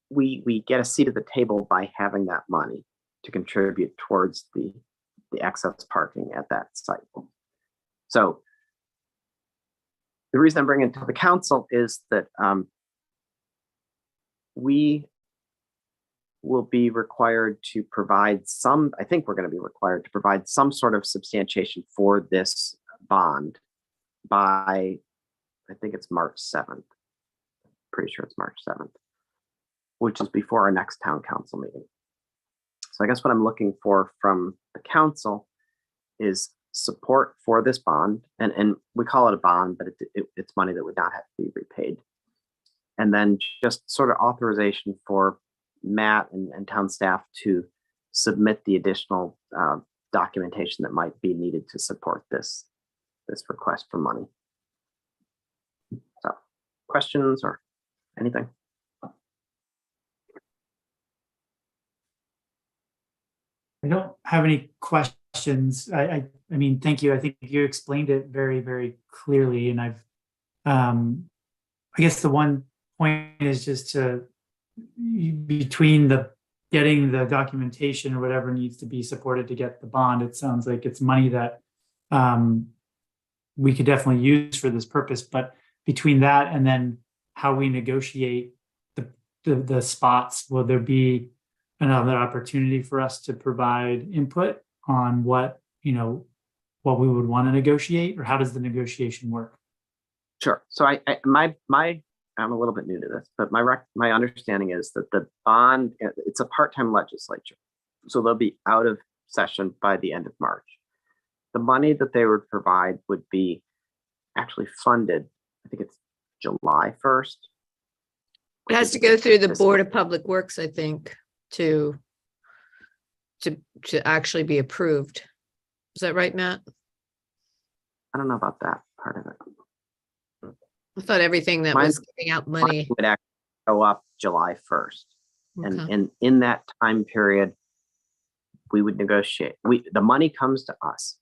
[SPEAKER 7] we get a seat at the table by having that money to contribute towards the excess parking at that site. So the reason I'm bringing it to the council is that we will be required to provide some, I think we're going to be required to provide some sort of substantiation for this bond by, I think it's March 7th. Pretty sure it's March 7th, which is before our next town council meeting. So I guess what I'm looking for from the council is support for this bond. And we call it a bond, but it's money that would not have to be repaid. And then just sort of authorization for Matt and town staff to submit the additional documentation that might be needed to support this request for money. So questions or anything?
[SPEAKER 3] I don't have any questions. I mean, thank you. I think you explained it very, very clearly. And I guess the one point is just to, between the getting the documentation or whatever needs to be supported to get the bond, it sounds like it's money that we could definitely use for this purpose. But between that and then how we negotiate the spots, will there be another opportunity for us to provide input on what we would want to negotiate, or how does the negotiation work?
[SPEAKER 7] Sure. So I'm a little bit new to this, but my understanding is that the bond, it's a part-time legislature, so they'll be out of session by the end of March. The money that they would provide would be actually funded, I think it's July 1st.
[SPEAKER 15] It has to go through the Board of Public Works, I think, to actually be approved. Is that right, Matt?
[SPEAKER 7] I don't know about that part of it.
[SPEAKER 15] I thought everything that was giving out money
[SPEAKER 7] would actually go up July 1st.
[SPEAKER 15] Okay.
[SPEAKER 7] And in that time period, we would negotiate. The money comes to us.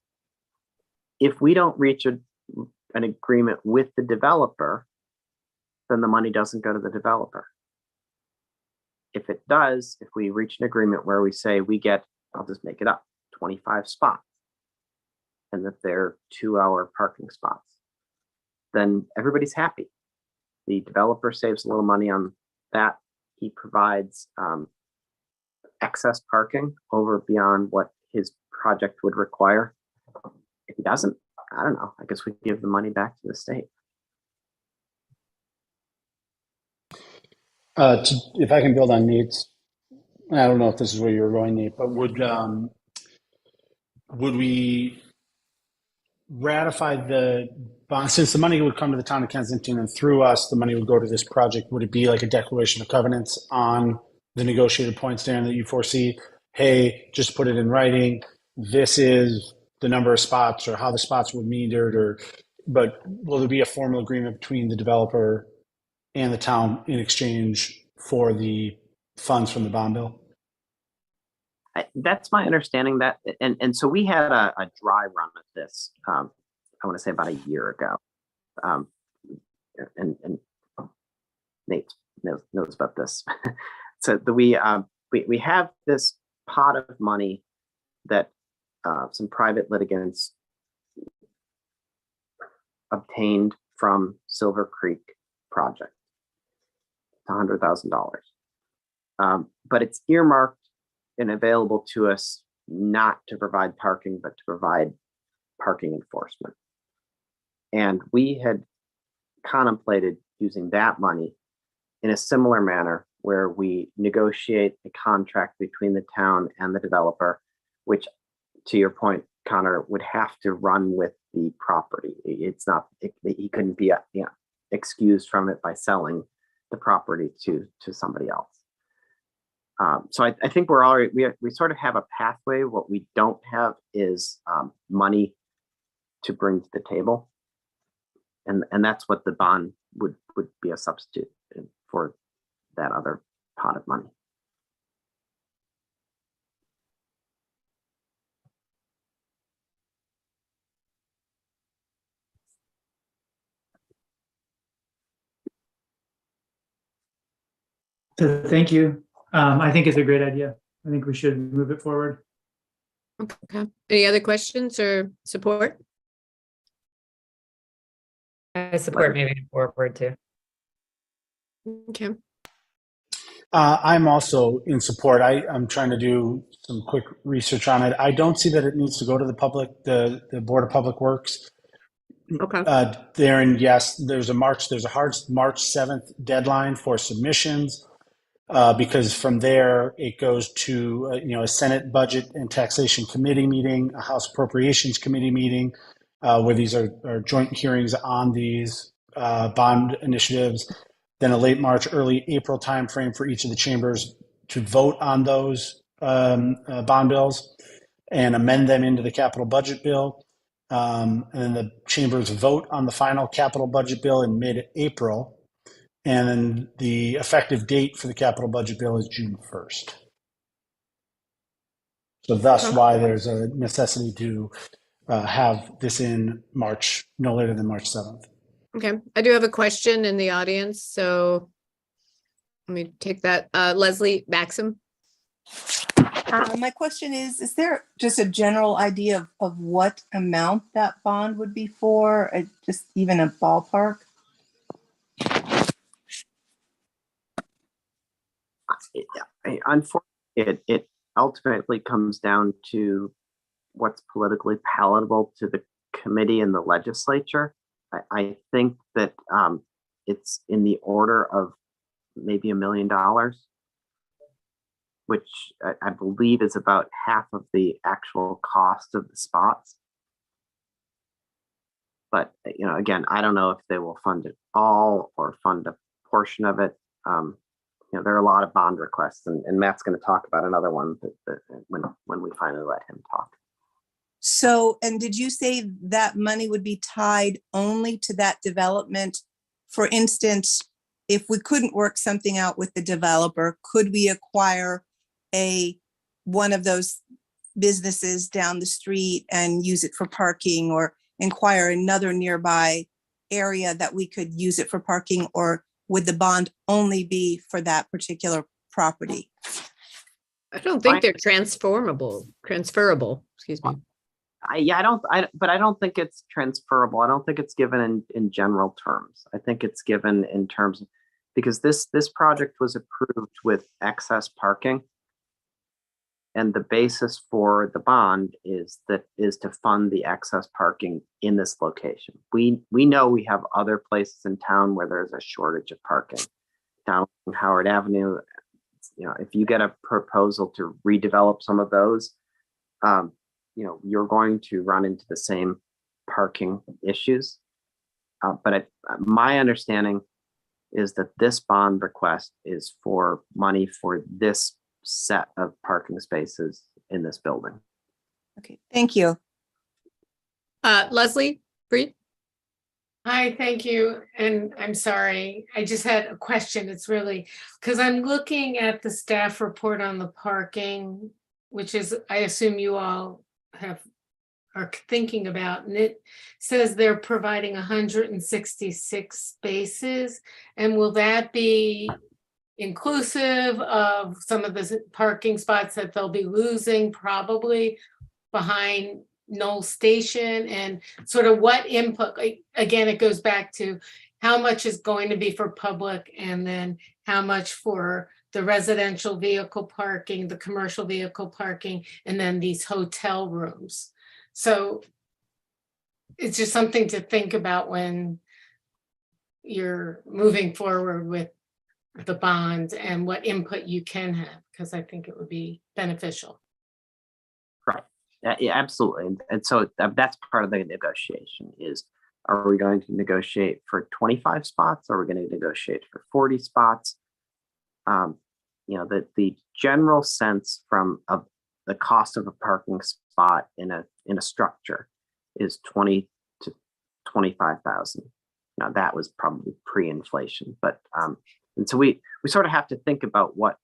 [SPEAKER 7] If we don't reach an agreement with the developer, then the money doesn't go to the developer. If it does, if we reach an agreement where we say we get, I'll just make it up, 25 spots, and that they're 2-hour parking spots, then everybody's happy. The developer saves a little money on that. He provides excess parking over beyond what his project would require. If he doesn't, I don't know. I guess we give the money back to the state.
[SPEAKER 4] If I can build on Nate's, I don't know if this is where you're going, Nate, but would we ratify the bond, since the money would come to the town of Kensington and through us, the money would go to this project? Would it be like a declaration of covenants on the negotiated points, Dan, that you foresee? Hey, just put it in writing. This is the number of spots, or how the spots would metered, but will there be a formal agreement between the developer and the town in exchange for the funds from the bond bill?
[SPEAKER 7] That's my understanding. That and so we had a dry run of this. I want to say about a year ago, and Nate knows about this. So we have this pot of money that some private litigants obtained from Silver Creek project. It's $100,000, but it's earmarked and available to us not to provide parking, but to provide parking enforcement. And we had contemplated using that money in a similar manner, where we negotiate a contract between the town and the developer, which, to your point, Connor, would have to run with the property. It's not, he couldn't be excused from it by selling the property to somebody else. So I think we're already, we sort of have a pathway. What we don't have is money to bring to the table. And that's what the bond would be a substitute for that other pot of money.
[SPEAKER 3] So thank you. I think it's a great idea. I think we should move it forward.
[SPEAKER 15] Okay. Any other questions or support?
[SPEAKER 6] I support moving forward too.
[SPEAKER 15] Okay.
[SPEAKER 4] I'm also in support. I'm trying to do some quick research on it. I don't see that it needs to go to the Board of Public Works.
[SPEAKER 15] Okay.
[SPEAKER 4] Darren, yes, there's a hard March 7th deadline for submissions, because from there it goes to a Senate Budget and Taxation Committee meeting, a House Appropriations Committee meeting, where these are joint hearings on these bond initiatives. Then a late March, early April timeframe for each of the chambers to vote on those bond bills and amend them into the capital budget bill. And then the chambers vote on the final capital budget bill in mid-April. And then the effective date for the capital budget bill is June 1st. So thus why there's a necessity to have this in March, no later than March 7th.
[SPEAKER 15] Okay. I do have a question in the audience, so let me take that. Leslie Maxim.
[SPEAKER 8] My question is there just a general idea of what amount that bond would be for? Just even a ballpark?
[SPEAKER 7] Unfortunately, it ultimately comes down to what's politically palatable to the committee and the legislature. I think that it's in the order of maybe $1 million, which I believe is about half of the actual cost of the spots. But again, I don't know if they will fund it all or fund a portion of it. There are a lot of bond requests, and Matt's going to talk about another one when we finally let him talk.
[SPEAKER 8] So, and did you say that money would be tied only to that development? For instance, if we couldn't work something out with the developer, could we acquire one of those businesses down the street and use it for parking, or acquire another nearby area that we could use it for parking, or would the bond only be for that particular property?
[SPEAKER 15] I don't think they're transferable, excuse me.
[SPEAKER 7] I don't think it's transferable. I don't think it's given in general terms. I think it's given in terms of, because this project was approved with excess parking, and the basis for the bond is to fund the excess parking in this location. We know we have other places in town where there's a shortage of parking. Down Howard Avenue, if you get a proposal to redevelop some of those, you're going to run into the same parking issues. But my understanding is that this bond request is for money for this set of parking spaces in this building.
[SPEAKER 8] Okay, thank you.
[SPEAKER 15] Leslie Breed.
[SPEAKER 14] Hi, thank you. And I'm sorry, I just had a question. It's really, because I'm looking at the staff report on the parking, which is, I assume you all are thinking about, and it says they're providing 166 spaces. And will that be inclusive of some of the parking spots that they'll be losing probably behind Knoll Station, and sort of what input, again, it goes back to how much is going to be for public and then how much for the residential vehicle parking, the commercial vehicle parking, and then these hotel rooms. So it's just something to think about when you're moving forward with the bond and what input you can have, because I think it would be beneficial.
[SPEAKER 7] Right. Yeah, absolutely. And so that's part of the negotiation is, are we going to negotiate for 25 spots? Are we going to negotiate for 40 spots? The general sense from the cost of a parking spot in a structure is $20,000 to $25,000. Now that was probably pre-inflation, but and so we we sort of have to think about what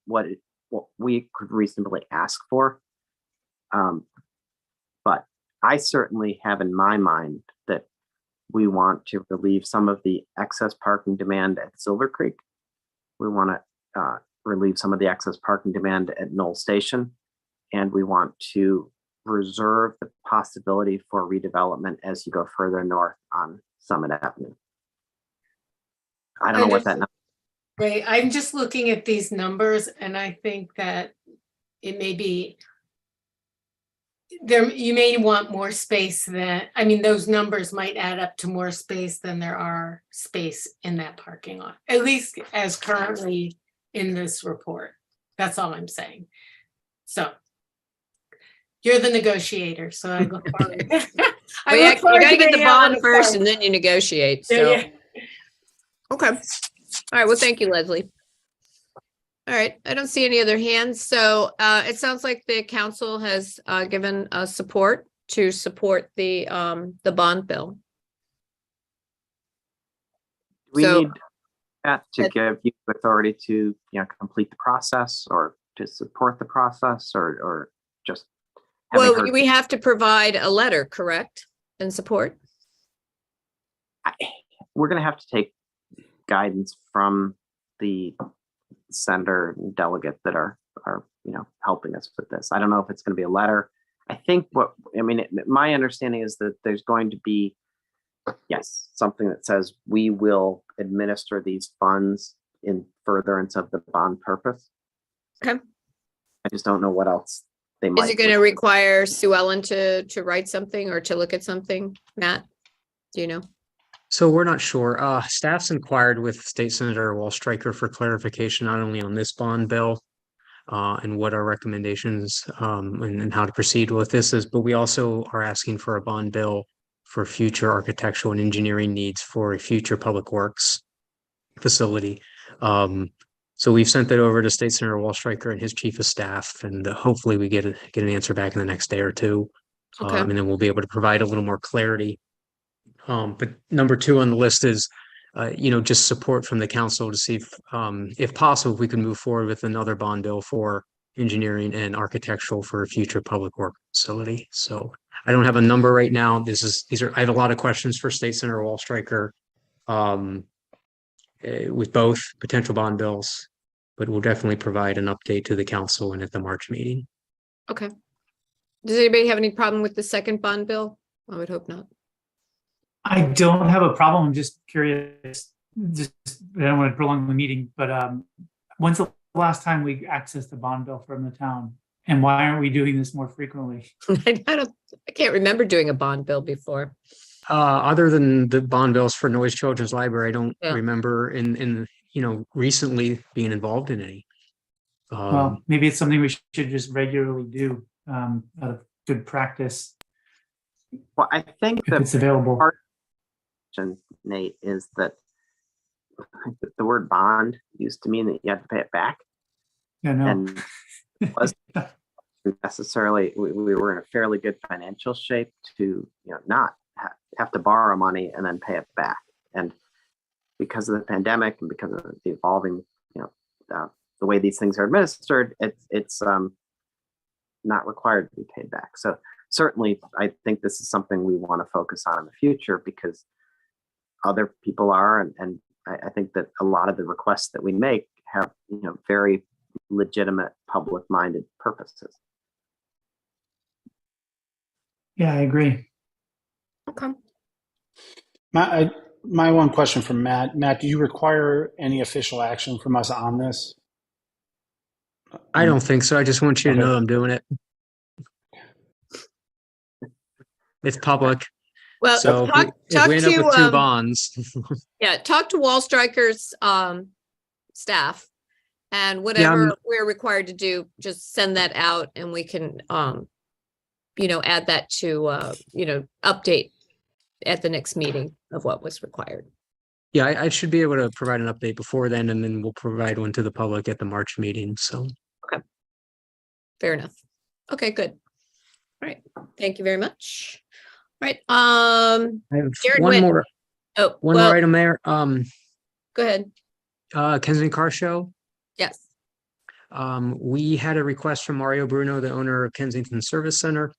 [SPEAKER 7] we could reasonably ask for. But I certainly have in my mind that we want to relieve some of the excess parking demand at Silver Creek. We want to relieve some of the excess parking demand at Knoll Station. And we want to reserve the possibility for redevelopment as you go further north on Summit Avenue. I don't know what that number.
[SPEAKER 14] Right, I'm just looking at these numbers and I think that it may be there, you may want more space than, I mean, those numbers might add up to more space than there are space in that parking lot, at least as currently in this report. That's all I'm saying. So you're the negotiator, so I look forward.
[SPEAKER 15] You gotta get the bond first and then you negotiate, so.
[SPEAKER 14] Yeah.
[SPEAKER 15] Okay. All right, well, thank you, Leslie. All right, I don't see any other hands, so it sounds like the council has given support to support the bond bill.
[SPEAKER 7] We
[SPEAKER 15] So-
[SPEAKER 7] need that to give you authority to, complete the process or to support the process or just. having
[SPEAKER 15] Well,
[SPEAKER 7] heard-
[SPEAKER 15] we have to provide a letter, correct, in support?
[SPEAKER 7] We're going to have to take guidance from the senator and delegate that are helping us with this. I don't know if it's going to be a letter. I think my understanding is that there's going to be, yes, something that says we will administer these funds in furtherance of the bond purpose.
[SPEAKER 15] Okay.
[SPEAKER 7] I just don't know what else they might.
[SPEAKER 15] Is it going to require Sue Ellen to write something or to look at something, Matt? Do you know?
[SPEAKER 2] So we're not sure. Staff's inquired with State Senator Wallstreicher for clarification, not only on this bond bill and what our recommendations and how to proceed with this is, but we also are asking for a bond bill for future architectural and engineering needs for a future public works facility. So we've sent that over to State Senator Wallstreicher and his chief of staff, and hopefully we get an answer back in the next day or two.
[SPEAKER 15] Okay.
[SPEAKER 2] And then we'll be able to provide a little more clarity. But number 2 on the list is, just support from the council to see if possible, if we can move forward with another bond bill for engineering and architectural for a future public work facility. So I don't have a number right now. I have a lot of questions for State Senator Wallstreicher with both potential bond bills, but we'll definitely provide an update to the council and at the March meeting.
[SPEAKER 15] Okay. Does anybody have any problem with the second bond bill? I would hope not.
[SPEAKER 3] I don't have a problem. I'm just curious. I don't want to prolong the meeting, but when's the last time we accessed a bond bill from the town? And why aren't we doing this more frequently?
[SPEAKER 15] I can't remember doing a bond bill before.
[SPEAKER 2] Other than the bond bills for Noyes Children's Library, I don't
[SPEAKER 15] Yeah.
[SPEAKER 2] remember in recently being involved in any.
[SPEAKER 3] Well, maybe it's something we should just regularly do out of good practice.
[SPEAKER 7] Well, I think
[SPEAKER 3] If it's available.
[SPEAKER 7] Nate, is that the word bond used to mean that you had to pay it back.
[SPEAKER 3] Yeah, no.
[SPEAKER 7] And it wasn't necessarily, we were in a fairly good financial shape to not have to borrow money and then pay it back. And because of the pandemic and because of the evolving, the way these things are administered, it's not required to be paid back. So certainly, I think this is something we want to focus on in the future because other people are, and I think that a lot of the requests that we make have, very legitimate public-minded purposes.
[SPEAKER 3] Yeah, I agree.
[SPEAKER 15] Okay.
[SPEAKER 4] My one question from Matt. Matt, do you require any official action from us on this?
[SPEAKER 2] I don't think so. I just want you to know I'm doing it. It's public.
[SPEAKER 15] Well,
[SPEAKER 2] So if we end up with 2 bonds.
[SPEAKER 15] Yeah, talk to Wallstreicher's staff, and whatever we're required to do, just send that out, and we can add that to update at the next meeting of what was required.
[SPEAKER 2] Yeah, I should be able to provide an update before then, and then we'll provide one to the public at the March meeting. So
[SPEAKER 15] Fair enough. Okay, good. All right. Thank you very much. All right.
[SPEAKER 2] I have
[SPEAKER 15] Jared
[SPEAKER 2] one
[SPEAKER 15] Witt.
[SPEAKER 2] more
[SPEAKER 15] One
[SPEAKER 2] more item there.
[SPEAKER 15] Go ahead.
[SPEAKER 2] Kensington Car Show. We had a request from Mario Bruno, the owner of Kensington Service Center.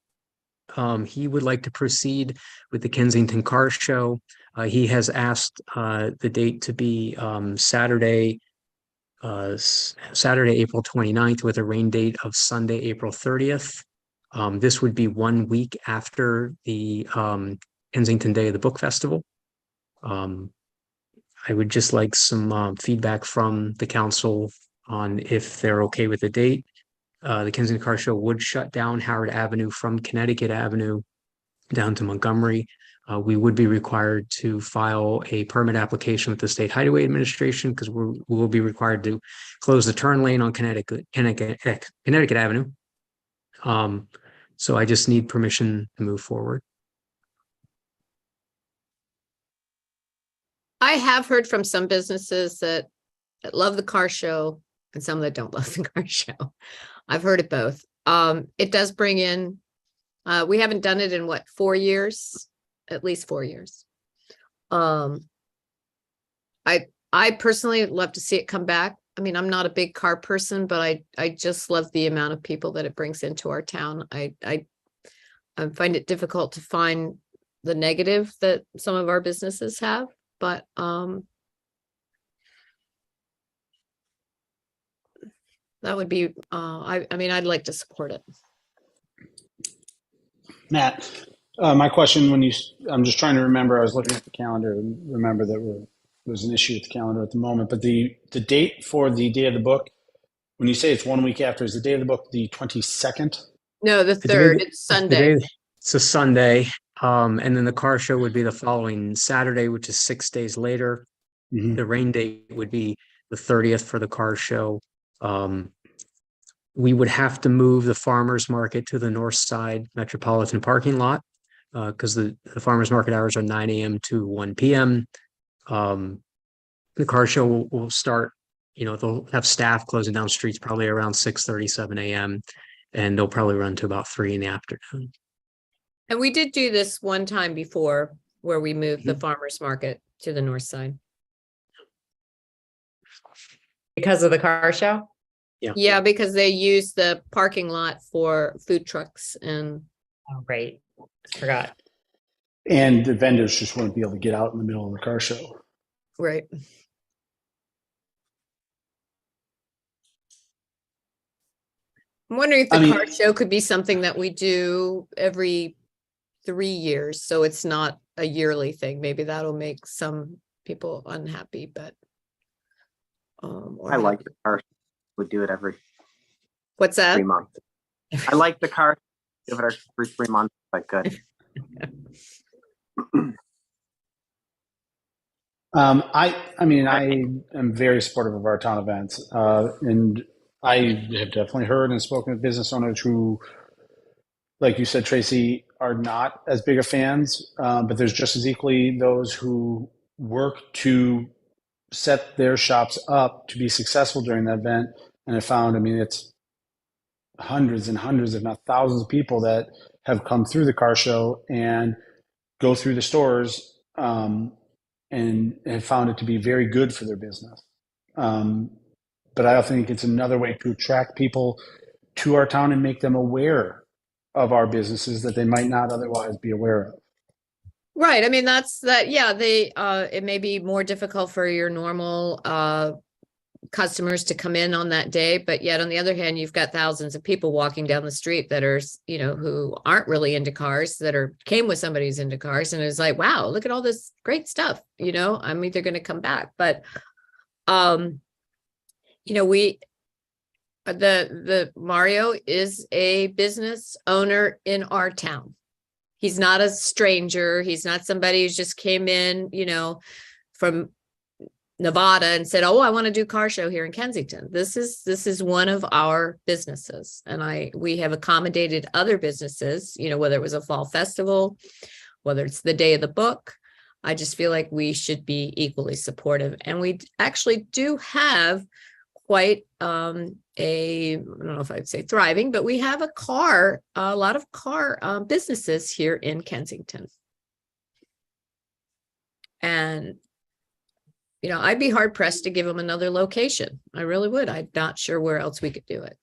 [SPEAKER 2] He would like to proceed with the Kensington Car Show. He has asked the date to be Saturday, April 29th, with a rain date of Sunday, April 30th. This would be 1 week after the Kensington Day of the Book Festival. I would just like some feedback from the council on if they're okay with the date. The Kensington Car Show would shut down Howard Avenue from Connecticut Avenue down to Montgomery. We would be required to file a permit application with the State Highway Administration because we will be required to close the turn lane on Connecticut Avenue. So I just need permission to move forward.
[SPEAKER 15] I have heard from some businesses that love the car show and some that don't love the car show. I've heard it both. It does bring in, we haven't done it in 4 years, at least 4 years. I personally love to see it come back. I mean, I'm not a big car person, but I just love the amount of people that it brings into our town. I find it difficult to find the negative that some of our businesses have, but that would be, I mean, I'd like to support it.
[SPEAKER 4] Matt, my question I'm just trying to remember, I was looking at the calendar and remember that there's an issue with the calendar at the moment, but the date for the Day of the Book, when you say it's 1 week after, is the Day of the Book the 22nd?
[SPEAKER 15] No, the 3rd, it's Sunday.
[SPEAKER 2] It's a Sunday. And then the car show would be the following Saturday, which is 6 days later.
[SPEAKER 4] Mm-hmm.
[SPEAKER 2] The rain date would be the 30th for the car show. We would have to move the farmers market to the north side metropolitan parking lot because the farmers market hours are 9 a.m. to 1 p.m. The car show will start, they'll have staff closing down streets probably around 6:30, 7 a.m. and they'll probably run to about 3 in the afternoon.
[SPEAKER 15] And we did do this one time before where we moved the farmers market to the north side.
[SPEAKER 6] Because of the car show?
[SPEAKER 15] Yeah, because they use the parking lot for food trucks and.
[SPEAKER 6] Oh, great. Forgot.
[SPEAKER 4] And the vendors just wouldn't be able to get out in the middle of the car show.
[SPEAKER 15] Right. I'm wondering if the car show could be something that we do every 3 years. So it's not a yearly thing. Maybe that'll make some people unhappy, but.
[SPEAKER 7] I like the car. Would do it every.
[SPEAKER 15] What's that?
[SPEAKER 7] 3 months. I like the car. Give it every 3 months if I could.
[SPEAKER 4] I mean, I am very supportive of our town events, and I have definitely heard and spoken with business owners who, like you said, Tracy, are not as big of fans, but there's just as equally those who work to set their shops up to be successful during that event. And I found, I mean, it's hundreds and hundreds, if not thousands of people that have come through the car show and go through the stores and have found it to be very good for their business. But I think it's another way to attract people to our town and make them aware of our businesses that they might not otherwise be aware of.
[SPEAKER 15] Right. I mean, yeah, it may be more difficult for your normal customers to come in on that day, but yet on the other hand, you've got thousands of people walking down the street that are, who aren't really into cars, that came with somebody who's into cars, and it's like, wow, look at all this great stuff. I'm either going to come back, but the Mario is a business owner in our town. He's not a stranger. He's not somebody who just came in, from Nevada and said, oh, I want to do car show here in Kensington. This is one of our businesses. And we have accommodated other businesses, whether it was a fall festival, whether it's the Day of the Book. I just feel like we should be equally supportive. And we actually do have quite I don't know if I'd say thriving, but we have a lot of car businesses here in Kensington. And I'd be hard pressed to give them another location. I really would. I'm not sure where else we could do it.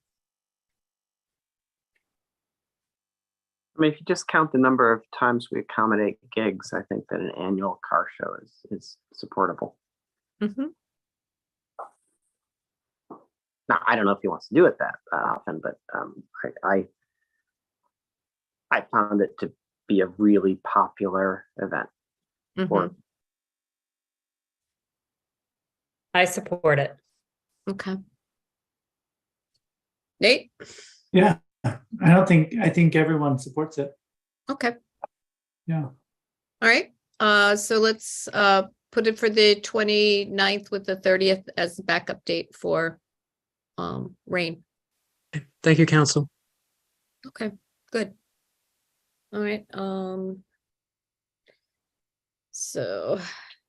[SPEAKER 7] I mean, if you just count the number of times we accommodate gigs, I think that an annual car show is supportable.
[SPEAKER 15] Mm-hmm.
[SPEAKER 7] Now, I don't know if he wants to do it that often, but I found it to be a really popular event.
[SPEAKER 15] Mm-hmm.
[SPEAKER 6] I support it.
[SPEAKER 15] Okay. Nate?
[SPEAKER 3] Yeah, I think everyone supports it.
[SPEAKER 15] Okay.
[SPEAKER 3] Yeah.
[SPEAKER 15] All right. So let's put it for the 29th with the 30th as the backup date for rain.
[SPEAKER 2] Thank you, council.
[SPEAKER 15] Okay, good. All right. So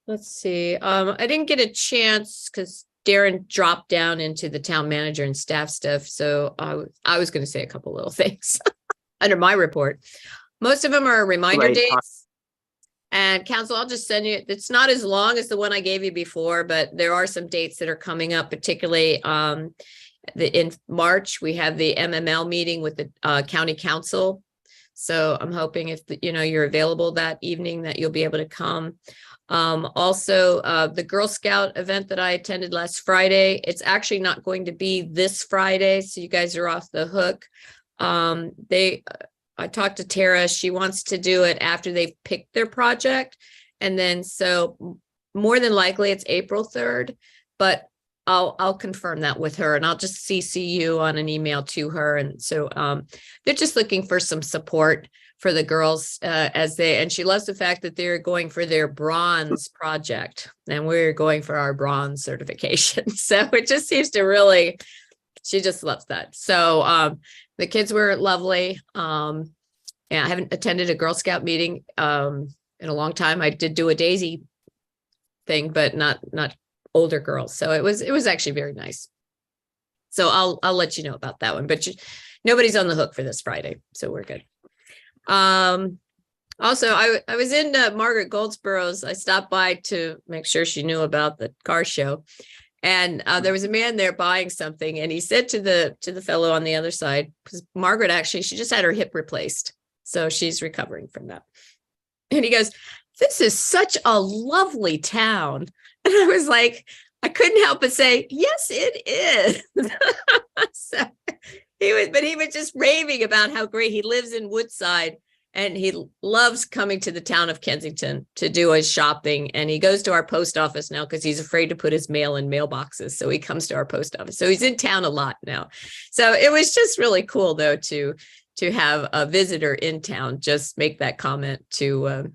[SPEAKER 15] let's see. I didn't get a chance because Darren dropped down into the town manager and staff stuff. So I was going to say a couple little things under my report. Most of them are reminder
[SPEAKER 7] Right.
[SPEAKER 15] dates. And council, I'll just send you, it's not as long as the one I gave you before, but there are some dates that are coming up, particularly in March, we have the MML meeting with the county council. So I'm hoping if you're available that evening that you'll be able to come. Also, the Girl Scout event that I attended last Friday, it's actually not going to be this Friday, so you guys are off the hook. I talked to Tara, she wants to do it after they've picked their project. And then so more than likely it's April 3rd, but I'll confirm that with her and I'll just CC you on an email to her. And so they're just looking for some support for the girls and she loves the fact that they're going for their bronze project and we're going for our bronze certification. So it just seems to really, she just loves that. So the kids were lovely. And I haven't attended a Girl Scout meeting in a long time. I did do a Daisy thing, but not older girls. So it was actually very nice. So I'll let you know about that one, but nobody's on the hook for this Friday. So we're good. Also, I was in Margaret Goldsborough's. I stopped by to make sure she knew about the car show. And there was a man there buying something. And he said to the fellow on the other side, because Margaret actually, she just had her hip replaced. So she's recovering from that. And he goes, "This is such a lovely town." And I was like, I couldn't help but say, yes, it is. So he was just raving about how great he lives in Woodside and he loves coming to the town of Kensington to do his shopping. And he goes to our post office now because he's afraid to put his mail in mailboxes. So he comes to our post office. So he's in town a lot now. So it was just really cool, though, to have a visitor in town just make that comment to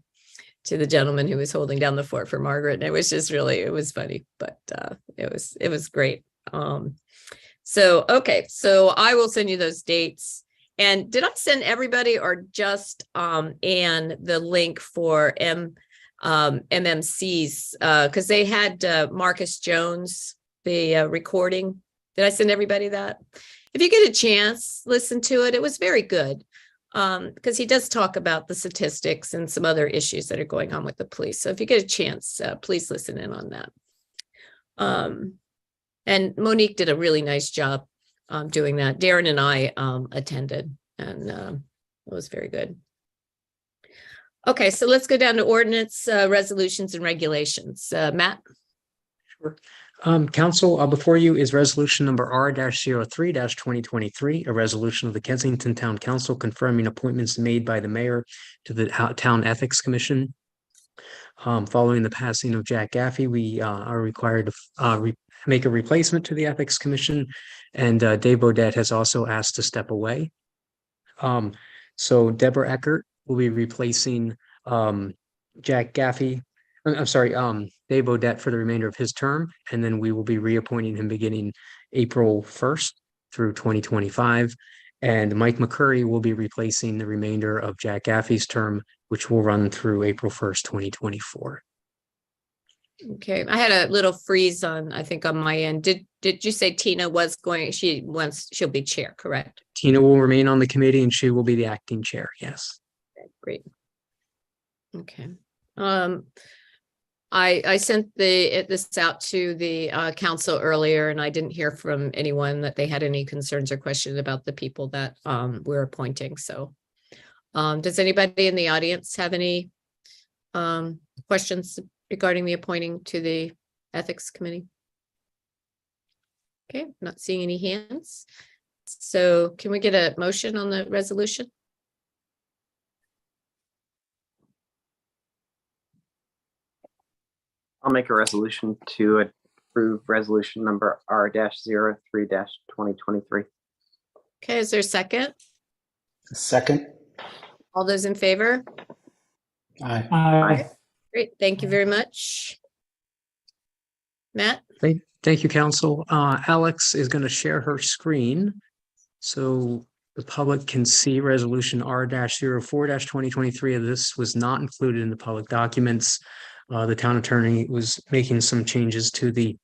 [SPEAKER 15] the gentleman who was holding down the fort for Margaret. And it was just really, it was funny, but it was great. Okay, so I will send you those dates. And did I send everybody or just Anne the link for MMC's? Because they had Marcus Jones, the recording. Did I send everybody that? If you get a chance, listen to it. It was very good. Because he does talk about the statistics and some other issues that are going on with the police. So if you get a chance, please listen in on that. And Monique did a really nice job doing that. Darren and I attended and it was very good. Okay, so let's go down to ordinance, resolutions and regulations. Matt?
[SPEAKER 2] Sure. Council, before you is resolution number R-03-2023, a resolution of the Kensington Town Council confirming appointments made by the mayor to the Town Ethics Commission. Following the passing of Jack Gaffey, we are required to make a replacement to the Ethics Commission, and Dave Bodette has also asked to step away. So Deborah Eckert will be replacing Jack Gaffey. I'm sorry, Dave Bodette for the remainder of his term, and then we will be reappointing him beginning April 1st through 2025. And Mike McCurry will be replacing the remainder of Jack Gaffey's term, which will run through April 1st, 2024.
[SPEAKER 15] Okay, I had a little freeze I think on my end. Did you say Tina was going, she'll be chair, correct?
[SPEAKER 2] Tina will remain on the committee and she will be the acting chair, yes.
[SPEAKER 15] Okay, great. Okay. I sent this out to the council earlier, and I didn't hear from anyone that they had any concerns or questions about the people that we're appointing. So does anybody in the audience have any questions regarding the appointing to the Ethics Committee? Okay, not seeing any hands. So can we get a motion on the resolution?
[SPEAKER 7] I'll make a resolution to approve resolution number R-03-2023.
[SPEAKER 15] Okay, is there a second?
[SPEAKER 4] Second.
[SPEAKER 15] All those in favor?
[SPEAKER 4] Aye.
[SPEAKER 15] Great, thank you very much. Matt?
[SPEAKER 2] Thank you, Council. Alex is going to share her screen so the public can see resolution R-04-2023. This was not included in the public documents. The town attorney was making some changes to the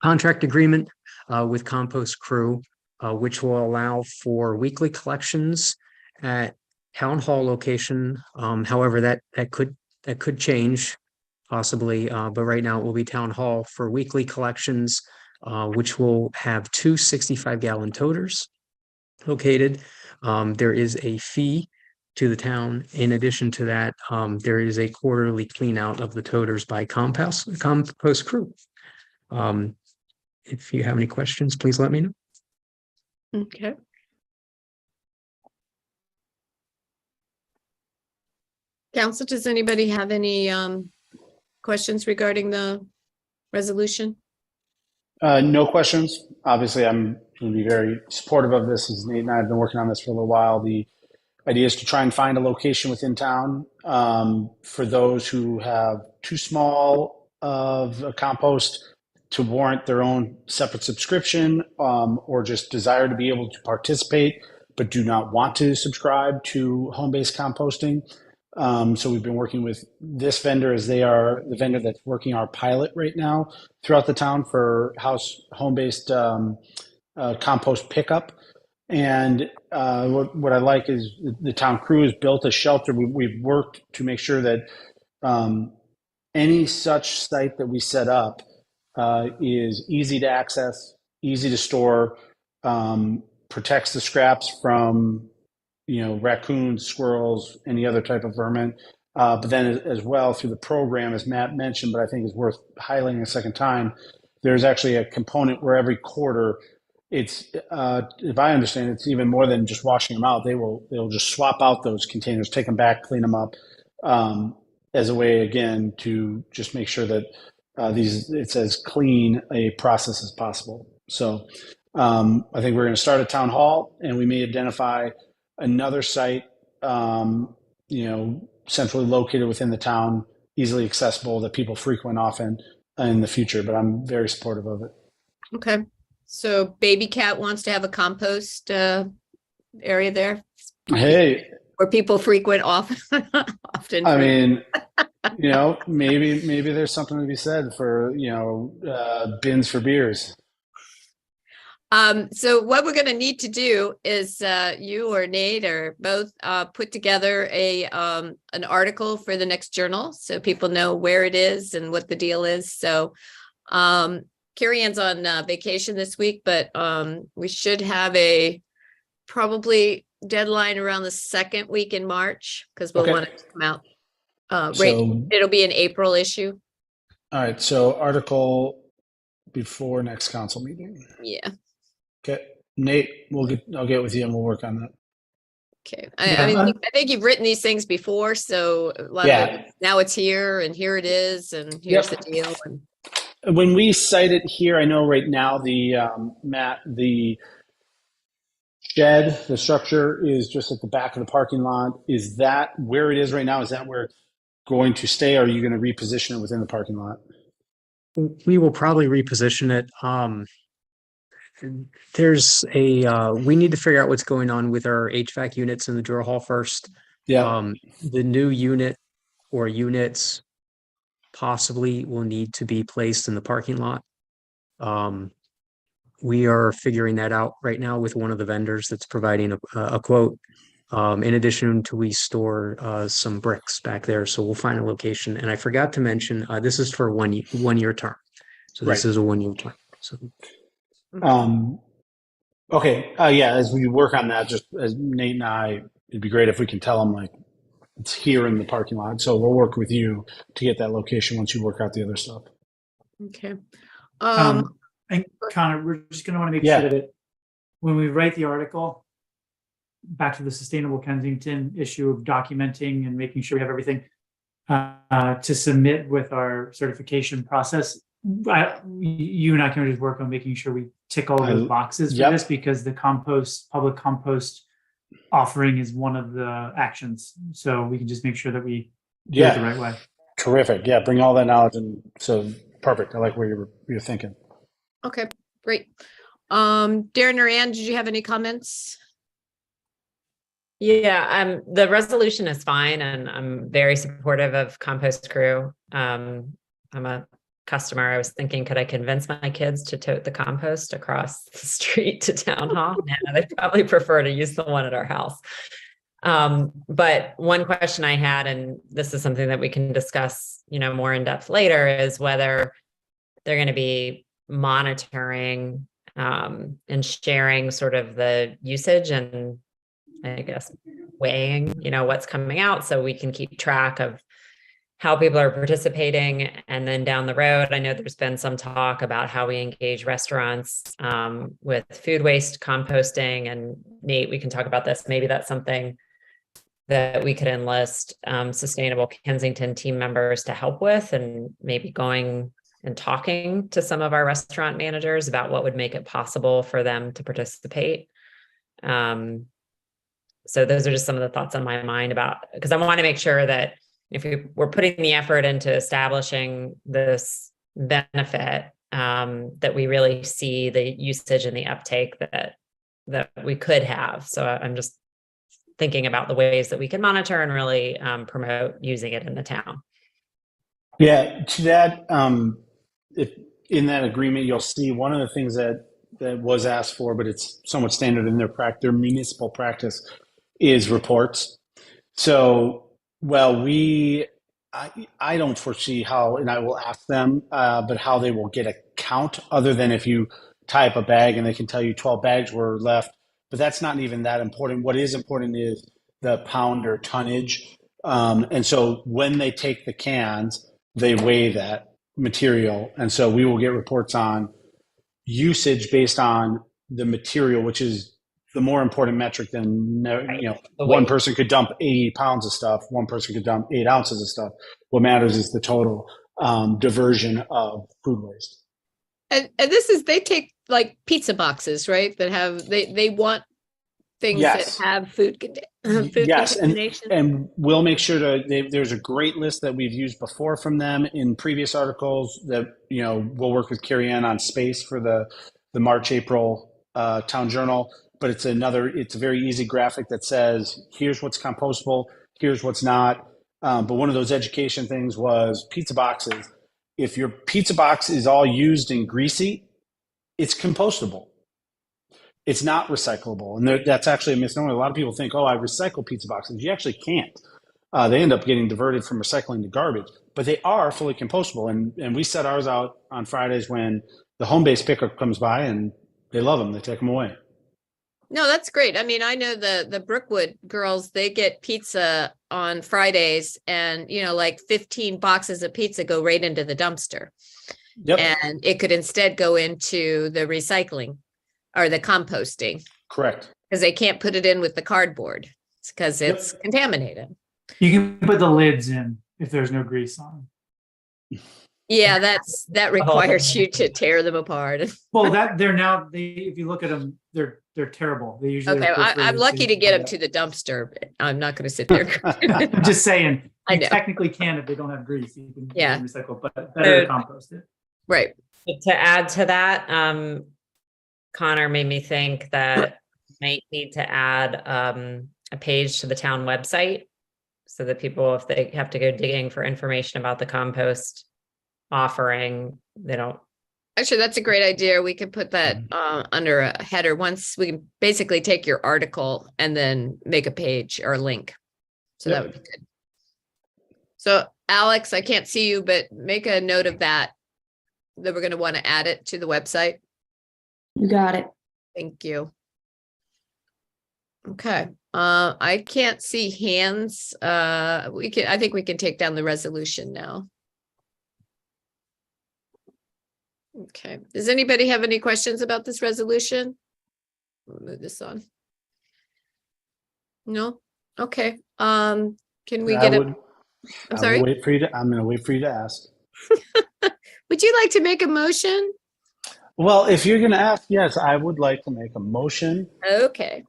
[SPEAKER 2] contract agreement with Compost Crew, which will allow for weekly collections at Town Hall location. However, that could change possibly, but right now it will be Town Hall for weekly collections, which will have two 65-gallon toters located. There is a fee to the town. In addition to that, there is a quarterly clean out of the toters by Compost Crew. If you have any questions, please let me know.
[SPEAKER 15] Okay. Council, does anybody have any questions regarding the resolution?
[SPEAKER 4] No questions. Obviously, I'm going to be very supportive of this, as Nate and I have been working on this for a little while. The idea is to try and find a location within town for those who have too small of a compost to warrant their own separate subscription, or just desire to be able to participate but do not want to subscribe to home-based composting. So we've been working with this vendor, as they are the vendor that's working our pilot right now throughout the town for home-based compost pickup. And what I like is the town crew has built a shelter. We've worked to make sure that any such site that we set up is easy to access, easy to store, protects the scraps from raccoons, squirrels, any other type of vermin. But then as well through the program, as Matt mentioned, but I think is worth highlighting a second time, there's actually a component where every quarter it's, if I understand, it's even more than just washing them out. They'll just swap out those containers, take them back, clean them up, as a way, again, to just make sure that it's as clean a process as possible. So I think we're going to start at Town Hall, and we may identify another site, centrally located within the town, easily accessible, that people frequent often in the future. But I'm very supportive of it.
[SPEAKER 15] Okay. So Baby Cat wants to have a compost area there.
[SPEAKER 4] Hey,
[SPEAKER 15] where people frequent often.
[SPEAKER 4] I mean, maybe there's something to be said for bins for beers.
[SPEAKER 15] So what we're going to need to do is you or Nate or both put together an article for the next journal, so people know where it is and what the deal is. So Carrie Ann's on vacation this week, but we should have a probably deadline around the second week in March, because we'll want it to come out. It'll be an April issue.
[SPEAKER 4] All right. So article before next council meeting.
[SPEAKER 15] Yeah.
[SPEAKER 4] Okay. Nate, I'll get with you and we'll work on that.
[SPEAKER 15] Okay. I think you've written these things before, so now it's here and here it is and here's the deal. And
[SPEAKER 4] when we cite it here, I know right now the shed, the structure is just at the back of the parking lot. Is that where it is right now? Is that where it's going to stay? Or are you going to reposition it within the parking lot?
[SPEAKER 2] We will probably reposition it. We need to figure out what's going on with our HVAC units in the drill hall first.
[SPEAKER 4] Yeah.
[SPEAKER 2] The new unit or units possibly will need to be placed in the parking lot. We are figuring that out right now with one of the vendors that's providing a quote. In addition to, we store some bricks back there, so we'll find a location. And I forgot to mention, this is for 1 year term. So this
[SPEAKER 4] Right.
[SPEAKER 2] is a 1 year term. So
[SPEAKER 4] Okay. Yeah. As we work on that, just as Nate and I, it'd be great if we can tell them like it's here in the parking lot. So we'll work with you to get that location once you work out the other stuff.
[SPEAKER 1] Okay.
[SPEAKER 3] And Connor, we're just going to want to make
[SPEAKER 4] Yeah.
[SPEAKER 3] sure that when we write the article, back to the Sustainable Kensington issue of documenting and making sure we have everything to submit with our certification process, you and I can just work on making sure we tick all those boxes for this, because the public compost offering is one of the actions. So we can just make sure that we do it the right way.
[SPEAKER 4] Terrific. Yeah. Bring all that knowledge. And so perfect. I like where you're thinking.
[SPEAKER 1] Okay, great. Darren or Ann, did you have any comments?
[SPEAKER 6] Yeah, the resolution is fine, and I'm very supportive of Compost Crew. I'm a customer. I was thinking, could I convince my kids to tote the compost across the street to Town Hall? No, they'd probably prefer to use the one at our house. But one question I had, and this is something that we can discuss, more in depth later, is whether they're going to be monitoring and sharing sort of the usage and, I guess, weighing, what's coming out, so we can keep track of how people are participating. And then down the road, I know there's been some talk about how we engage restaurants with food waste composting. And Nate, we can talk about this. Maybe that's something that we could enlist Sustainable Kensington team members to help with, and maybe going and talking to some of our restaurant managers about what would make it possible for them to participate. So those are just some of the thoughts on my mind about, because I want to make sure that if we're putting the effort into establishing this benefit, that we really see the usage and the uptake that we could have. So I'm just thinking about the ways that we can monitor and really promote using it in the town.
[SPEAKER 4] Yeah, to that, if in that agreement, you'll see one of the things that was asked for, but it's somewhat standard in their municipal practice, is reports. So, well, I don't foresee how, and I will ask them, but how they will get a count, other than if you tie up a bag and they can tell you 12 bags were left. But that's not even that important. What is important is the pound or tonnage. And so when they take the cans, they weigh that material. And so we will get reports on usage based on the material, which is the more important metric than, one person could dump 80 pounds of stuff. One person could dump 8 ounces of stuff. What matters is the total diversion of food waste.
[SPEAKER 1] And they take like pizza boxes, right? That have, they want things
[SPEAKER 4] Yes.
[SPEAKER 1] that have food
[SPEAKER 4] Yes,
[SPEAKER 1] contamination.
[SPEAKER 4] and we'll make sure there's a great list that we've used before from them in previous articles that, we'll work with Carrie Ann on space for the March, April Town Journal. But it's a very easy graphic that says, here's what's compostable, here's what's not. But one of those education things was pizza boxes. If your pizza box is all used and greasy, it's compostable. It's not recyclable. And that's actually a misnomer. A lot of people think, I recycle pizza boxes. You actually can't. They end up getting diverted from recycling to garbage. But they are fully compostable. And we set ours out on Fridays when the home-based pickup comes by, and they love them. They take them away.
[SPEAKER 1] No, that's great. I mean, I know the Brookwood girls, they get pizza on Fridays, and, like 15 boxes of pizza go right into the dumpster.
[SPEAKER 4] Yep.
[SPEAKER 1] And it could instead go into the recycling or the composting.
[SPEAKER 4] Correct.
[SPEAKER 1] Because they can't put it in with the cardboard because it's contaminated.
[SPEAKER 3] You can put the lids in if there's no grease on.
[SPEAKER 1] Yeah, that requires you to tear them apart.
[SPEAKER 3] Well, if you look at them, they're terrible. They usually
[SPEAKER 1] Okay, I'm lucky to get them to the dumpster. But I'm not going to sit there.
[SPEAKER 3] I'm just saying,
[SPEAKER 1] I
[SPEAKER 3] you
[SPEAKER 1] know.
[SPEAKER 3] technically can if they don't have grease. You can recycle, but better to compost it.
[SPEAKER 1] Right.
[SPEAKER 6] To add to that, Connor made me think that might need to add a page to the town website, so that people, if they have to go digging for information about the compost offering, they don't
[SPEAKER 15] Actually, that's a great idea. We could put that under a header. Once we can basically take your article and then make a page or a link. So that would be good. So Alex, I can't see you, but make a note of that we're going to want to add it to the website.
[SPEAKER 17] You got it.
[SPEAKER 15] Thank you. Okay. I can't see hands. I think we can take down the resolution now. Okay. Does anybody have any questions about this resolution? We'll move this on. No? Okay. Can we get I'm sorry?
[SPEAKER 4] I'm going to wait for you to ask.
[SPEAKER 15] Would you like to make a motion?
[SPEAKER 4] Well, if you're going to ask, yes, I would like to make a motion.
[SPEAKER 15] Okay.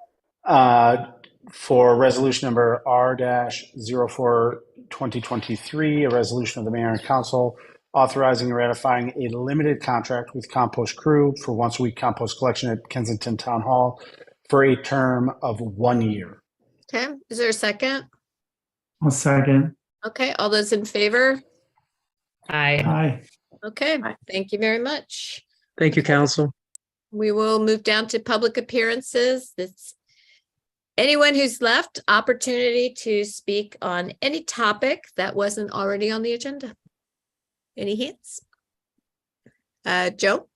[SPEAKER 4] For resolution number R-04-2023, a resolution of the mayor and council authorizing and ratifying a limited contract with Compost Crew for once-a-week compost collection at Kensington Town Hall for a term of 1 year.
[SPEAKER 15] Okay. Is there a second?
[SPEAKER 3] I'll second.
[SPEAKER 15] Okay. All those in favor?
[SPEAKER 6] Aye.
[SPEAKER 3] Aye.
[SPEAKER 15] Okay. Thank you very much.
[SPEAKER 2] Thank you, council.
[SPEAKER 15] We will move down to public appearances. This anyone who's left opportunity to speak on any topic that wasn't already on the agenda. Any hints? Joe?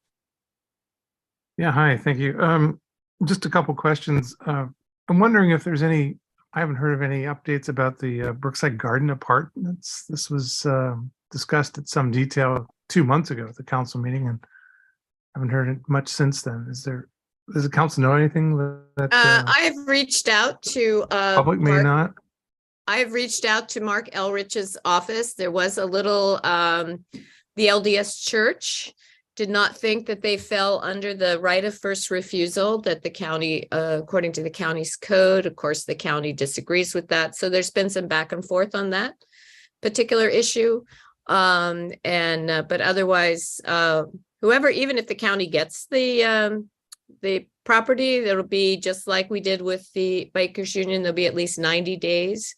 [SPEAKER 16] Yeah, hi, thank you. Just a couple questions. I'm wondering if there's I haven't heard of any updates about the Brookside Garden apartments. This was discussed at some detail 2 months ago at the council meeting, and I haven't heard much since then. Does the council know anything that
[SPEAKER 15] I have reached out to
[SPEAKER 16] public may not?
[SPEAKER 15] I've reached out to Mark Elrich's office. There was a little, the LDS Church did not think that they fell under the right of first refusal that the county, according to the county's code. Of course, the county disagrees with that. So there's been some back and forth on that particular issue. But otherwise, whoever, even if the county gets the property, that'll be just like we did with the Bikers Union. There'll be at least 90 days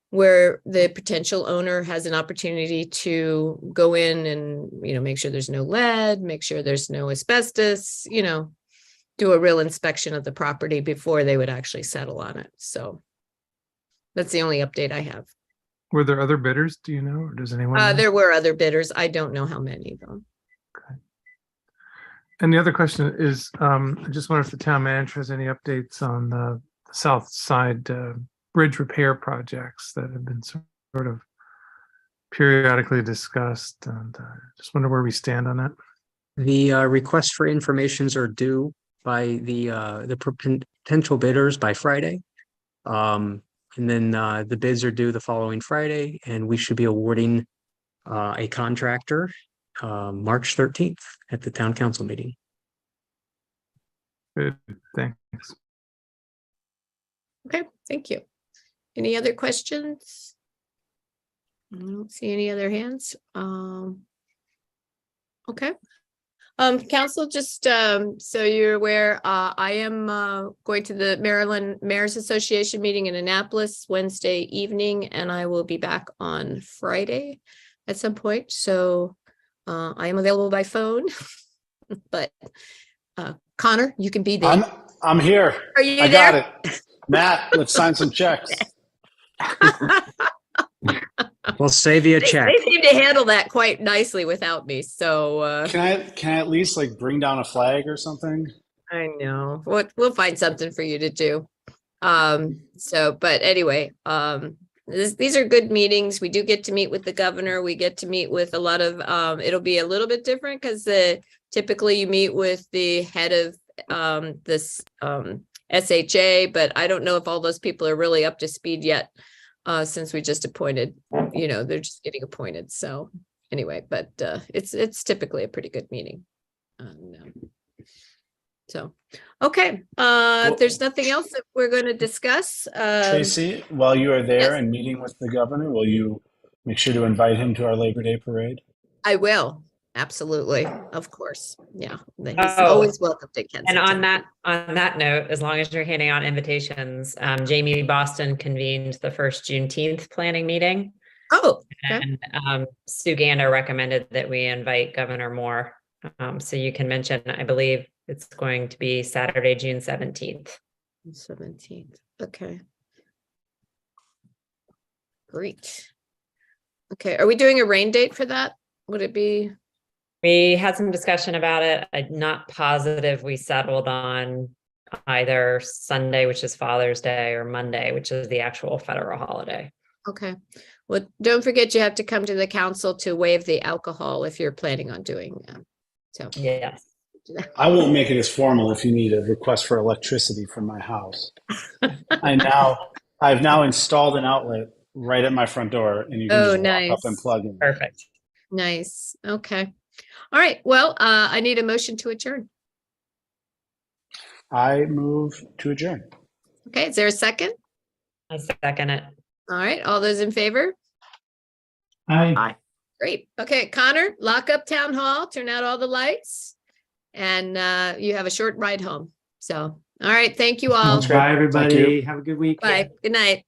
[SPEAKER 15] where the potential owner has an opportunity to go in and, make sure there's no lead, make sure there's no asbestos, do a real inspection of the property before they would actually settle on it. So that's the only update I have.
[SPEAKER 16] Were there other bidders? Do you know, or does anyone know?
[SPEAKER 15] There were other bidders. I don't know how many though.
[SPEAKER 16] Okay. And the other question is, I just wonder if the town manager has any updates on the south side bridge repair projects that have been sort of periodically discussed, and just wonder where we stand on that.
[SPEAKER 2] The request for informations are due by the potential bidders by Friday. And then the bids are due the following Friday, and we should be awarding a contractor March 13th at the town council meeting.
[SPEAKER 16] Good, thanks.
[SPEAKER 15] Okay, thank you. Any other questions? I don't see any other hands. Okay. Council, just so you're aware, I am going to the Maryland Mayors Association meeting in Annapolis Wednesday evening, and I will be back on Friday at some point. So I am available by phone, but Connor, you can be there.
[SPEAKER 4] I'm here.
[SPEAKER 15] Are you
[SPEAKER 4] I
[SPEAKER 15] there?
[SPEAKER 4] got it. Matt, let's sign some checks.
[SPEAKER 2] We'll save you a check.
[SPEAKER 15] They seem to handle that quite nicely without me. So
[SPEAKER 4] Can I at least bring down a flag or something?
[SPEAKER 15] I know. We'll find something for you to do. But anyway, these are good meetings. We do get to meet with the governor. We get to meet with a lot of, it'll be a little bit different because typically you meet with the head of this SHA, but I don't know if all those people are really up to speed yet. Since we just appointed, they're just getting appointed. So anyway, but it's typically a pretty good meeting. So, okay. If there's nothing else that we're going to discuss.
[SPEAKER 4] Tracy, while you are there
[SPEAKER 15] yes.
[SPEAKER 4] and meeting with the governor, will you make sure to invite him to our Labor Day parade?
[SPEAKER 15] I will. Absolutely. Of course. Yeah. He's always welcome to Kensington.
[SPEAKER 6] And on that note, as long as you're handing out invitations, Jamie Boston convened the first Juneteenth planning meeting.
[SPEAKER 15] Oh, okay.
[SPEAKER 6] And Sue Gander recommended that we invite Governor Moore So you can mention, I believe it's going to be Saturday, June 17th.
[SPEAKER 15] 17th. Okay. Great. Okay. Are we doing a rain date for that? Would it be?
[SPEAKER 6] We had some discussion about it. I'm not positive we settled on either Sunday, which is Father's Day, or Monday, which is the actual federal holiday.
[SPEAKER 15] Okay. Well, don't forget you have to come to the council to waive the alcohol if you're planning on doing that. So
[SPEAKER 6] Yes.
[SPEAKER 4] I won't make it as formal if you need a request for electricity from my house. I've now installed an outlet right at my front door, and you can just walk up and plug in.
[SPEAKER 6] Perfect.
[SPEAKER 15] Nice. Okay. All right. Well, I need a motion to adjourn.
[SPEAKER 4] I move to adjourn.
[SPEAKER 15] Okay. Is there a second?
[SPEAKER 6] I second it.
[SPEAKER 15] All right. All those in favor?
[SPEAKER 3] Aye.
[SPEAKER 15] Great. Okay. Connor, lock up town hall, turn out all the lights, and you have a short ride home. So, all right. Thank you all.
[SPEAKER 3] Bye, everybody.
[SPEAKER 4] Thank you.
[SPEAKER 3] Have a good week.
[SPEAKER 15] Bye. Good night.